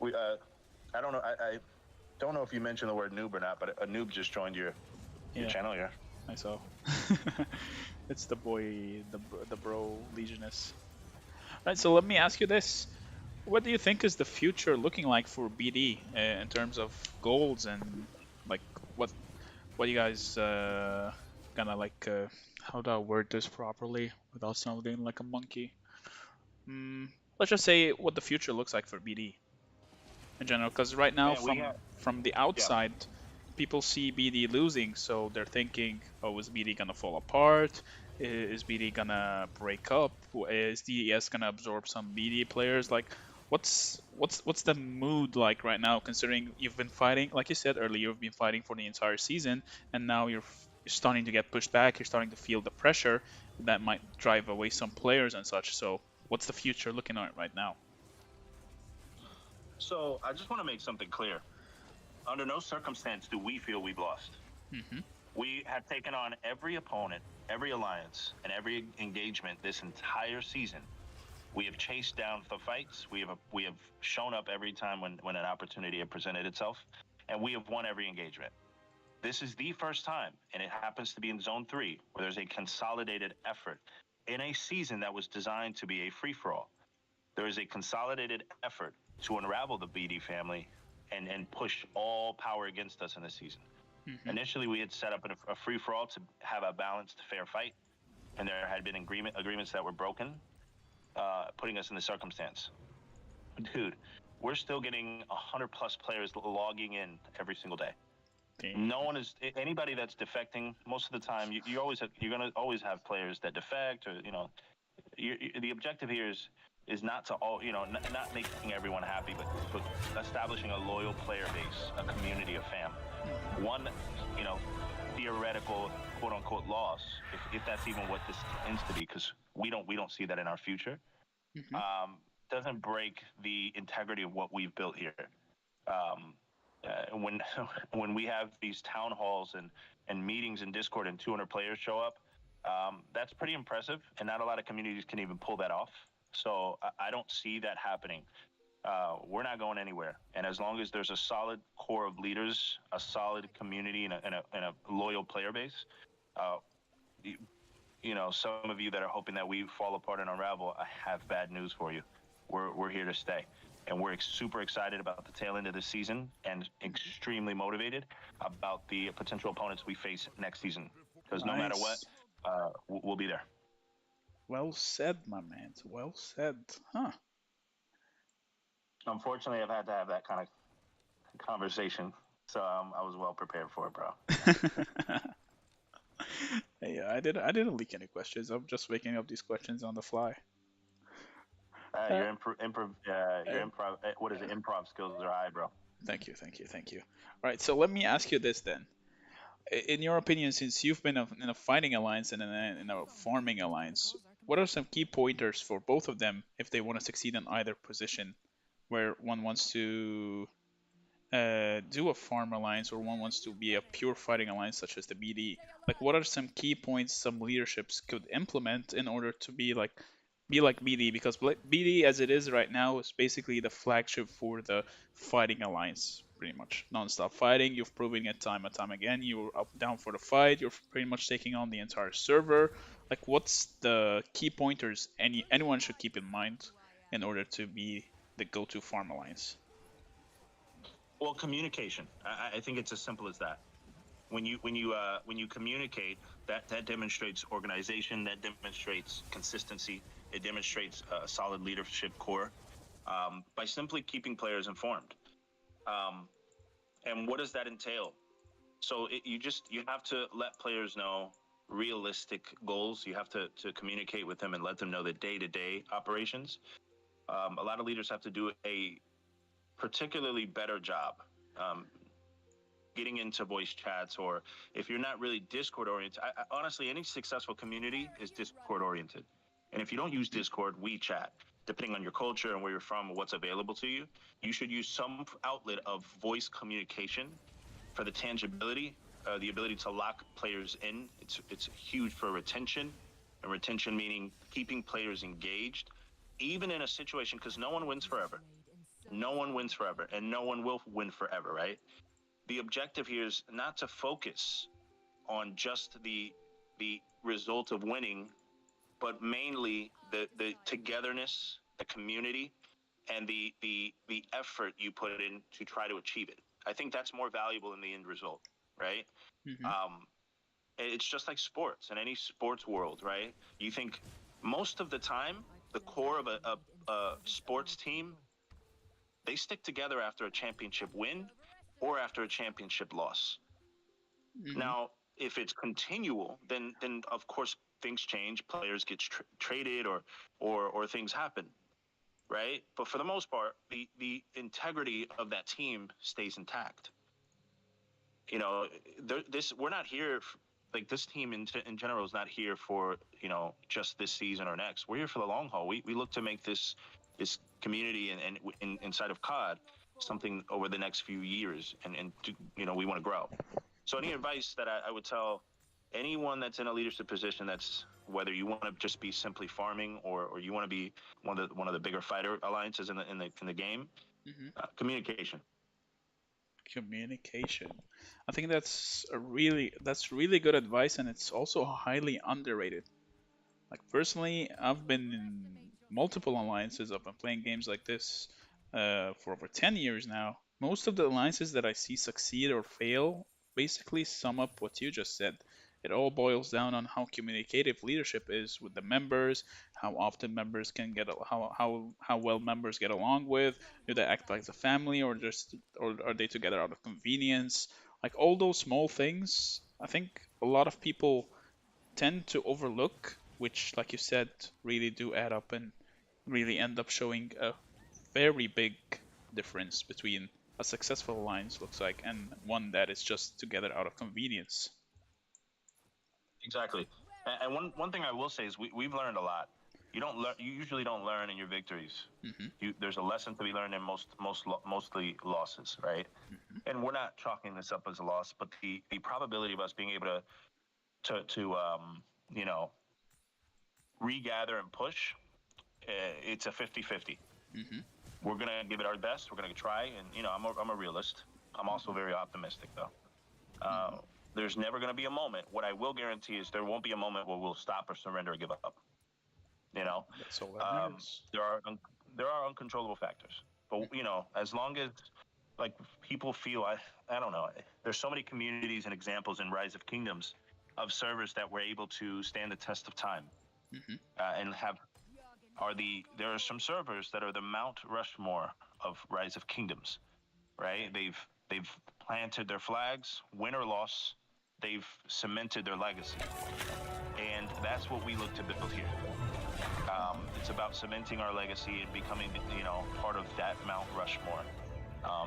I don't know. I don't know if you mentioned the word noob or not, but a noob just joined your channel here. I saw. It's the boy, the bro Legionist. Right. So let me ask you this: what do you think is the future looking like for BD in terms of goals and like what you guys gonna like? How do I word this properly without sounding like a monkey? Let's just say what the future looks like for BD in general, because right now, Man, from the Yeah. outside, people see BD losing, so they're thinking, oh, is BD gonna fall apart? Is BD gonna break up? Is DES gonna absorb some BD players? Like, what's the mood like right now? Considering you've been fighting, like you said earlier, you've been fighting for the entire season, and now you're starting to get pushed back. You're starting to feel the pressure that might drive away some players and such. So, what's the future looking at right now? So I just want to make something clear. Under no circumstance do we feel we've lost. Hmm. We have taken on every opponent, every alliance, and every engagement this entire season. We have chased down the fights. We have shown up every time when an opportunity had presented itself, and we have won every engagement. This is the first time, and it happens to be in Zone 3, where there's a consolidated effort in a season that was designed to be a free-for-all. There is a consolidated effort to unravel the BD family and push all power against us in this season. Hmm. Initially, we had set up a free-for-all to have a balanced, fair fight, and there had been agreements that were broken, putting us in the circumstance. Dude, we're still getting 100+ players logging in every single day. No one is anybody that's defecting. Most of the time, you're gonna always have players that defect, or the objective here is not to not making everyone happy, but establishing a loyal player base, a community of fam. One, theoretical quote unquote loss, if that's even what this tends to be, because we don't see that in our future. Hmm. Doesn't break the integrity of what we've built here. When when we have these town halls and meetings in Discord and 200 players show up, that's pretty impressive, and not a lot of communities can even pull that off. So I don't see that happening. We're not going anywhere, and as long as there's a solid core of leaders, a solid community, and a loyal player base, uh, some of you that are hoping that we fall apart and unravel, I have bad news for you. We're here to stay. And we're super excited about the tail end of the season and extremely motivated about the potential opponents we face next season. Because no matter what, Nice. we'll be there. Well said, my man. Well said. Huh. Unfortunately, I've had to have that kind of conversation, so I was well prepared for it, bro. Yeah, I didn't leak any questions. I'm just making up these questions on the fly. Uh, Your uh, improv. What is it? Improv skills are high, bro. Thank you, thank you, thank you. All right, so let me ask you this then. In your opinion, since you've been in a fighting alliance and in a farming alliance, what are some key pointers for both of them if they want to succeed in either position, where one wants to do a farm alliance or one wants to be a pure fighting alliance such as the BD? Like, what are some key points some leaderships could implement in order to be like BD? Because BD as it is right now is basically the flagship for the fighting alliance, pretty much non-stop fighting. You've proven it time and time again. You're up down for the fight. You're pretty much taking on the entire server. Like, what's the key pointers anyone should keep in mind in order to be the go-to farm alliance? Well, communication. I think it's as simple as that. When you communicate, that demonstrates organization, that demonstrates consistency, it demonstrates a solid leadership core, by simply keeping players informed. Um, and what does that entail? So you have to let players know realistic goals. You have to communicate with them and let them know the day-to-day operations. A lot of leaders have to do a particularly better job. Um, Getting into voice chats, or if you're not really Discord oriented, honestly, any successful community is Discord oriented. And if you don't use Discord, WeChat, depending on your culture and where you're from and what's available to you, you should use some outlet of voice communication for the tangibility, the ability to lock players in. It's huge for retention, and retention meaning keeping players engaged, even in a situation, because no one wins forever. No one wins forever, and no one will win forever, right? The objective here is not to focus on just the result of winning, but mainly the togetherness, the community, and the effort you put in to try to achieve it. I think that's more valuable in the end result, right? Hmm. Um, it's just like sports in any sports world, right? You think most of the time the core of a sports team, they stick together after a championship win, or after a championship loss. Now, if it's continual, then of course things change. Players get traded, or things happen, right? But for the most part, the integrity of that team stays intact. You know, we're not here. Like this team in general is not here for just this season or next. We're here for the long haul. We look to make this community and inside of COD something over the next few years, and we want to grow. So any advice that I would tell anyone that's in a leadership position, that's whether you want to just be simply farming or you want to be one of the bigger fighter alliances in the game, communication. Communication. I think that's really good advice, and it's also highly underrated. Like personally, I've been in multiple alliances. I've been playing games like this for over 10 years now. Most of the alliances that I see succeed or fail basically sum up what you just said. It all boils down on how communicative leadership is with the members, how often members can get how well members get along with, do they act like a family or are they together out of convenience? Like all those small things, I think a lot of people tend to overlook, which, like you said, really do add up and really end up showing a very big difference between a successful alliance looks like and one that is just together out of convenience. Exactly. And one thing I will say is we've learned a lot. You usually don't learn in your victories. There's a lesson to be learned in mostly losses, right? And we're not chalking this up as a loss, but the probability of us being able to regather and push, it's a 50-50. We're gonna give it our best. We're gonna try, and I'm a realist. I'm also very optimistic, though. There's never gonna be a moment. What I will guarantee is there won't be a moment where we'll stop or surrender or give up. That's all that matters. There are uncontrollable factors, but as long as like people feel, I don't know. There's so many communities and examples in Rise of Kingdoms of servers that were able to stand the test of time, and there are some servers that are the Mount Rushmore of Rise of Kingdoms, right? They've planted their flags, win or loss. They've cemented their legacy, and that's what we look to build here. It's about cementing our legacy and becoming, part of that Mount Rushmore.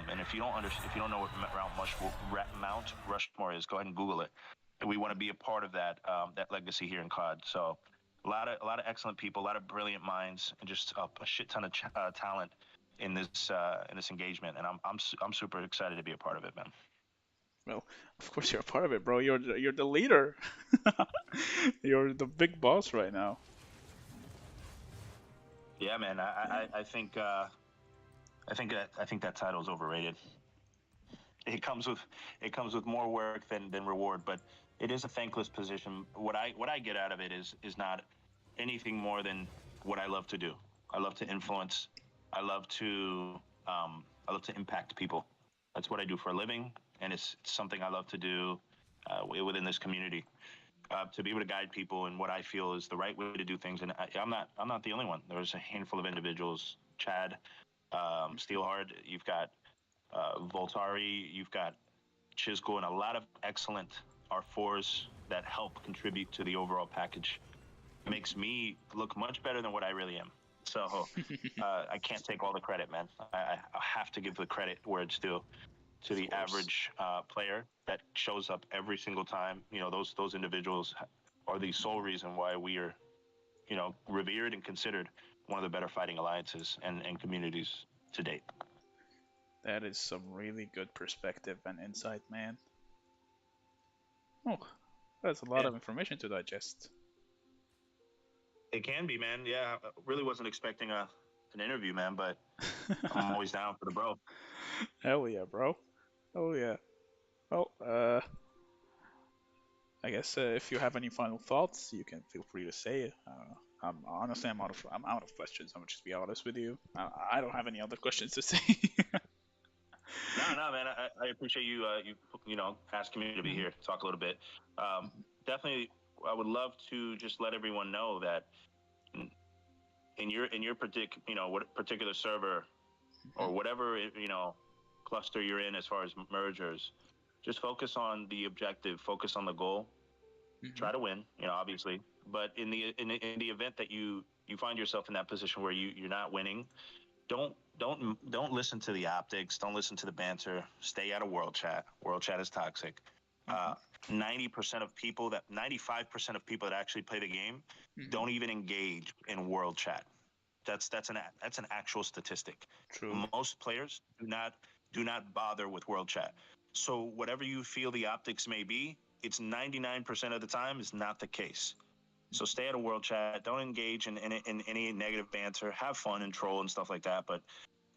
And if you don't know what Mount Rushmore is, go ahead and Google it. And we want to be a part of that legacy here in COD. So a lot of excellent people, a lot of brilliant minds, and just a shit ton of talent in this engagement. And I'm super excited to be a part of it, man. Well, of course you're a part of it, bro. You're the leader. You're the big boss right now. Yeah, man. I think that title is overrated. It comes with more work than reward, but it is a thankless position. What I get out of it is not anything more than what I love to do. I love to influence. I love to impact people. That's what I do for a living, and it's something I love to do within this community. To be able to guide people in what I feel is the right way to do things, and I'm not the only one. There's a handful of individuals. Chad, Steelhard, you've got Voltari, you've got Chisco, and a lot of excellent R4s that help contribute to the overall package. It makes me look much better than what I really am. So I can't take all the credit, man. I have to give the credit where it's due to the average player that shows up every single time. Those individuals are the sole reason why we are, revered and considered one of the better fighting alliances and communities to date. That is some really good perspective and insight, man. Oh, that's a lot of information to digest. It can be, man. Yeah, I really wasn't expecting an interview, man, but I'm always down for the bro. Hell yeah, bro. Oh yeah. Well, I guess if you have any final thoughts, you can feel free to say it. Honestly, I'm out of questions. I'm gonna just be honest with you. I don't have any other questions to say. No, man. I appreciate you asking me to be here, talk a little bit. Definitely, I would love to just let everyone know that in your particular server or whatever cluster you're in as far as mergers, just focus on the objective, focus on the goal, try to win, obviously. But in the event that you find yourself in that position where you're not winning, don't listen to the optics, don't listen to the banter. Stay out of world chat. World chat is toxic. 90% of people 95% of people that actually play the game don't even engage in world chat. That's an actual statistic. True. Most players do not bother with world chat. So whatever you feel the optics may be, it's 99% of the time is not the case. So stay out of world chat. Don't engage in any negative banter. Have fun and troll and stuff like that, but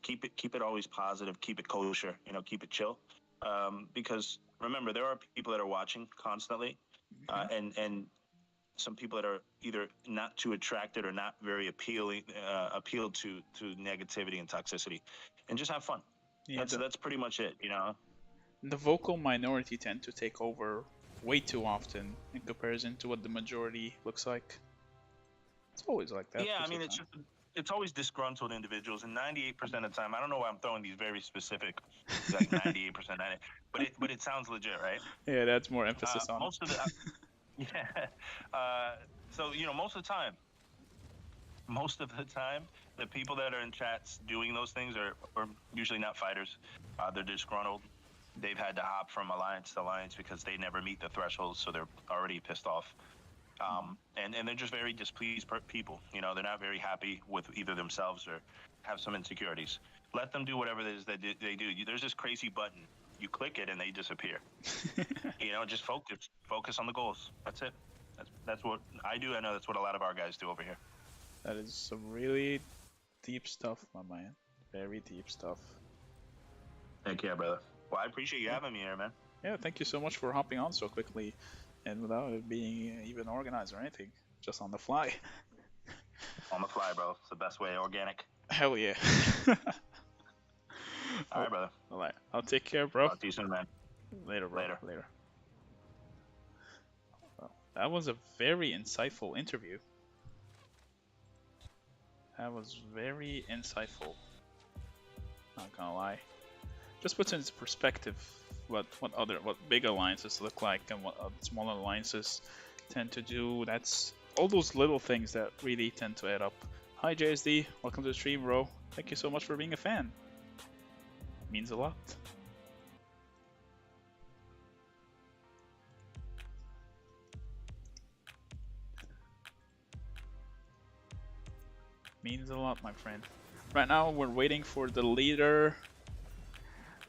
keep it always positive. Keep it kosher. Keep it chill. Because remember, there are people that are watching constantly, and some people that are either not too attracted or not very appealed to negativity and toxicity, and just have fun. Yeah, That's pretty much it. The vocal minority tend to take over way too often in comparison to what the majority looks like. It's always like that. Yeah, I mean, it's always disgruntled individuals, and 98% of the time, I don't know why I'm throwing these very specific, like 98%, but it sounds legit, right? Yeah, that's more emphasis on most of the. Yeah. So most of the time, the people that are in chats doing those things are usually not fighters. They're disgruntled. They've had to hop from alliance to alliance because they never meet the thresholds, so they're already pissed off. And they're just very displeased people. They're not very happy with either themselves or have some insecurities. Let them do whatever it is that they do. There's this crazy button. You click it and they disappear. Just focus on the goals. That's it. That's what I do. I know that's what a lot of our guys do over here. That is some really deep stuff, my man. Very deep stuff. Thank you, brother. Well, I appreciate you having me here, man. Yeah, thank you so much for hopping on so quickly and without it being even organized or anything. Just on the fly. On the fly, bro. It's the best way, organic. Hell yeah. All right, brother. All right. I'll take care, bro. Talk to you soon, man. Later, bro. Later. Well, that was a very insightful interview. That was very insightful. Not gonna lie. Just puts into perspective what big alliances look like and what small alliances tend to do. That's all those little things that really tend to add up. Hi JSD, welcome to the stream, bro. Thank you so much for being a fan. Means a lot. Means a lot, my friend. Right now we're waiting for the leader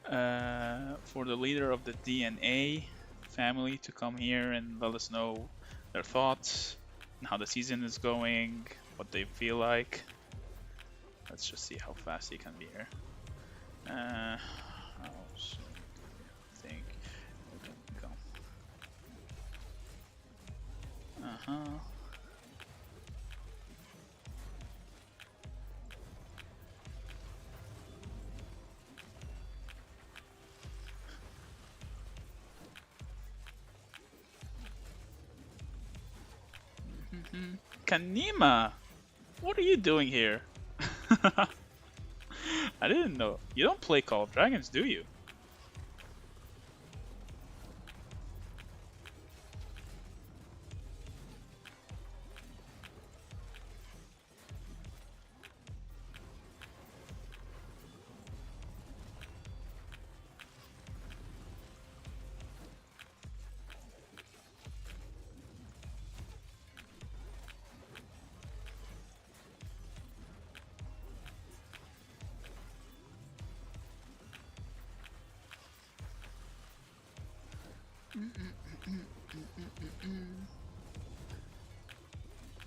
of the DNA family to come here and let us know their thoughts and how the season is going, what they feel like. Let's just see how fast he can be here. I think we can go. Kanima, what are you doing here? I didn't know. You don't play Call of Dragons, do you?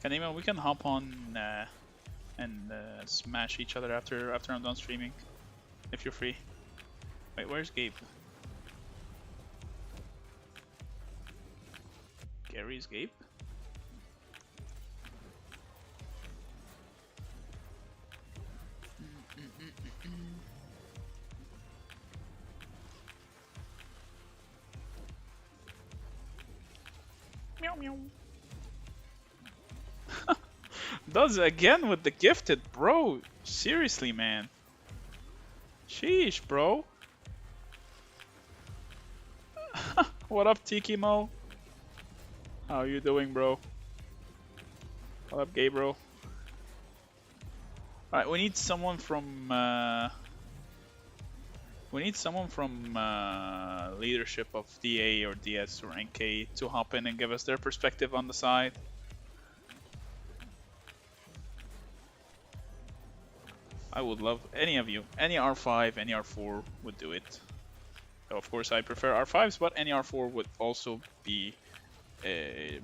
Kanima, we can hop on and smash each other after I'm done streaming, if you're free. Wait, where's Gabe? Gary's Gabe? Meow meow. Does again with the gifted, bro. Seriously, man. Sheesh, bro. What up, Tiki Mo? How you doing, bro? What up, gay bro? Alright, we need someone from leadership of DA or DS or NK to hop in and give us their perspective on the side. I would love any of you. Any R5, any R4 would do it. Though of course I prefer R5s, but any R4 would also be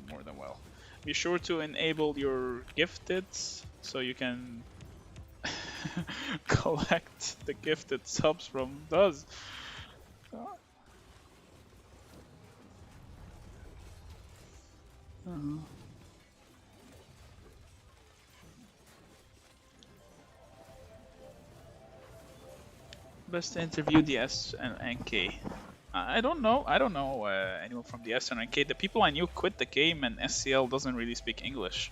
more than well. Be sure to enable your gifteds so you can collect the gifted subs from Duz. Best to interview DS and NK. I don't know. I don't know anyone from DS and NK. The people I knew quit the game, and SCL doesn't really speak English.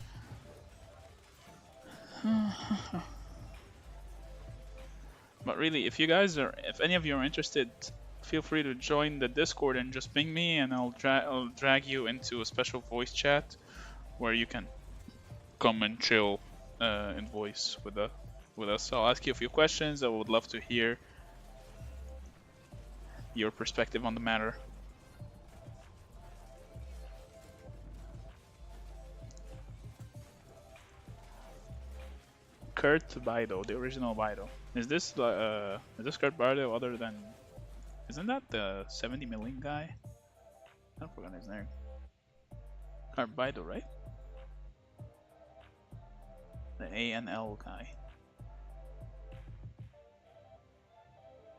But really, if any of you are interested, feel free to join the Discord and just ping me, and I'll drag you into a special voice chat where you can come and chill in voice with us. I'll ask you a few questions. I would love to hear your perspective on the matter. Kurt Bido, the original Bido. Is this Kurt Bido other than? Isn't that the 70 million guy? I forgot his name. Kurt Bido, right? The ANL guy.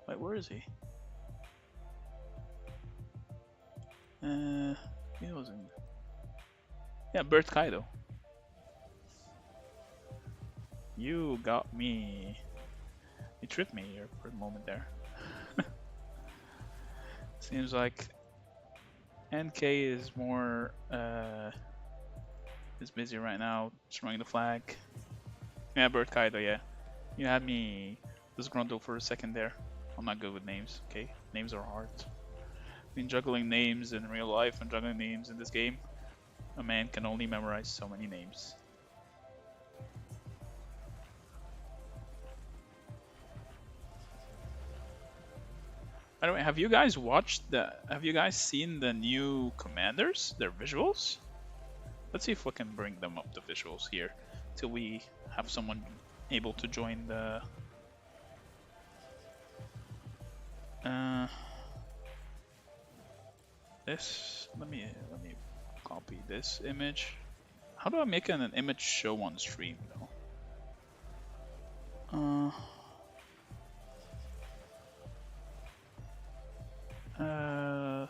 Wait, where is he? He was in. Yeah, Bert Kaido. You got me. You tripped me here for a moment there. Seems like NK is more is busy right now, throwing the flag. Yeah, Bert Kaido. Yeah, you had me disgruntled for a second there. I'm not good with names. Okay, names are hard. Been juggling names in real life and juggling names in this game. A man can only memorize so many names. By the way, have you guys seen the new commanders? Their visuals? Let's see if we can bring them up the visuals here till we have someone able to join the this. Let me copy this image. How do I make an image show on stream though?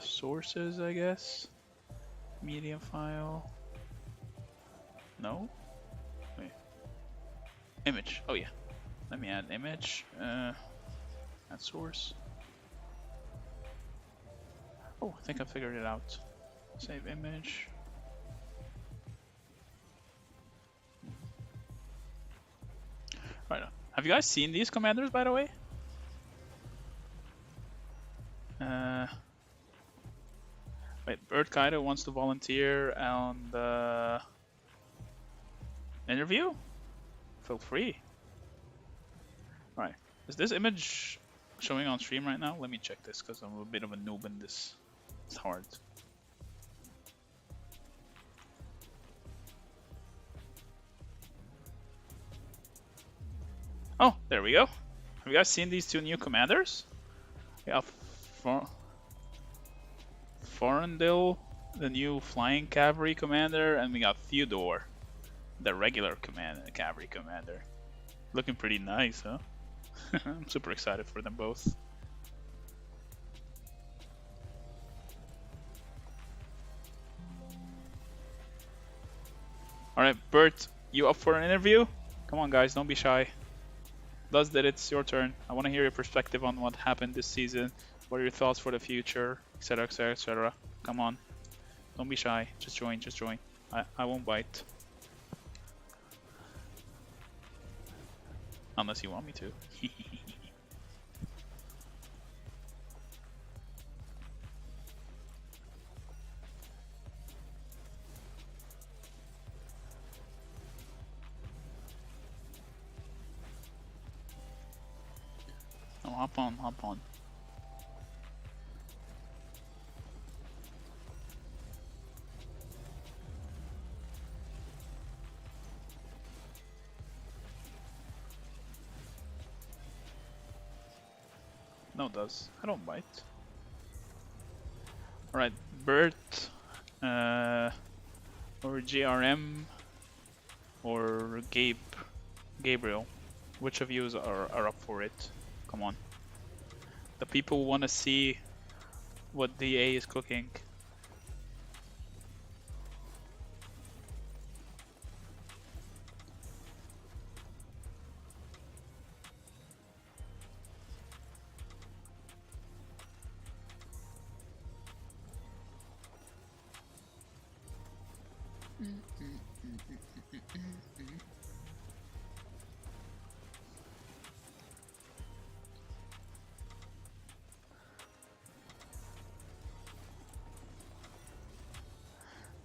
Sources, I guess. Media file. No? Wait. Image. Oh yeah. Let me add image. Add source. Oh, I think I figured it out. Save image. Right. Have you guys seen these commanders, by the way? Wait, Bert Kaido wants to volunteer on the interview? Feel free. Alright, is this image showing on stream right now? Let me check this because I'm a bit of a noob in this. It's hard. Oh, there we go. Have you guys seen these two new commanders? We have Forendil, the new flying cavalry commander, and we got Theodore, the regular cavalry commander. Looking pretty nice, huh? I'm super excited for them both. Alright, Bert, you up for an interview? Come on guys, don't be shy. Luz did it, it's your turn. I want to hear your perspective on what happened this season. What are your thoughts for the future, etc, etc, etc. Come on. Don't be shy. Just join, just join. I won't bite. Unless you want me to. Hop on, hop on. No, it does. I don't bite. Alright, Bert, or JRM, or Gabriel. Which of you are up for it? Come on. The people want to see what DA is cooking.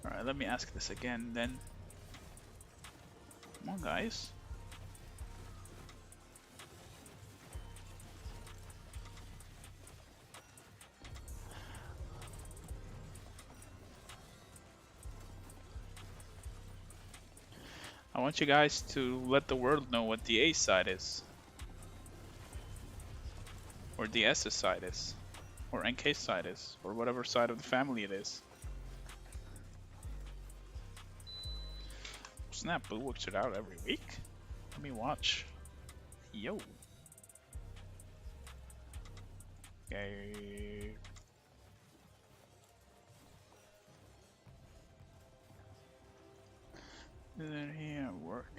Alright, let me ask this again then. Come on, guys. I want you guys to let the world know what the A side is. Or the S's side is. Or NK's side is. Or whatever side of the family it is. Snap, Boo works it out every week. Let me watch. Yo. Okay. Isn't he at work?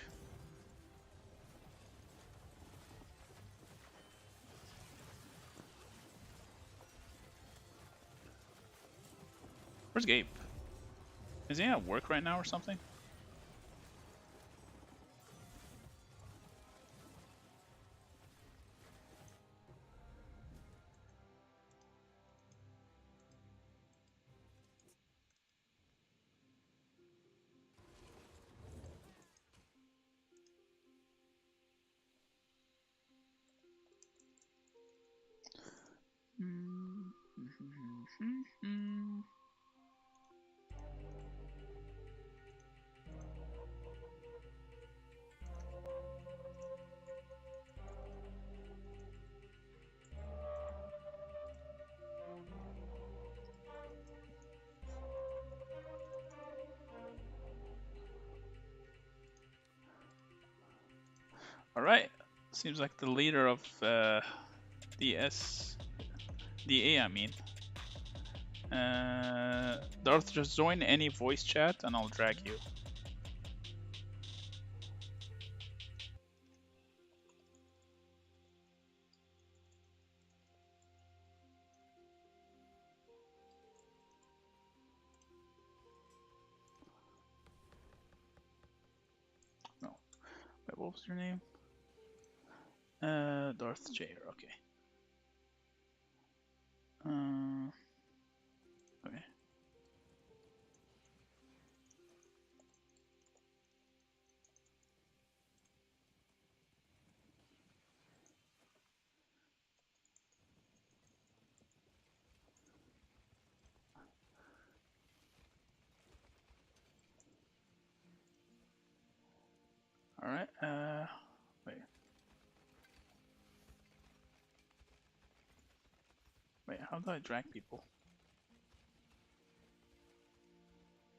Where's Gabe? Is he at work right now or something? Alright. Seems like the leader of DA, I mean. Darth, just join any voice chat and I'll drag you. No. Wait, what was your name? Darth J. Okay. Okay. Alright, wait. Wait, how do I drag people?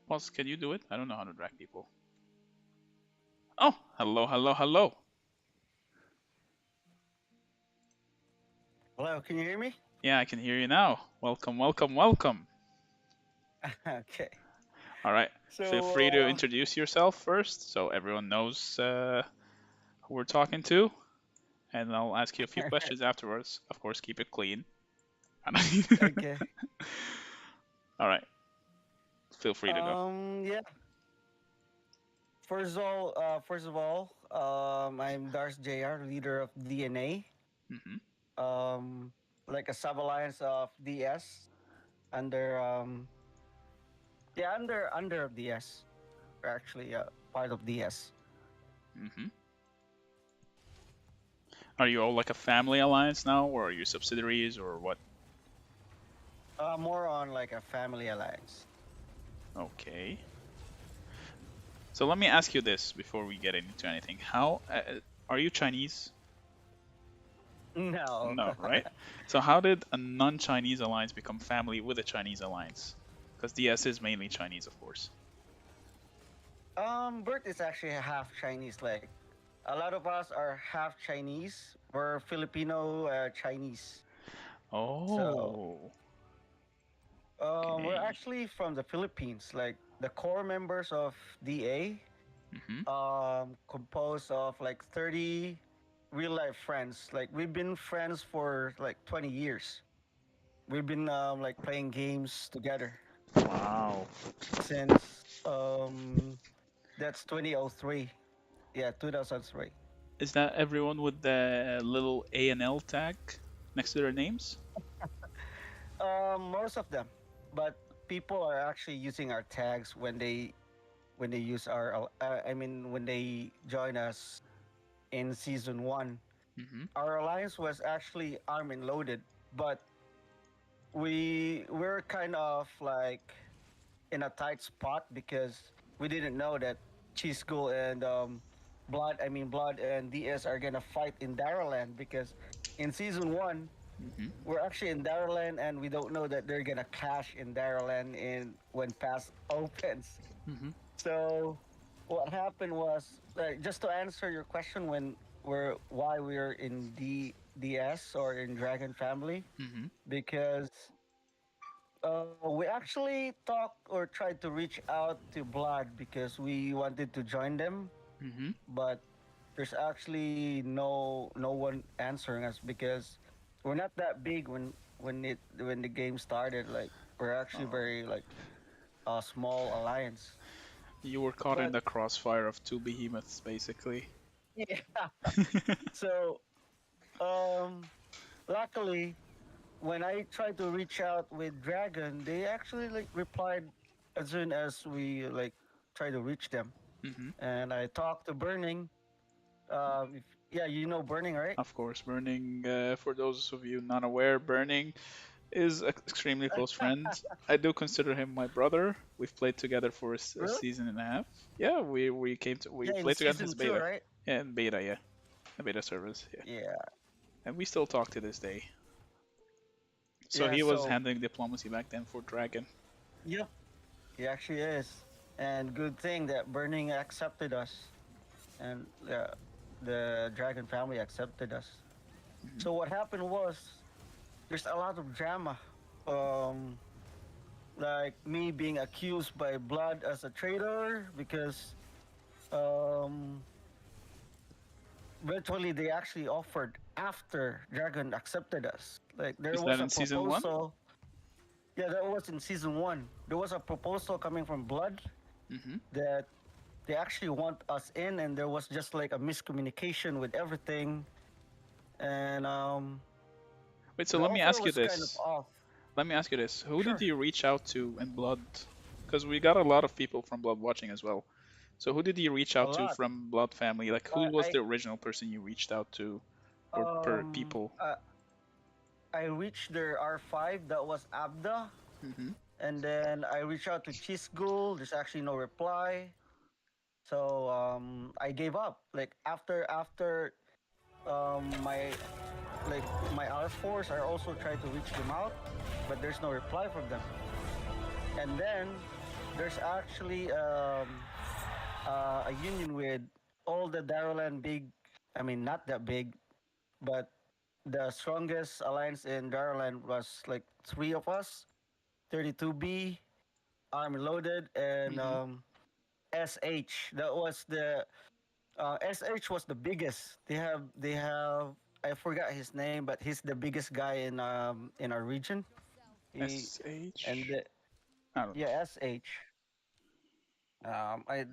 Pause, can you do it? I don't know how to drag people. Oh, hello, hello, hello. Hello, can you hear me? Yeah, I can hear you now. Welcome, welcome, welcome. Okay. Alright, So, feel free to introduce yourself first so everyone knows who we're talking to. And I'll ask you a few questions afterwards. Of course, keep it clean. okay. Alright, feel free to go. Yeah. First of all, I'm Darth Jr., leader of DNA. Like a sub-alliance of DS, under under DS. We're actually part of DS. Are you all like a family alliance now, or are you subsidiaries, or what? More on like a family alliance. Okay. So let me ask you this before we get into anything. How are you Chinese? No. No, right? So how did a non-Chinese alliance become family with a Chinese alliance? Because DS is mainly Chinese, of course. Bert is actually half Chinese. Like a lot of us are half Chinese. We're Filipino Chinese. So Oh, we're okay. actually from the Philippines. Like the core members of DA Mhm. composed of like 30 real life friends. Like we've been friends for like 20 years. We've been like playing games together Wow. since that's 2003. Yeah, 2003. Is that everyone with the little A and L tag next to their names? Most of them, but people are actually using our tags when they use our. I mean, when they join us in season one. Mhm. Our alliance was actually armed and loaded, but we're kind of like in a tight spot because we didn't know that Chisco and Blood and DS are gonna fight in Daraland because in season one Mhm. we're actually in Daraland and we don't know that they're gonna clash in Daraland in when pass opens. Mhm. So what happened was just to answer your question when we're why we're in DS or in Dragon Family Mhm. because we actually talked or tried to reach out to Blood because we wanted to join them, Mhm. but there's actually no one answering us because we're not that big when the game started. Like we're actually Oh. very like a small alliance. You were caught in But the crossfire of two behemoths, basically. yeah, so um, luckily when I tried to reach out with Dragon, they actually like replied as soon as we like try to reach them. Mhm. And I talked to Burning. If, yeah, you know Burning, right? Of course, Burning, for those of you not aware, Burning is an extremely close friend. I do consider him my brother. We've played together for a Really? season and a half. Yeah, we Yeah, in played together in season his two, beta. right? Yeah, in beta, yeah. The beta service, yeah. Yeah, And we still talk to this day. So yeah. he was So handling diplomacy back then for Dragon. yep, he actually is. And good thing that Burning accepted us, and the Dragon family accepted us. Hmm. So what happened was there's a lot of drama. Um, like me being accused by Blood as a traitor because um, virtually they actually offered after Dragon accepted us. Like there Is was that a in season one? proposal. Yeah, that was in season one. There was a proposal coming from Blood Hmm. that they actually want us in, and there was just like a miscommunication with everything, and Wait, so the let me offer ask you was kind of this. off. Let me ask you this. Who did Sure. you reach out to in Blood? Because we got a lot of people from Blood watching as well. So who did you reach A out to lot. from Blood family? Like who was I the original person you reached out to, or per um people? I, I reached their R5. That was Abda. Hmm. And then I reached out to Chisgul. There's actually no reply. So I gave up. Like after my like my R force, I also tried to reach them out, but there's no reply from them. And then there's actually a union with all the Daroland big. I mean, not that big, but the strongest alliance in Daroland was like three of us: 32B, Arm Loaded, and Hmm. SH. That was the SH was the biggest. They have I forgot his name, but he's the biggest guy in our region. He and SH? the, I don't know. yeah SH.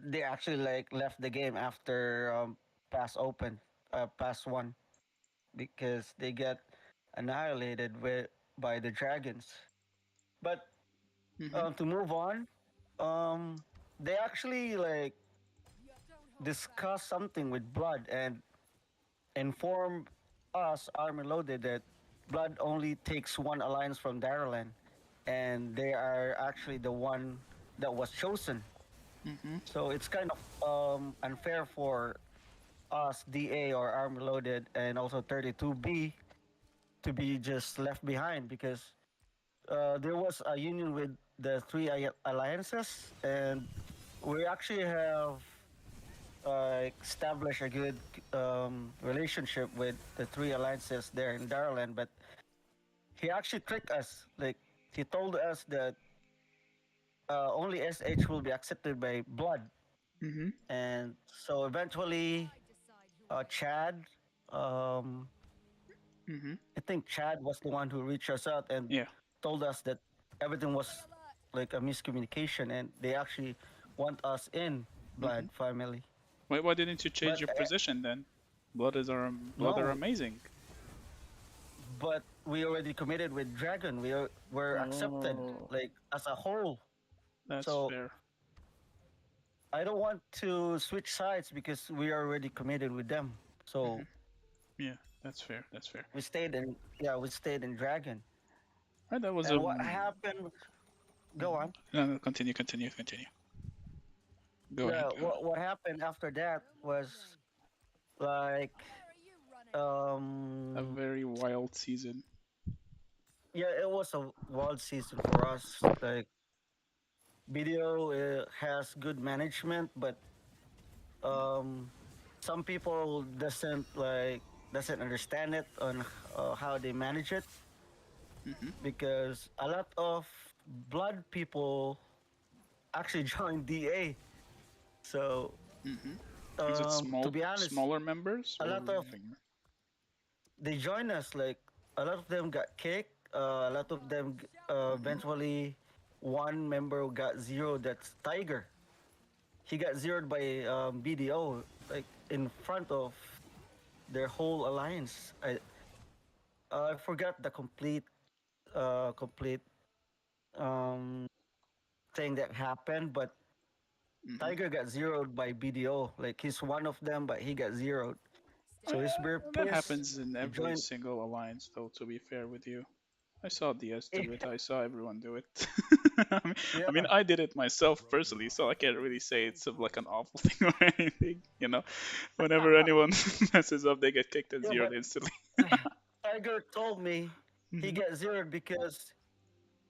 They actually like left the game after pass open, pass one because they get annihilated with by the dragons. But Hmm. to move on, um, they actually like discuss something with blood and inform. us, Army Loaded, that Blood only takes one alliance from Darrellan, and they are actually the one that was chosen. Mm-hmm. So it's kind of unfair for us, DA or Army Loaded, and also 32B to be just left behind because there was a union with the three alliances, and we actually have established a good relationship with the three alliances there in Darland. But he actually tricked us. Like he told us that only SH will be accepted by Blood, Mm-hmm. and so eventually Chad. Um, Mm-hmm. I think Chad was the one who reached us out and Yeah. told us that everything was like a miscommunication, and they actually want us in Mm-hmm. Blood family. Why didn't you change But your position then? Blood are no, amazing. but we already committed with Dragon. Were accepted Oh, like as a whole. that's So fair. I don't want to switch sides because we are already committed with them. Mm-hmm. So Yeah, that's fair. That's fair. we stayed in Dragon. Right, that was a. And what happened? Go on. No, no, continue, continue, continue. Go ahead, Yeah, go ahead. what happened after that was like A um very wild season. yeah, it was a wild season for us. Like video has good management, but um some people doesn't understand it on how they manage it Mm-hmm. because a lot of blood people actually joined DA. So Mm-hmm. Is it to be honest, smaller members a or lot of bigger? they joined us. Like a lot of them got kicked. A lot of them Mm-hmm. eventually one member got zero. That's Tiger. He got zeroed by BDO, like in front of their whole alliance. I forgot the complete um, thing that happened, but Mm-hmm. Tiger got zeroed by BDO. Like he's one of them, but he got zeroed. So he's very That pissed. happens in He every joined. single alliance, though. To be fair with you, I saw DS do it. I saw everyone do it. I mean, Yeah, I did it myself personally, so I can't really say it's like an awful thing or anything. Whenever anyone messes up, they get kicked and yeah, zeroed but instantly. Tiger told me he Mhm. got zeroed because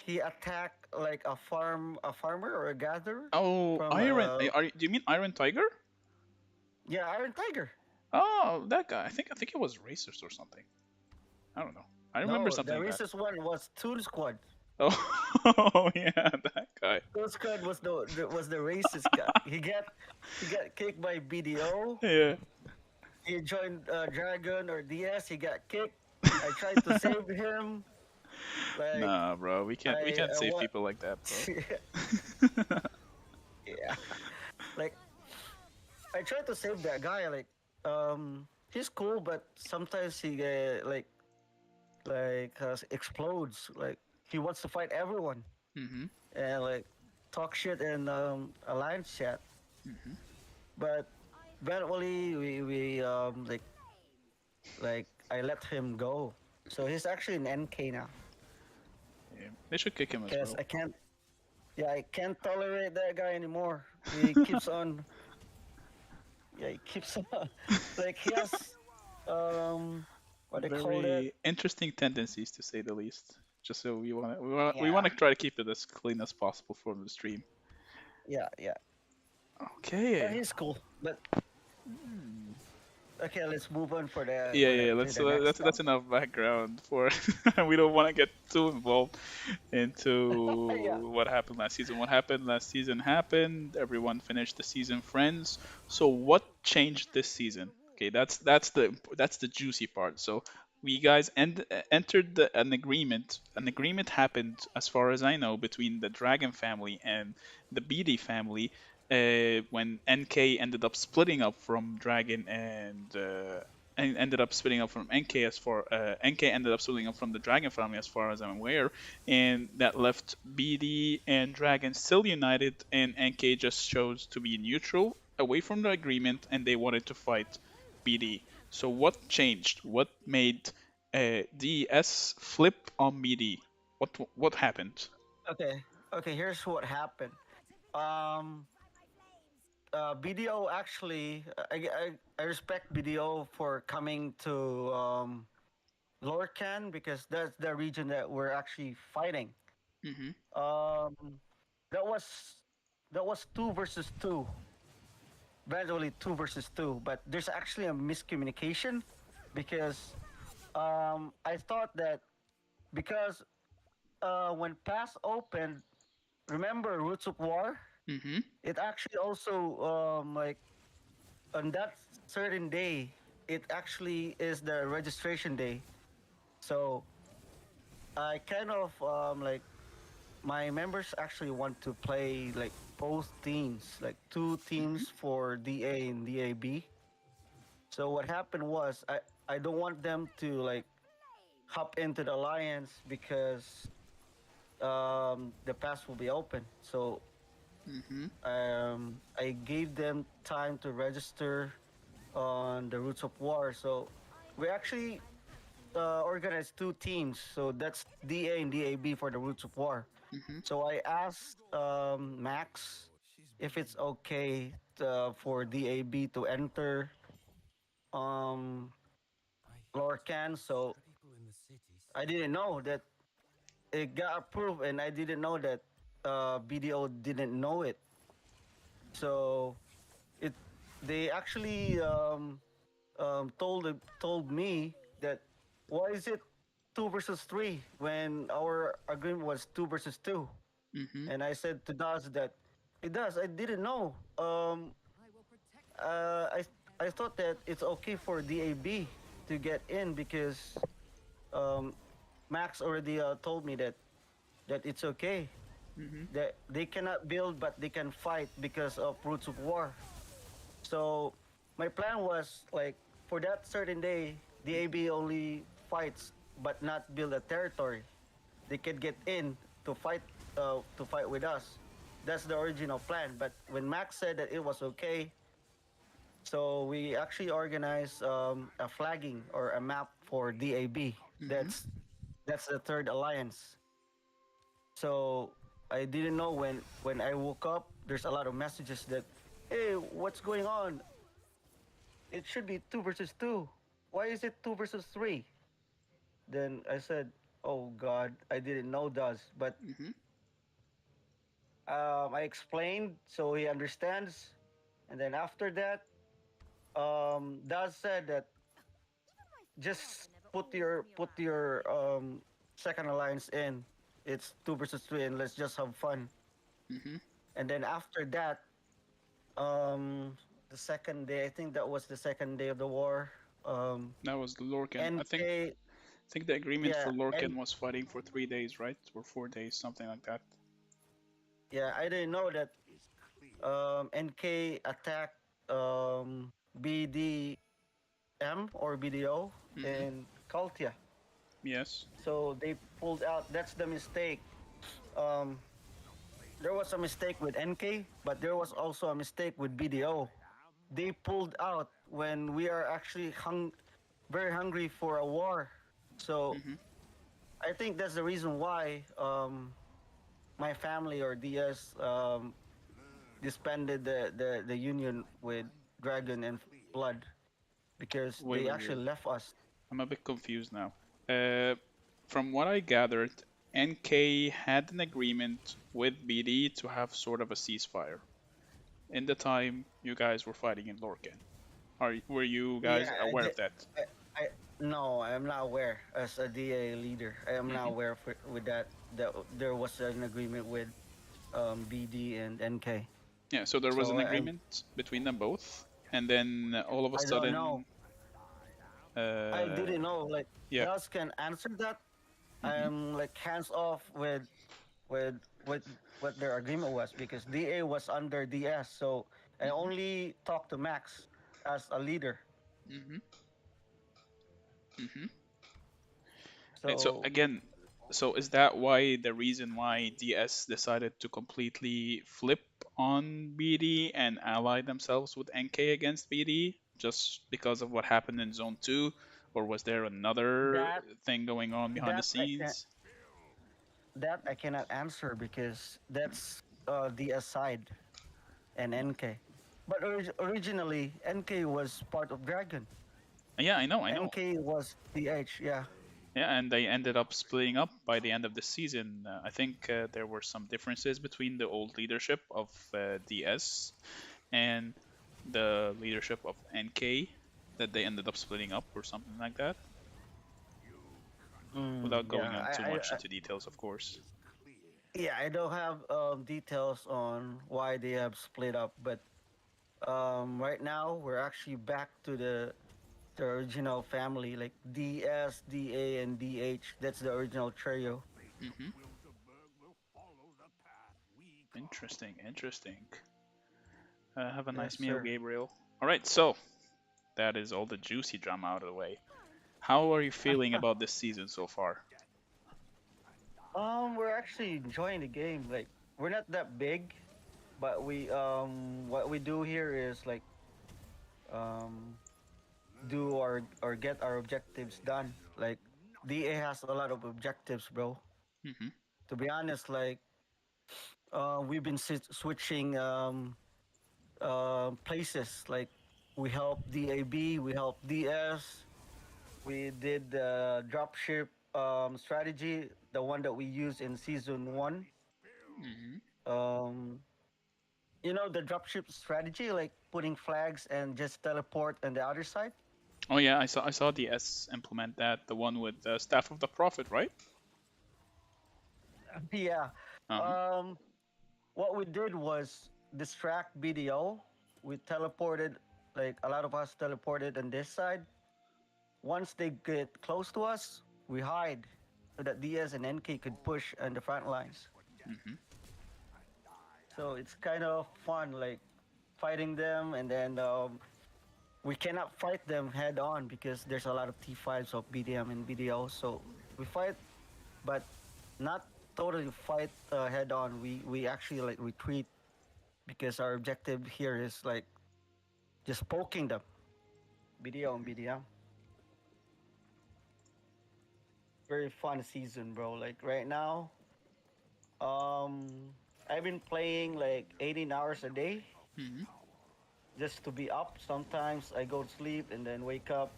he attacked like a farmer or a gatherer Oh, from Iron. Do you mean Iron Tiger? yeah, Iron Tiger. Oh, that guy. I think it was racist or something. I don't know. I remember No, something the like that. racist one was Toon Squad. Oh, yeah, that guy. Toon Squad was the racist guy. He got kicked by BDO. Yeah. He joined Dragon or DS. He got kicked. I tried to save him. Like Nah, bro. We can't I save what? people like that, bro. Yeah. Like I tried to save that guy. Like he's cool, but sometimes he explodes. Like he wants to fight everyone Mhm. and like talk shit in alliance chat. Mhm. But eventually we I let him go. So he's actually an NK now. Yeah. They should kick him as Cause well. I can't tolerate that guy anymore. He keeps on he keeps on like he has what they call it. Very interesting tendencies, to say the least. Just so we want Yeah. to try to keep it as clean as possible for the stream. Yeah. But Okay. he's cool. But okay, let's move on Yeah, for yeah. to Let's the next that's topic. enough background for. We don't want to get too involved Yeah. into what happened last season. What happened last season happened. Everyone finished the season friends. So what changed this season? Okay, that's the juicy part. So we guys entered an agreement. An agreement happened, as far as I know, between the Dragon family and the BD family. When NK ended up splitting up from Dragon and ended up splitting up from NK NK ended up splitting up from the Dragon family, as far as I'm aware, and that left BD and Dragon still united, and NK just chose to be neutral away from the agreement, and they wanted to fight BD. So what changed? What made DS flip on BD? What happened? Okay, okay. Here's what happened. Um, BDO actually, I respect BDO for coming to Lorcan because that's the region that we're actually fighting. Mm-hmm. Um, that was that was 2 versus 2, gradually 2 versus 2. But there's actually a miscommunication because I thought that because when Pass opened, remember Roots of War? Mm-hmm. It actually also like on that certain day, it actually is the registration day. So I kind of like my members actually want to play like both teams, like two Mm-hmm. teams for DA and DAB. So what happened was I don't want them to like hop into the alliance because the pass will be open. So Mm-hmm. I gave them time to register on the Roots of War. So we actually organized two teams. So that's DA and DAB for the Roots of War. Mm-hmm. So I asked Max if it's okay for DAB to enter um, Lorcan. So I didn't know that it got approved, and I didn't know that BDO didn't know it. So it they actually told me that why is it 2 versus 3 when our agreement was 2 versus 2, Mm-hmm. and I said to Das that it does. I didn't know. I I thought that it's okay for DAB to get in because um, Max already told me that it's okay Mm-hmm. that they cannot build but they can fight because of Roots of War. So my plan was like for that certain day, the AB only fights but not build a territory. They can get in to fight with us. That's the original plan. But when Max said that it was okay, so we actually organized a flagging or a map for DAB. Mm-hmm. That's the third alliance. So I didn't know when I woke up. There's a lot of messages that, hey, what's going on? It should be 2 versus 2. Why is it 2 versus 3? Then I said, oh God, I didn't know does. But Mm-hmm. I explained so he understands. And then after that, Daz said that just put your second alliance in. It's 2 versus 3, and let's just have fun. Mm-hmm. And then after that, the second day, I think that was the second day of the war. Um, That was Lorcan. NK, I think the agreement yeah, for Lorcan and was fighting for 3 days, right? Or 4 days, something like that. yeah, I didn't know that NK attacked BDM or BDO Mm-hmm. in Kaltia. Yes. So they pulled out. That's the mistake. Um, there was a mistake with NK, but there was also a mistake with BDO. They pulled out when we are actually very hungry for a war. So Mm-hmm. I think that's the reason why my family or DS disbanded the union with Dragon and Blood because Wait, they wait, wait. actually left us. I'm a bit confused now. Uh, from what I gathered, NK had an agreement with BD to have sort of a ceasefire in the time you guys were fighting in Lorcan. Were you Yeah, guys aware of that? I no, I am not aware as a DA leader. I am not Hmm. aware with that there was an agreement with BD and NK. Yeah, so there was So an agreement between them both, and then all of a I don't know. sudden, I uh, didn't know. Like yeah. Daz can answer that. Hmm. I'm like hands off with with what their agreement was because DA was under DS. So I Hmm. only talked to Max as a leader. Hmm. Hmm. And so So again, so is that why the reason why DS decided to completely flip on BD and ally themselves with NK against BD just because of what happened in Zone 2? Or was there another That thing going on behind the that I can't scenes? that I cannot answer because that's the aside and NK. But originally NK was part of Dragon. Yeah, I know. NK was DH. Yeah. Yeah, and they ended up splitting up by the end of the season. I think there were some differences between the old leadership of DS and the leadership of NK that they ended up splitting up or something like that, without going Yeah. on too much into details, of course. Yeah. I don't have details on why they have split up, but right now we're actually back to the original family, like DS, DA, and DH. That's the original trio. Hmm. Interesting, interesting. Have a Yes, nice meal, sir. Gabriel. All right, so that is all the juicy drama out of the way. How are you feeling about this season so far? We're actually enjoying the game. Like, we're not that big, but what we do here is like, um, do or get our objectives done. Like, DA has a lot of objectives, bro. Hmm. To be honest, like, we've been switching places. Like, we help DAB, we help DS. We did the dropship strategy, the one that we used in season one. Hmm. Um, the dropship strategy, like putting flags and just teleport on the other side. Oh yeah, I saw DS implement that, the one with Staff of the Prophet, right? Yeah. Uh-huh. Um, what we did was distract BDO. We teleported, like a lot of us teleported on this side. Once they get close to us, we hide so that DS and NK could push on the front lines. Hmm. So it's kind of fun, like fighting them, and then we cannot fight them head on because there's a lot of T5s of BDM and BDO. So we fight, but not totally fight head on. We actually like retreat because our objective here is like just poking them, BDO and BDM. Very fun season, bro. Like right now, um, I've been playing like 18 hours a day Hmm. just to be up. Sometimes I go to sleep and then wake up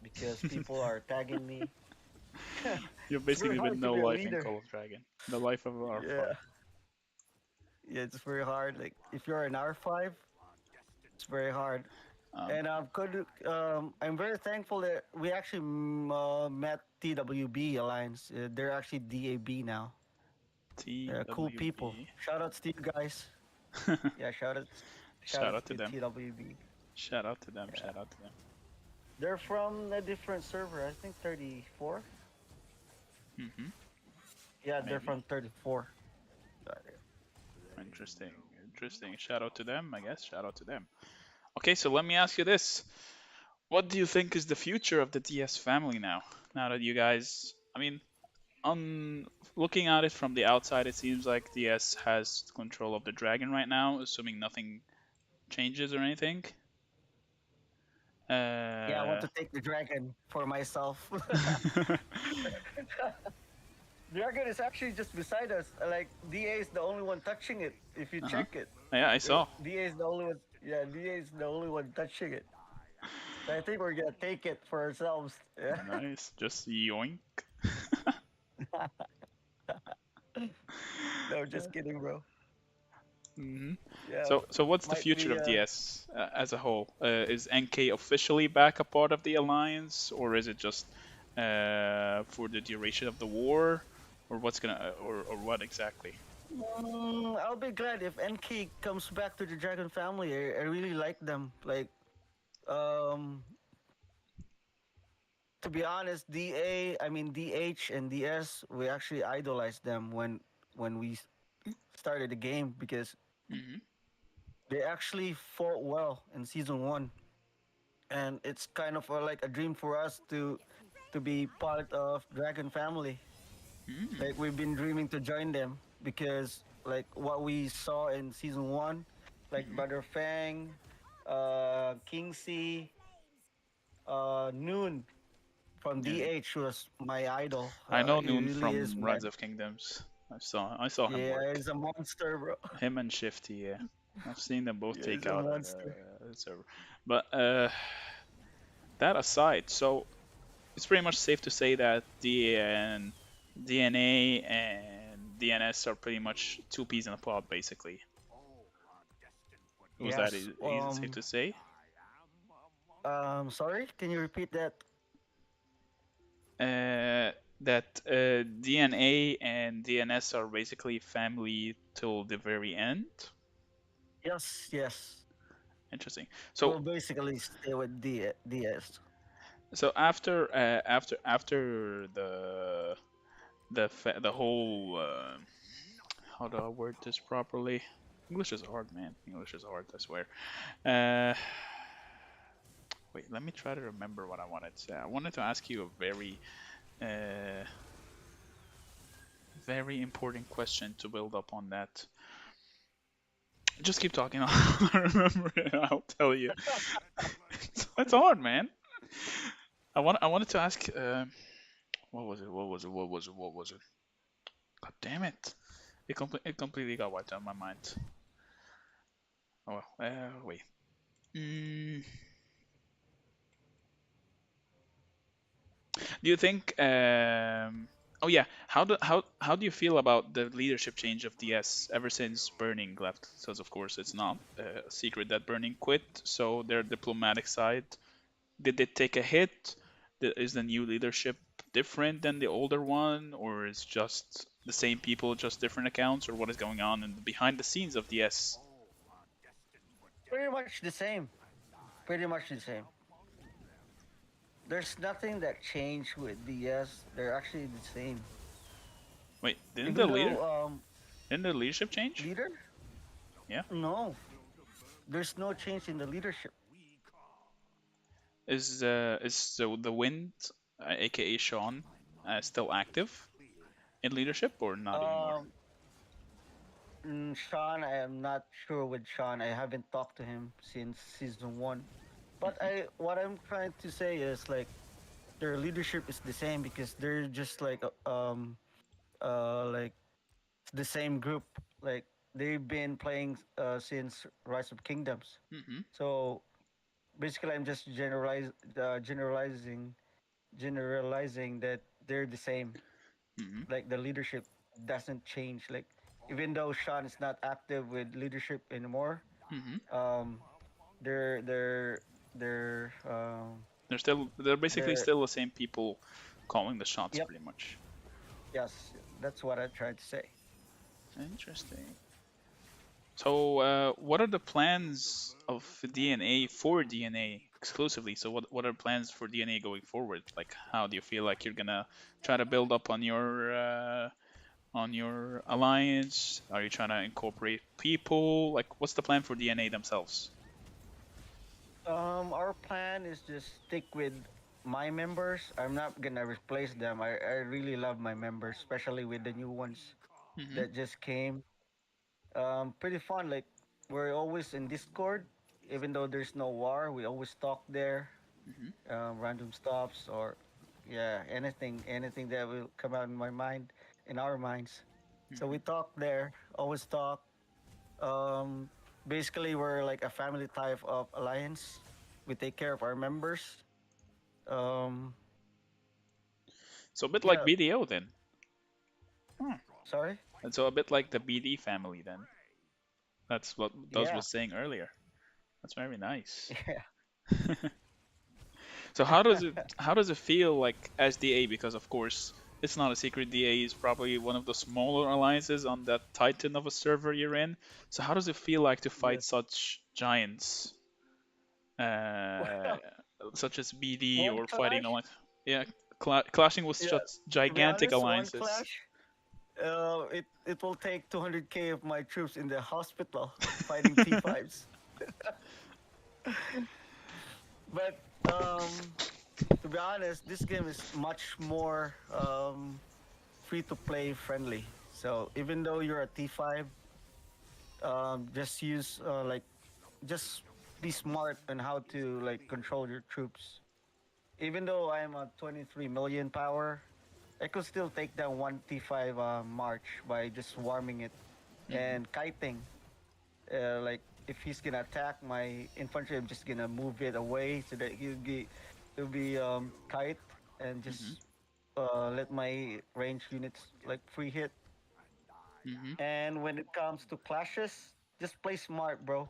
because people are tagging me. You've It's very basically been hard to no be a life in leader. Call of Dragon, the life of Yeah, R5. yeah, it's very hard. Like if you're an R5, it's very hard. Um, And I'm very thankful that we actually met TWB Alliance. They're actually DAB now. Cool people. TWB. Shout outs to you guys. Yeah, shout Shout outs out to to them. TWB. Shout out to them. Yeah, Shout out to them. they're from a different server. I think 34. Hmm. Yeah, they're Maybe. from 34. Interesting. Interesting. Shout out to them, I guess. Shout out to them. Okay, so let me ask you this. What do you think is the future of the DS family now? Now that you guys, I mean, on looking at it from the outside, it seems like DS has control of the dragon right now, assuming nothing changes or anything. Yeah, I want Uh, to take the dragon for myself. Dragon is actually just beside us. Like DA is the only one touching it. If you uh-huh. check it, Yeah, I saw. DA is the only one. Yeah, DA is the only one touching it. So I think we're gonna take it for ourselves. Yeah. Nice. Just yoink. No, just kidding, bro. Hmm. Yeah, So what's the might future be. of DS as a whole? Is NK officially back a part of the alliance, or is it just for the duration of the war, or what's gonna, or what exactly? I'll be glad if NK comes back to the Dragon family. I really like them. Like, um, to be honest, I mean DH and DS, we actually idolized them when we started the game because Hmm. they actually fought well in season one, and it's kind of like a dream for us to be part of Dragon family. Mm. Like we've been dreaming to join them because like what we saw in season one, like Hmm. Brother Fang, King C, Noon from Yeah. DH was my idol. I know He Noon really is, from Rise man. of Kingdoms. I saw him Yeah, work. he's a monster, bro. Him and Shifty, yeah. I've seen them both Yeah, take he's a out monster. a server. But that aside, so it's pretty much safe to say that DNA and DNS are pretty much two peas in a pod, basically. Was that Yes. easy safe to say? Sorry, can you repeat that? That DNA and DNS are basically family till the very end. Yes, yes. Interesting. We'll So basically stay with DS. after the whole how do I word this properly? English is hard, man. English is hard, I swear. Uh, wait, let me try to remember what I wanted to say. I wanted to ask you a uh, very important question to build up on that. Just keep talking. I'll remember it. I'll tell you. It's hard, man. I wanted to ask. What was it? What was it? What was it? What was it? God damn it! It completely got wiped out of my mind. Oh well. Wait. Mm, do you think? Oh yeah. How do you feel about the leadership change of DS ever since Burning left? Because of course it's not a secret that Burning quit. So their diplomatic side, did they take a hit? Is the new leadership different than the older one, or is just the same people, just different accounts, or what is going on in the behind the scenes of DS? Pretty much the same. Pretty much the same. There's nothing that changed with DS. They're actually the same. Wait, didn't Even the leader? though Didn't the leadership change? leader? Yeah. No, there's no change in the leadership. Is the Wind, aka Sean, still active in leadership or not anymore? Um, Sean, I am not sure with Sean. I haven't talked to him since season one. But Hmm. what I'm trying to say is like their leadership is the same because they're just like the same group. Like they've been playing since Rise of Kingdoms. Hmm. So basically, I'm just generalizing that they're the same. Hmm. Like the leadership doesn't change. Like even though Sean is not active with leadership anymore, Hmm. um, they're they're they're um, They're basically they're still the same people calling the shots, yep, pretty much. yes, that's what I tried to say. Interesting. So, what are the plans of DNA for DNA exclusively? So, what are plans for DNA going forward? Like, how do you feel like you're gonna try to build up on your alliance? Are you trying to incorporate people? Like, what's the plan for DNA themselves? Our plan is just stick with my members. I'm not gonna replace them. I really love my members, especially with the new ones Mm-hmm. that just came. Pretty fun. Like we're always in Discord, even though there's no war. We always talk there, Mm-hmm. random stops or yeah, anything that will come out in my mind, in our minds. So we Mm-hmm. talk there. Always talk. Um, Basically, we're like a family type of alliance. We take care of our members. Um, So a bit like yeah. BDO then. Hmm. Sorry. And so a bit like the BD family then. That's what Duz Yeah. was saying earlier. That's very nice. Yeah. So how does it feel like as DA? Because of course it's not a secret. DA is probably one of the smaller alliances on that titan of a server you're in. So how does it feel like to fight Yes. such giants, uh, Well, such as BD one or fighting clash. alliance? Yeah, clashing with Yeah. such To be gigantic honest, one alliances. clash. It will take 200K of my troops in the hospital fighting T5s. But to be honest, this game is much more free to play friendly. So even though you're a T5, just use just be smart on how to like control your troops. Even though I'm a 23 million power, I could still take down one T5 March by just warming it Hmm. and kiting. Like if he's gonna attack my infantry, I'm just gonna move it away so that he'll be kite and Hmm. just let my range units like free hit. Hmm. And when it comes to clashes, just play smart, bro.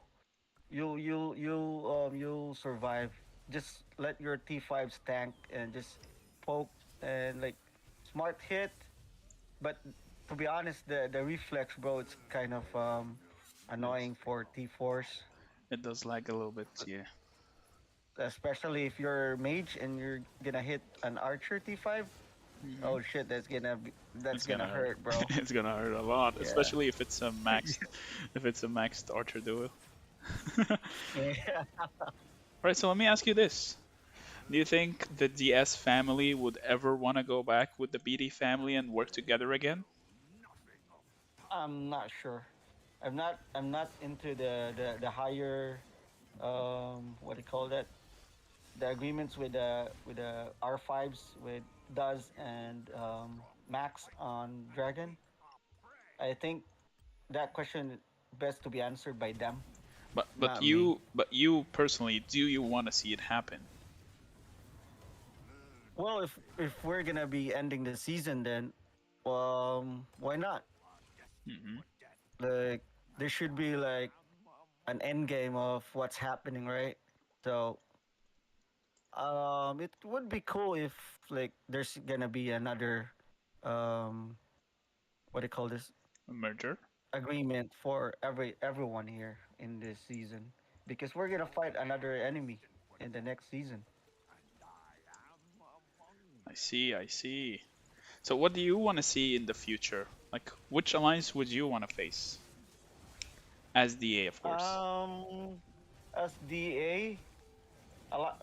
You'll survive. Just let your T5s tank and just poke and like smart hit. But to be honest, the reflex, bro, it's kind of Yes. annoying for T4s, It does lag a little bit, yeah. especially if you're mage and you're gonna hit an archer T5. Hmm. Oh shit, that's It's gonna gonna hurt. hurt, bro. It's gonna hurt a lot, Yeah. especially if it's a maxed archer duel. Yeah. Alright, so let me ask you this. Do you think the DS family would ever want to go back with the BD family and work together again? I'm not sure. I'm not into the higher what do you call that? The agreements with the R5s with Duz and Max on Dragon. I think that question best to be answered by them, not me. But you personally, do you want to see it happen? Well, if we're gonna be ending the season, then why not? Hmm. Like there should be like an end game of what's happening, right? So it would be cool if like there's gonna be another um what do you call this, A merger? agreement for everyone here in this season, because we're gonna fight another enemy in the next season. I see, I see. So what do you want to see in the future? Like, which alliance would you want to face? As DA, of course. Um, as DA, a lot.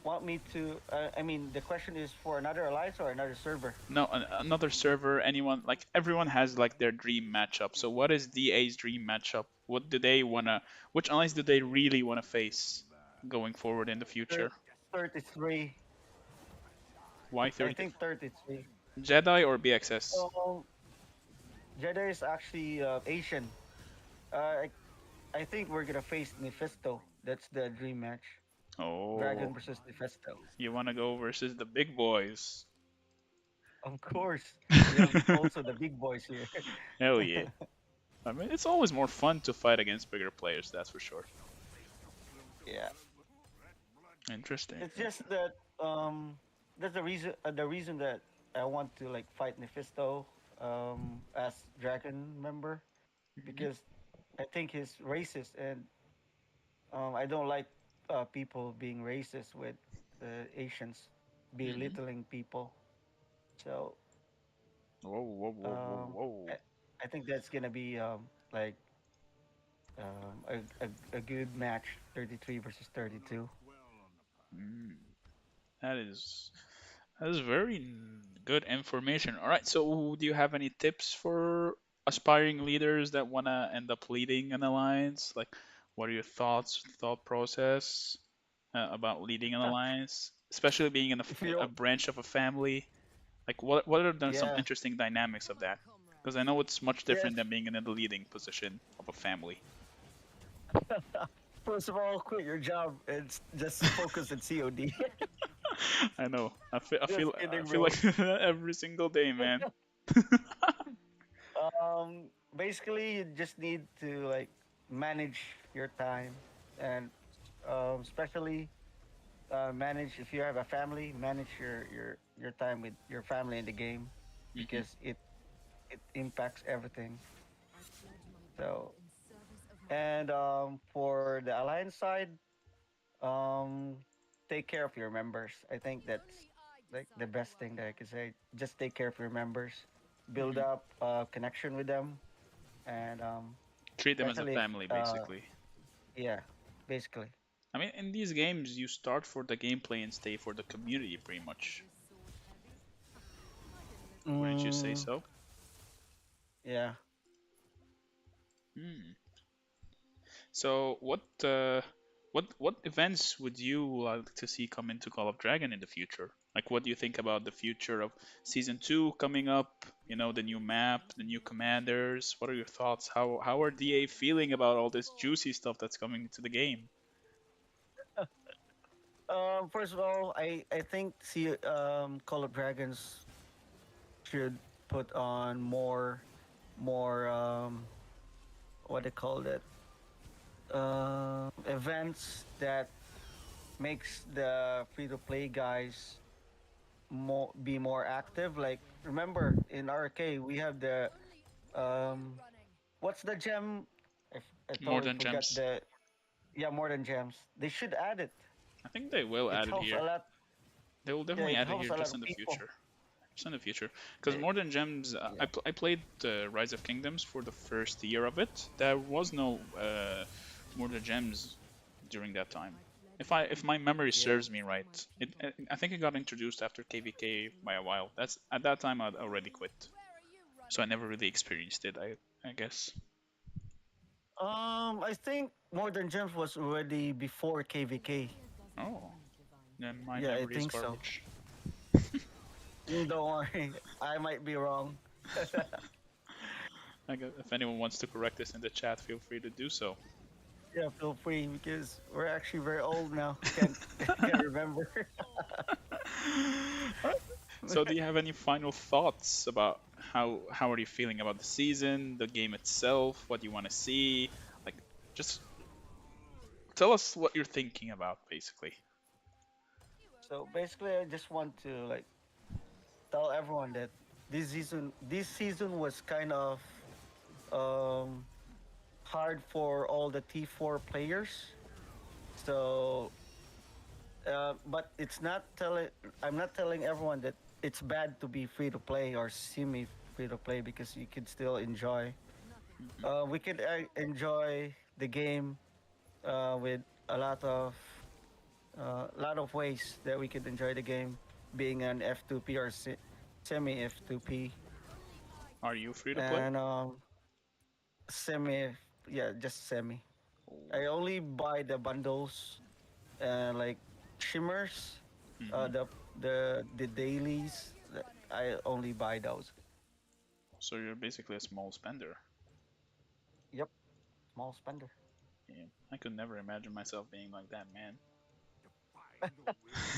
Want me to? I mean, the question is for another alliance or another server. No, another server, anyone, like everyone has like their dream matchup. So what is DA's dream matchup? What do they wanna? Which alliance do they really want to face going forward in the future? 33. Why I 30? think 33. Jedi or BXS? Um, Jedi is actually Asian. Uh, I, I think we're gonna face Mephisto. That's the dream match. Oh, Dragon versus Mephisto. you want to go versus the big boys? Of course, we have also the big boys here. Hell yeah! I mean, it's always more fun to fight against bigger players. That's for sure. Yeah, Interesting. it's just that that's the reason that I want to like fight Mephisto as Dragon member, Mhm. because I think he's racist, and I don't like people being racist with Asians Mhm. belittling people. So Whoa, whoa, whoa, whoa, um, I, whoa. I think that's gonna be like a good match, 33 versus 32. Mm. That is that is very good information. All right, so do you have any tips for aspiring leaders that want to end up leading an alliance? Like, what are your thoughts, thought process about leading an alliance, especially being in If you a don't, branch of a family? Like, what are some yeah, interesting dynamics of that? Because I know it's much yes. different than being in the leading position of a family. First of all, quit your job and just focus on COD. I know. Just I kidding, feel bro. like every single day, man. Basically, you just need to like manage your time, and especially manage if you have a family. Manage your time with your family in the game, Hmm. because it impacts everything. So, and for the alliance side, um, take care of your members. I think that's like the best thing that I could say. Just take care of your members, build Hmm. up a connection with them, and Treat them as a especially if family, basically. yeah, basically. I mean, in these games, you start for the gameplay and stay for the community, pretty much. Wouldn't you say Mm, so? yeah. Hmm. So, What events would you like to see come into Call of Dragon in the future? Like, what do you think about the future of Season 2 coming up? You know, the new map, the new commanders. What are your thoughts? How are DA feeling about all this juicy stuff that's coming into the game? First of all, I think Call of Dragons should put on more what they call it events that makes the free to play guys more active. Like remember in RK we have the um what's the gem? I More totally than forgot gems. the yeah more than gems. They should add it. I think they will It add it helps a here. lot. They will Yeah, definitely it add it helps here a lot just in of the people. future. Just in the future. Because Eh, More Than Gems, yeah. I played Rise of Kingdoms for the first year of it. There was no More Than Gems during that time. If my memory Yeah. serves me right, I think it got introduced after KVK by a while. That's at that time I'd already quit, so I never really experienced it. I guess. I think More Than Gems was already before KVK. Oh, then my Yeah, I memory is think so. garbage. Don't worry, I might be wrong. I guess if anyone wants to correct this in the chat, feel free to do so. Yeah, feel free because we're actually very old now. Can't remember. Alright. So, do you have any final thoughts about how are you feeling about the season, the game itself, what you want to see? Like, just tell us what you're thinking about, basically. So basically, I just want to like tell everyone that this season was kind of um, hard for all the T4 players. So, but it's not telling. I'm not telling everyone that it's bad to be free to play or semi free to play because you can still enjoy. Mhm. We could enjoy the game with a lot of ways that we could enjoy the game, being an F2P or semi F2P, Are you free to play? and semi, yeah, just semi. Oh. I only buy the bundles, like shimmers, Mhm. the dailies. I only buy those. So you're basically a small spender. Yep, small spender. Yeah, I could never imagine myself being like that, man.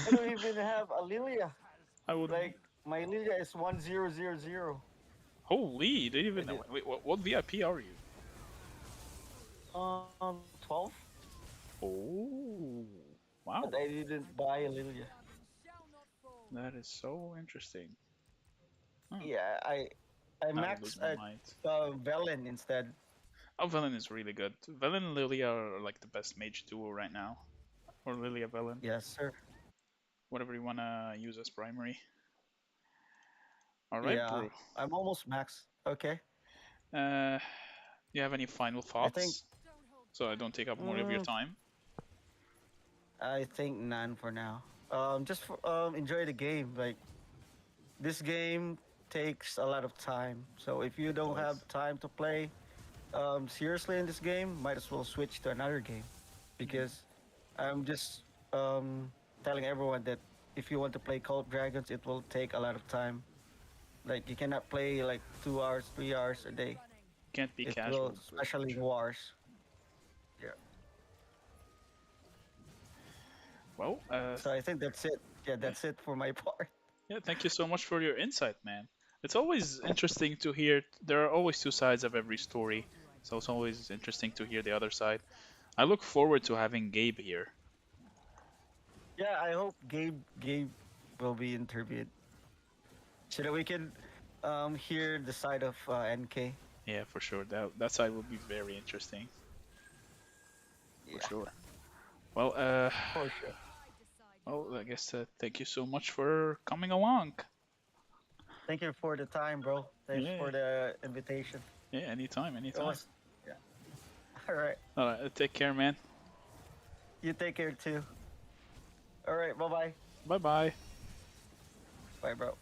I don't even have a Lilia. I would. Like my Lilia is 1000. Holy, you didn't I even know. did Wait, what VIP are you? 12, Oh, but wow. I didn't buy a Lilia. That is so interesting. Huh. Yeah, I I would lose max my at mind. Velen instead. Oh, Velen is really good. Velen and Lilia are like the best mage duo right now. Or Lilia Velen. Yes, sir. Whatever you wanna use as primary. Alright, Yeah, bro. I'm almost max. Okay, Do you have any final I think thoughts? So I don't take up more of your mm, time. I think none for now. Just enjoy the game. Like this game takes a lot of time. So if you It don't have does. time to play seriously in this game, might as well switch to another game Mm. because I'm just telling everyone that if you want to play Call of Dragons, it will take a lot of time. Like you cannot play like 2 hours, 3 hours a day. Can't be It will, casual, pretty especially much. in wars. Yeah. Well, So I think that's it. Yeah, yeah, that's it for my part. yeah. Thank you so much for your insight, man. It's always interesting to hear. There are always two sides of every story, so it's always interesting to hear the other side. I look forward to having Gabe here. Yeah, I hope Gabe will be interviewed so that we can hear the side of NK. Yeah, for sure. That side will be very interesting, for Yeah, sure. Well, for sure. well, I guess thank you so much for coming along. Thank you for the time, bro. Thanks Yeah, for the invitation. yeah. Anytime, It anytime. was yeah. All right. All right, take care, man. You take care too. All right. Bye bye. Bye bye. Bye, bro.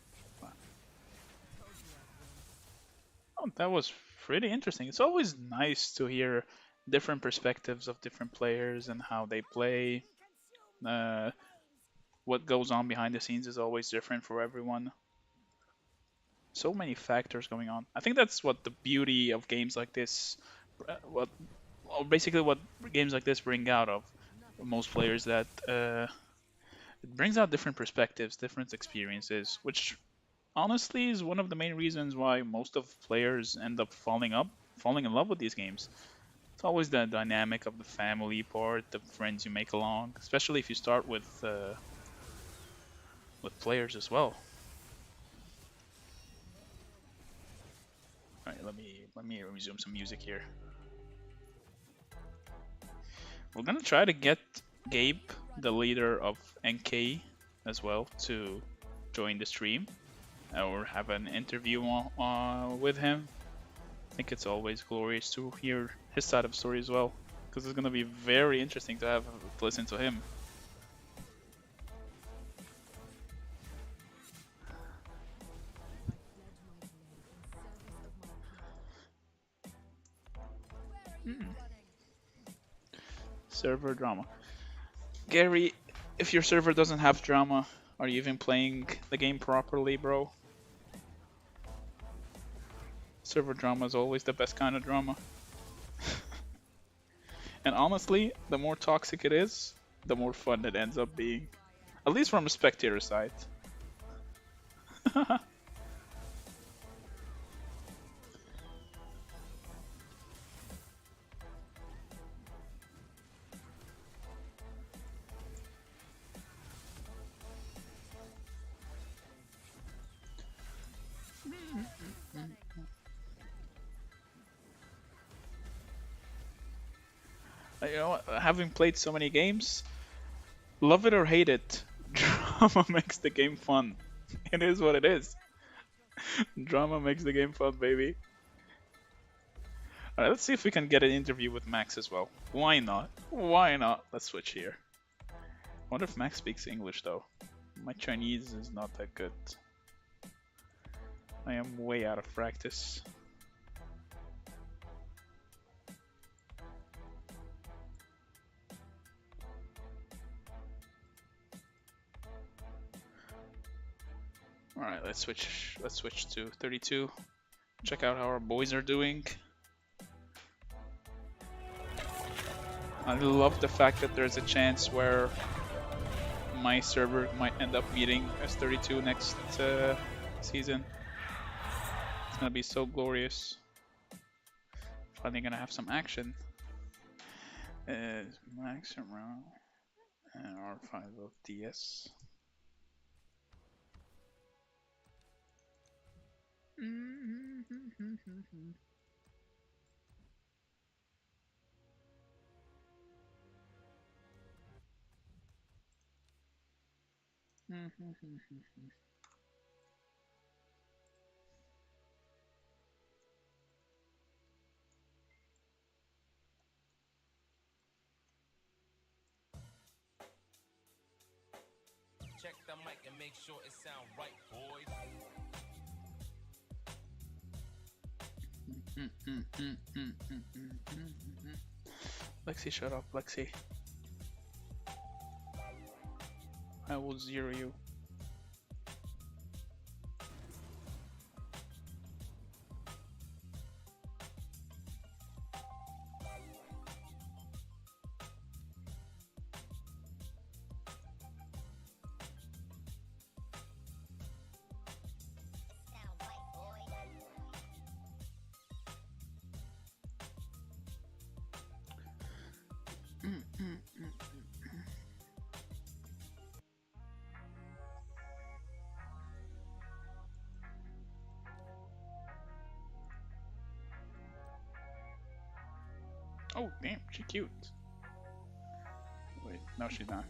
Oh, that was pretty interesting. It's always nice to hear different perspectives of different players and how they play. Uh, what goes on behind the scenes is always different for everyone. So many factors going on. I think that's what the beauty of games like this, what, or basically what games like this bring out of most players, that it brings out different perspectives, different experiences, which honestly is one of the main reasons why most of players end up falling in love with these games. It's always the dynamic of the family part, the friends you make along, especially if you start with players as well. All right, let me resume some music here. We're gonna try to get Gabe, the leader of NK, as well, to join the stream or have an interview with him. I think it's always glorious to hear his side of the story as well, because it's gonna be very interesting to listen to him. Server drama. Gary, if your server doesn't have drama, are you even playing the game properly, bro? Server drama is always the best kind of drama. And honestly, the more toxic it is, the more fun it ends up being. At least from a spectator side. You know what? Having played so many games, love it or hate it, drama makes the game fun. It is what it is. Drama makes the game fun, baby. Alright, let's see if we can get an interview with Max as well. Why not? Why not? Let's switch here. I wonder if Max speaks English though. My Chinese is not that good. I am way out of practice. Alright, let's switch to 32. Check out how our boys are doing. I love the fact that there's a chance where my server might end up meeting S32 next season. It's gonna be so glorious. Finally gonna have some action. Max around and R5 of DS. Check the mic and make sure it sound right, boys. Lexi, shut up, Lexi. I will zero you. Oh, damn, she cute. Wait, no, she's not.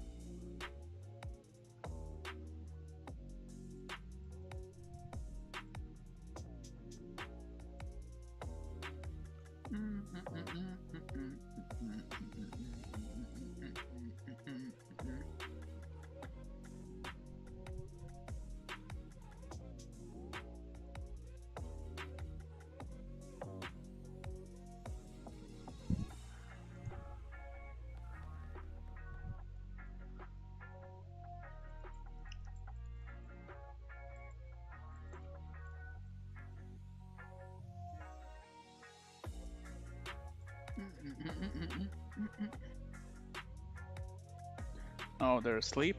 Oh, they're asleep.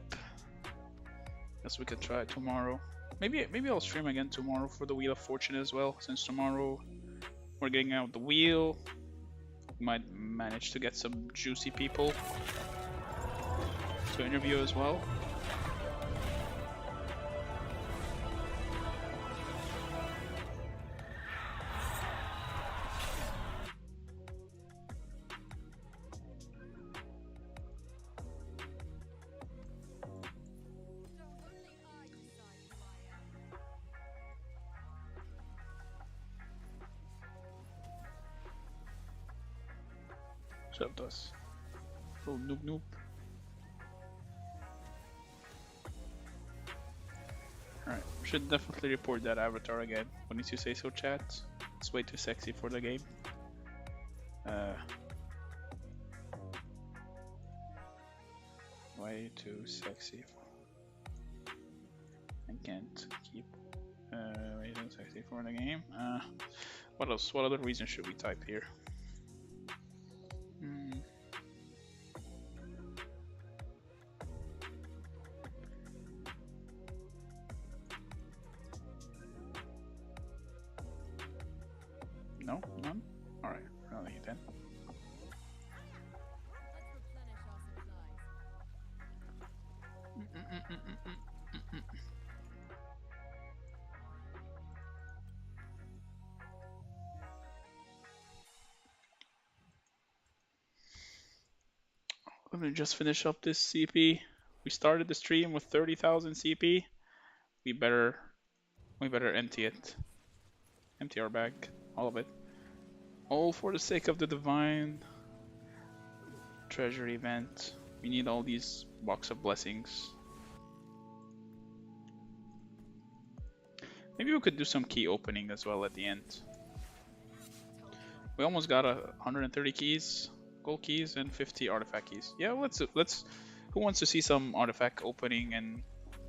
Guess we could try it tomorrow. Maybe I'll stream again tomorrow for the Wheel of Fortune as well, since tomorrow we're getting out the wheel. We might manage to get some juicy people to interview as well. Shut up, us. Little noob noob. Alright, should definitely report that avatar again. Wouldn't you say so, chat? It's way too sexy for the game. Way too sexy. I can't keep way too sexy for the game. What else? What other reason should we type here? No? None? Alright, really then. Let me just finish up this CP. We started the stream with 30,000 CP. We better empty it. Empty our bag, all of it. All for the sake of the divine treasure event. We need all these box of blessings. Maybe we could do some key opening as well at the end. We almost got 130 keys, gold keys, and 50 artifact keys. Yeah, let's. Who wants to see some artifact opening and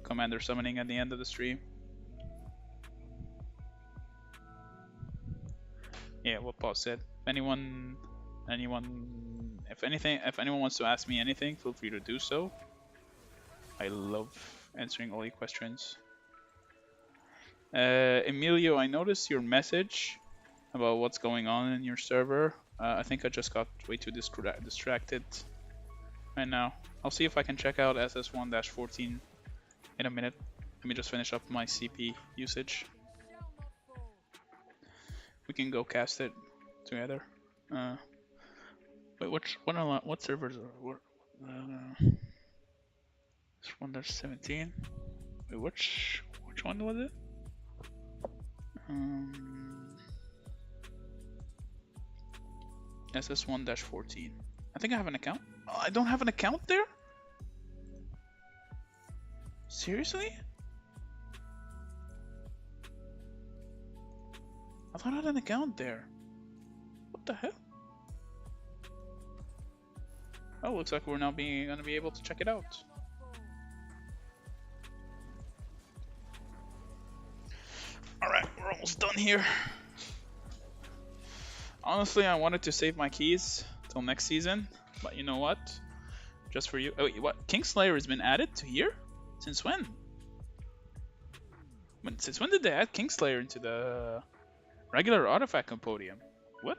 commander summoning at the end of the stream? Yeah, what Paul said. If anyone wants to ask me anything, feel free to do so. I love answering all your questions. Emilio, I noticed your message about what's going on in your server. I think I just got way too distracted right now. I'll see if I can check out SS1-14 in a minute. Let me just finish up my CP usage. We can go cast it together. Wait, what servers are? This one, there's 17. Wait, which one was it? SS1-14. I think I have an account. Oh, I don't have an account there? Seriously? I thought I had an account there. What the hell? Oh, looks like we're now gonna be able to check it out. Alright, we're almost done here. Honestly, I wanted to save my keys till next season, but you know what? Just for you. Oh, wait, what? Kingslayer has been added to here? Since when? Since when did they add Kingslayer into the regular artifact compodium? What?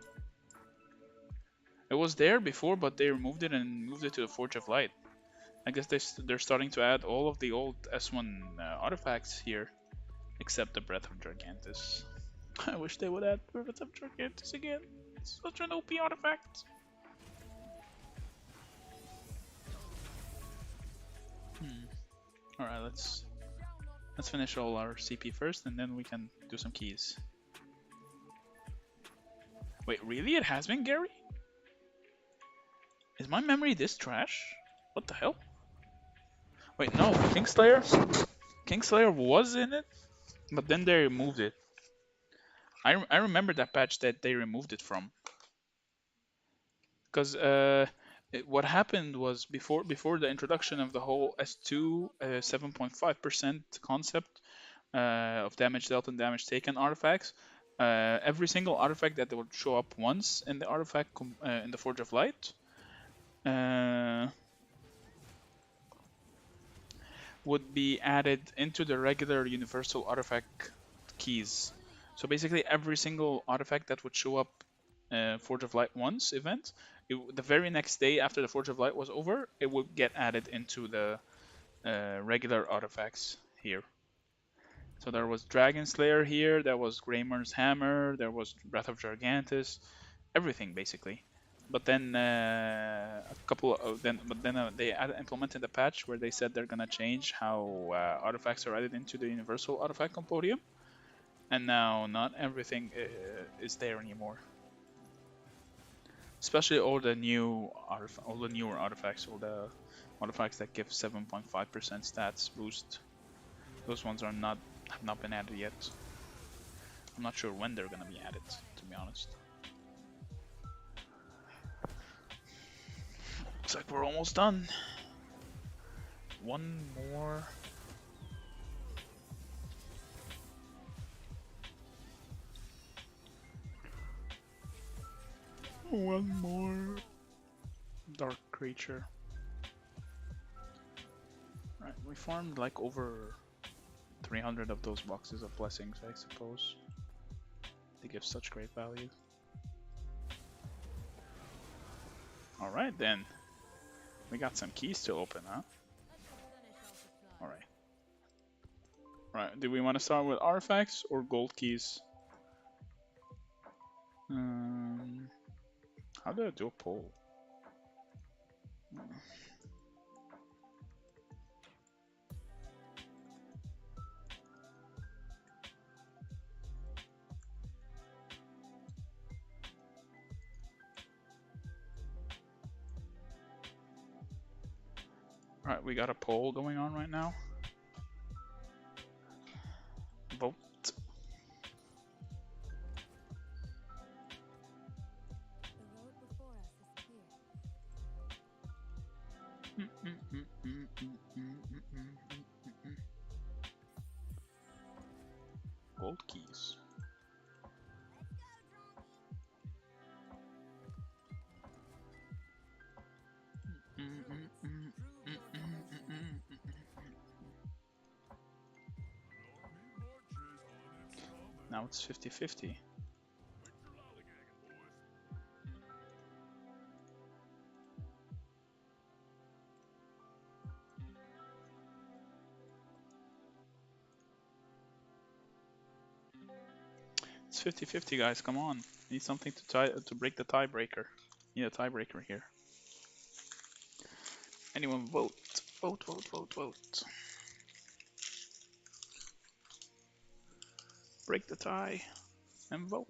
It was there before, but they removed it and moved it to the Forge of Light. I guess they're starting to add all of the old S1 artifacts here, except the Breath of Gigantus. I wish they would add Breath of Gigantus again. It's such an OP artifact. Alright, let's finish all our CP first, and then we can do some keys. Wait, really? It has been, Gary? Is my memory this trash? What the hell? Wait, no, Kingslayer was in it, but then they removed it. I remember that patch that they removed it from. Because what happened was before the introduction of the whole S2 7.5% concept of damage dealt and damage taken artifacts, every single artifact that would show up once in the artifact in the Forge of Light would be added into the regular universal artifact keys. So basically every single artifact that would show up Forge of Light 1's event, the very next day after the Forge of Light was over, it would get added into the regular artifacts here. So there was Dragon Slayer here, there was Greymer's Hammer, there was Breath of Gigantus, everything basically. But then they implemented a patch where they said they're gonna change how artifacts are added into the Universal Artifact Compodium, and now not everything is there anymore. Especially all the newer artifacts, all the artifacts that give 7.5% stats boost. Those ones have not been added yet. I'm not sure when they're gonna be added, to be honest. Looks like we're almost done. One more. One more dark creature. Right, we farmed like over 300 of those boxes of blessings, I suppose. They give such great value. Alright then. We got some keys to open, huh? Alright. Right, do we want to start with artifacts or gold keys? How do I do a poll? Alright, we got a poll going on right now. Vote. Gold keys. Now it's 50-50. It's 50-50, guys. Come on. Need something to break the tiebreaker. Need a tiebreaker here. Anyone vote. Vote, vote, vote, vote. Break the tie and vote.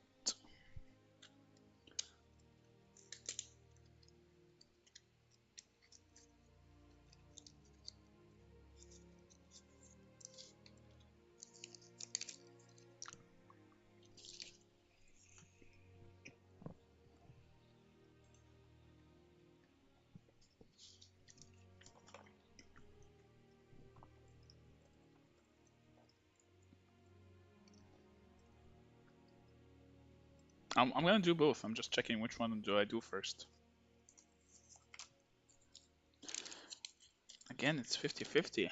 I'm gonna do both. I'm just checking which one do I do first. Again, it's 50-50.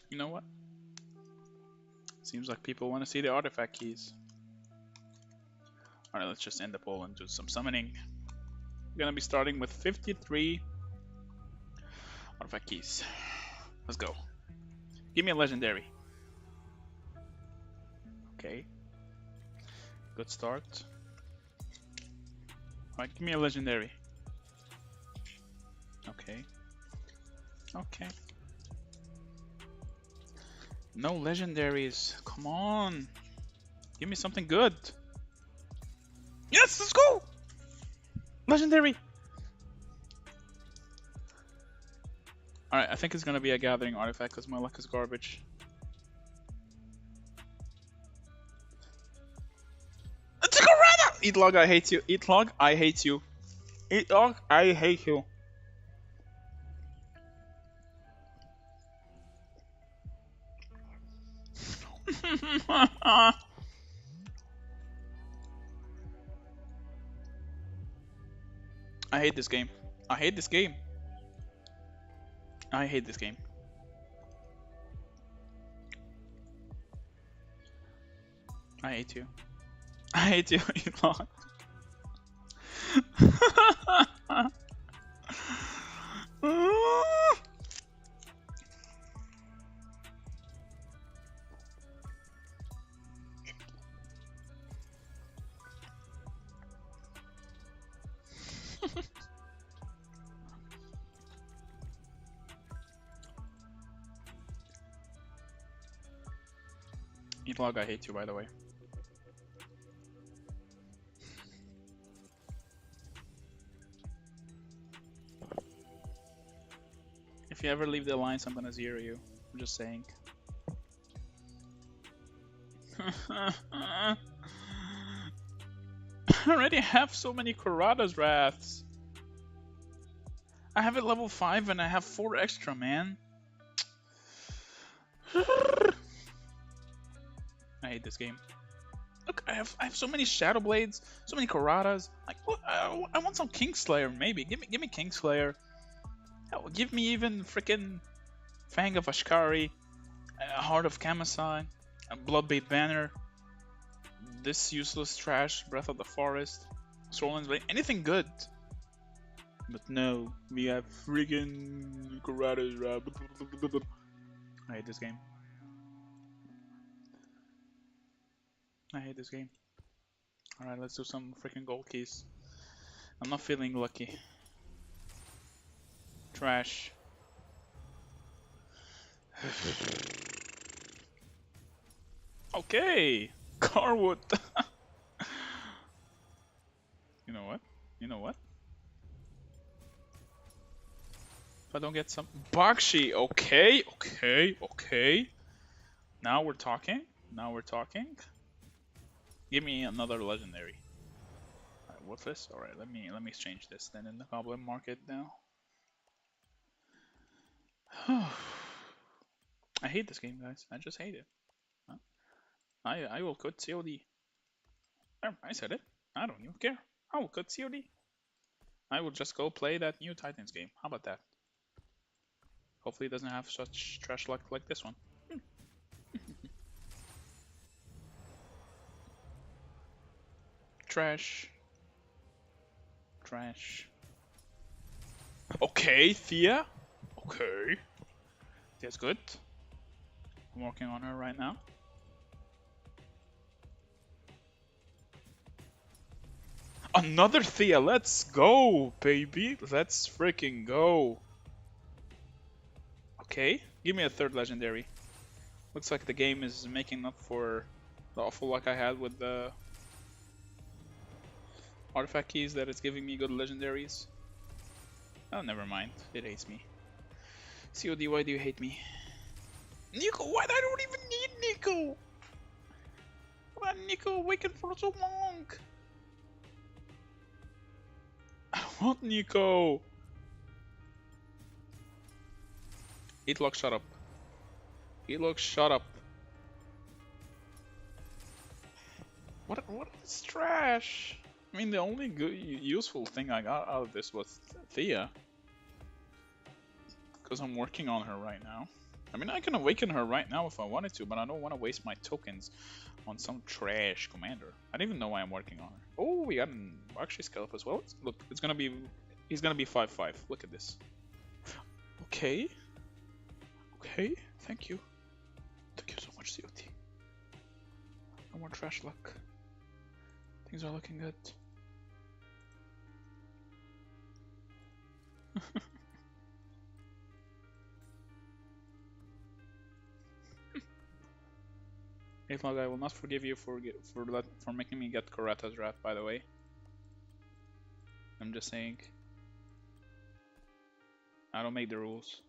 You know what? Seems like people want to see the artifact keys. Alright, let's just end the poll and do some summoning. We're gonna be starting with 53 artifact keys. Let's go. Give me a legendary. Okay. Good start. Alright, give me a legendary. Okay. Okay. No legendaries. Come on. Give me something good. Yes, let's go! Legendary! Alright, I think it's gonna be a gathering artifact because my luck is garbage. Eat log, I hate you. Eat log, I hate you. Eat log, I hate you. I hate this game. I hate this game. I hate this game. I hate you. I hate you, Elon. Elon, I hate you, by the way. If you ever leave the alliance, I'm gonna zero you. I'm just saying. I already have so many Karadas Wraths. I have it level 5 and I have 4 extra, man. I hate this game. Look, I have so many Shadow Blades, so many Karadas. Like, look, I want some Kingslayer, maybe. Give me Kingslayer. Hell, give me even freaking Fang of Ashkari, Heart of Kamasan, a Bloodbait Banner, this useless trash, Breath of the Forest, Stolen Blade, anything good. But no, we have freaking Karadas. I hate this game. I hate this game. Alright, let's do some freaking gold keys. I'm not feeling lucky. Trash. Okay! Carwood! You know what? You know what? If I don't get some Bakshi, okay, okay. Now we're talking. Now we're talking. Give me another legendary. Alright, worthless. Alright, let me exchange this then in the goblin market now. I hate this game, guys. I just hate it. Huh? I will quit COD. I said it. I don't even care. I will quit COD. I will just go play that new Titans game. How about that? Hopefully it doesn't have such trash luck like this one. Trash. Trash. Okay, Thea. Okay. That's good. I'm working on her right now. Another Thea. Let's go, baby. Let's freaking go. Okay. Give me a third legendary. Looks like the game is making up for the awful luck I had with the artifact keys that it's giving me good legendaries. Oh, never mind. It hates me. COD, why do you hate me? Nico, what? I don't even need Nico! Why Nico waiting for so long? I don't want Nico! Eatlock, shut up. Eatlock, shut up. What is trash? I mean, the only good, useful thing I got out of this was Thea. Because I'm working on her right now. I mean, I can awaken her right now if I wanted to, but I don't want to waste my tokens on some trash commander. I don't even know why I'm working on her. Oh, we got an Bakshi Scallop as well. Look, it's gonna be, he's gonna be 5/5. Look at this. Okay. Okay, thank you. Thank you so much, COT. No more trash luck. Things are looking good. Eathlog, I will not forgive you for making me get Karata's Wrath, by the way. I'm just saying. I don't make the rules.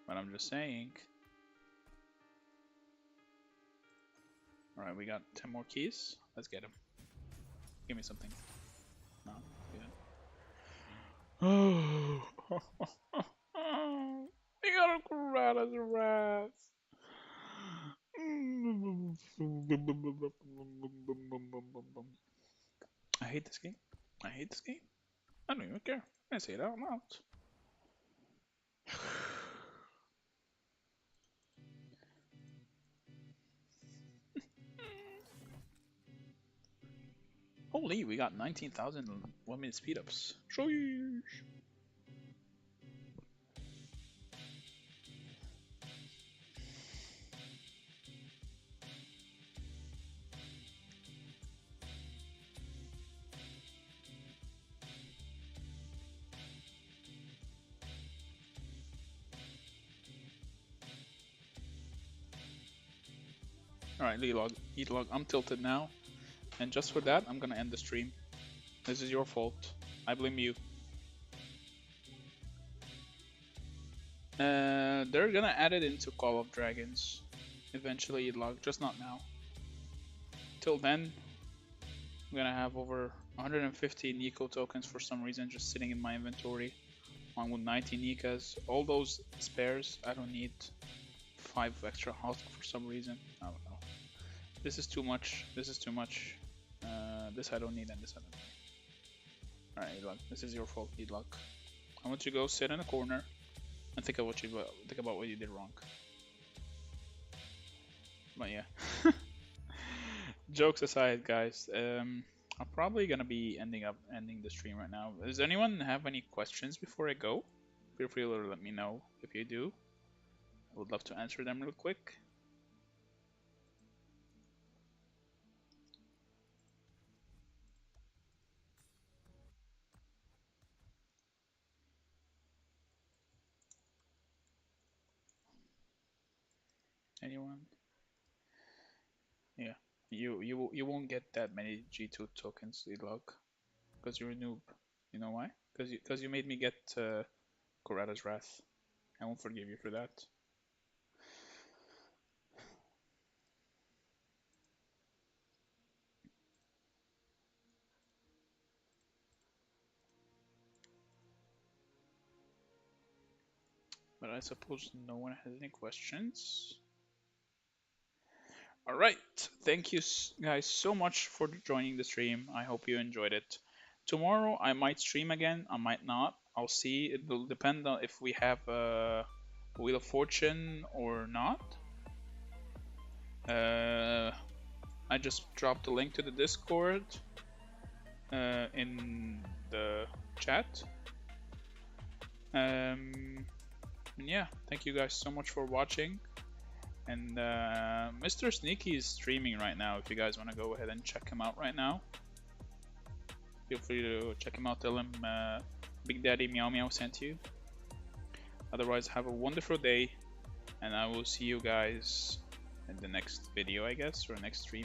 But I'm just saying. Alright, we got 10 more keys. Let's get them. Give me something. No, good. We got a Karata's Wrath. I hate this game. I hate this game. I don't even care. I say it out loud. Holy, we got 19,000 1-minute speedups. Sheesh. Alright, Eatlog, I'm tilted now. And just for that, I'm gonna end the stream. This is your fault. I blame you. They're gonna add it into Call of Dragons. Eventually, Eatlog, just not now. Till then, I'm gonna have over 150 Nico tokens for some reason just sitting in my inventory. Along with 90 Nikas. All those spares, I don't need 5 extra husk for some reason. I don't know. This is too much. This is too much. This I don't need, and this I don't need. Alright, Eatlog, this is your fault, Eatlog. I want you to go sit in a corner and think of what you think about what you did wrong. But yeah. Jokes aside, guys, I'm probably gonna be ending the stream right now. Does anyone have any questions before I go? Feel free to let me know if you do. I would love to answer them real quick. Anyone? Yeah, you won't get that many G2 tokens, Eatlog, because you're a noob. You know why? Because you made me get Corada's Wrath. I won't forgive you for that. But I suppose no one has any questions. Alright, thank you guys so much for joining the stream. I hope you enjoyed it. Tomorrow I might stream again, I might not. I'll see. It will depend on if we have a Wheel of Fortune or not. I just dropped the link to the Discord in the chat. Yeah, thank you guys so much for watching. And Mr. Sneaky is streaming right now. If you guys want to go ahead and check him out right now, feel free to check him out. Tell him Big Daddy Meow Meow sent you. Otherwise, have a wonderful day, and I will see you guys in the next video, I guess, or next stream.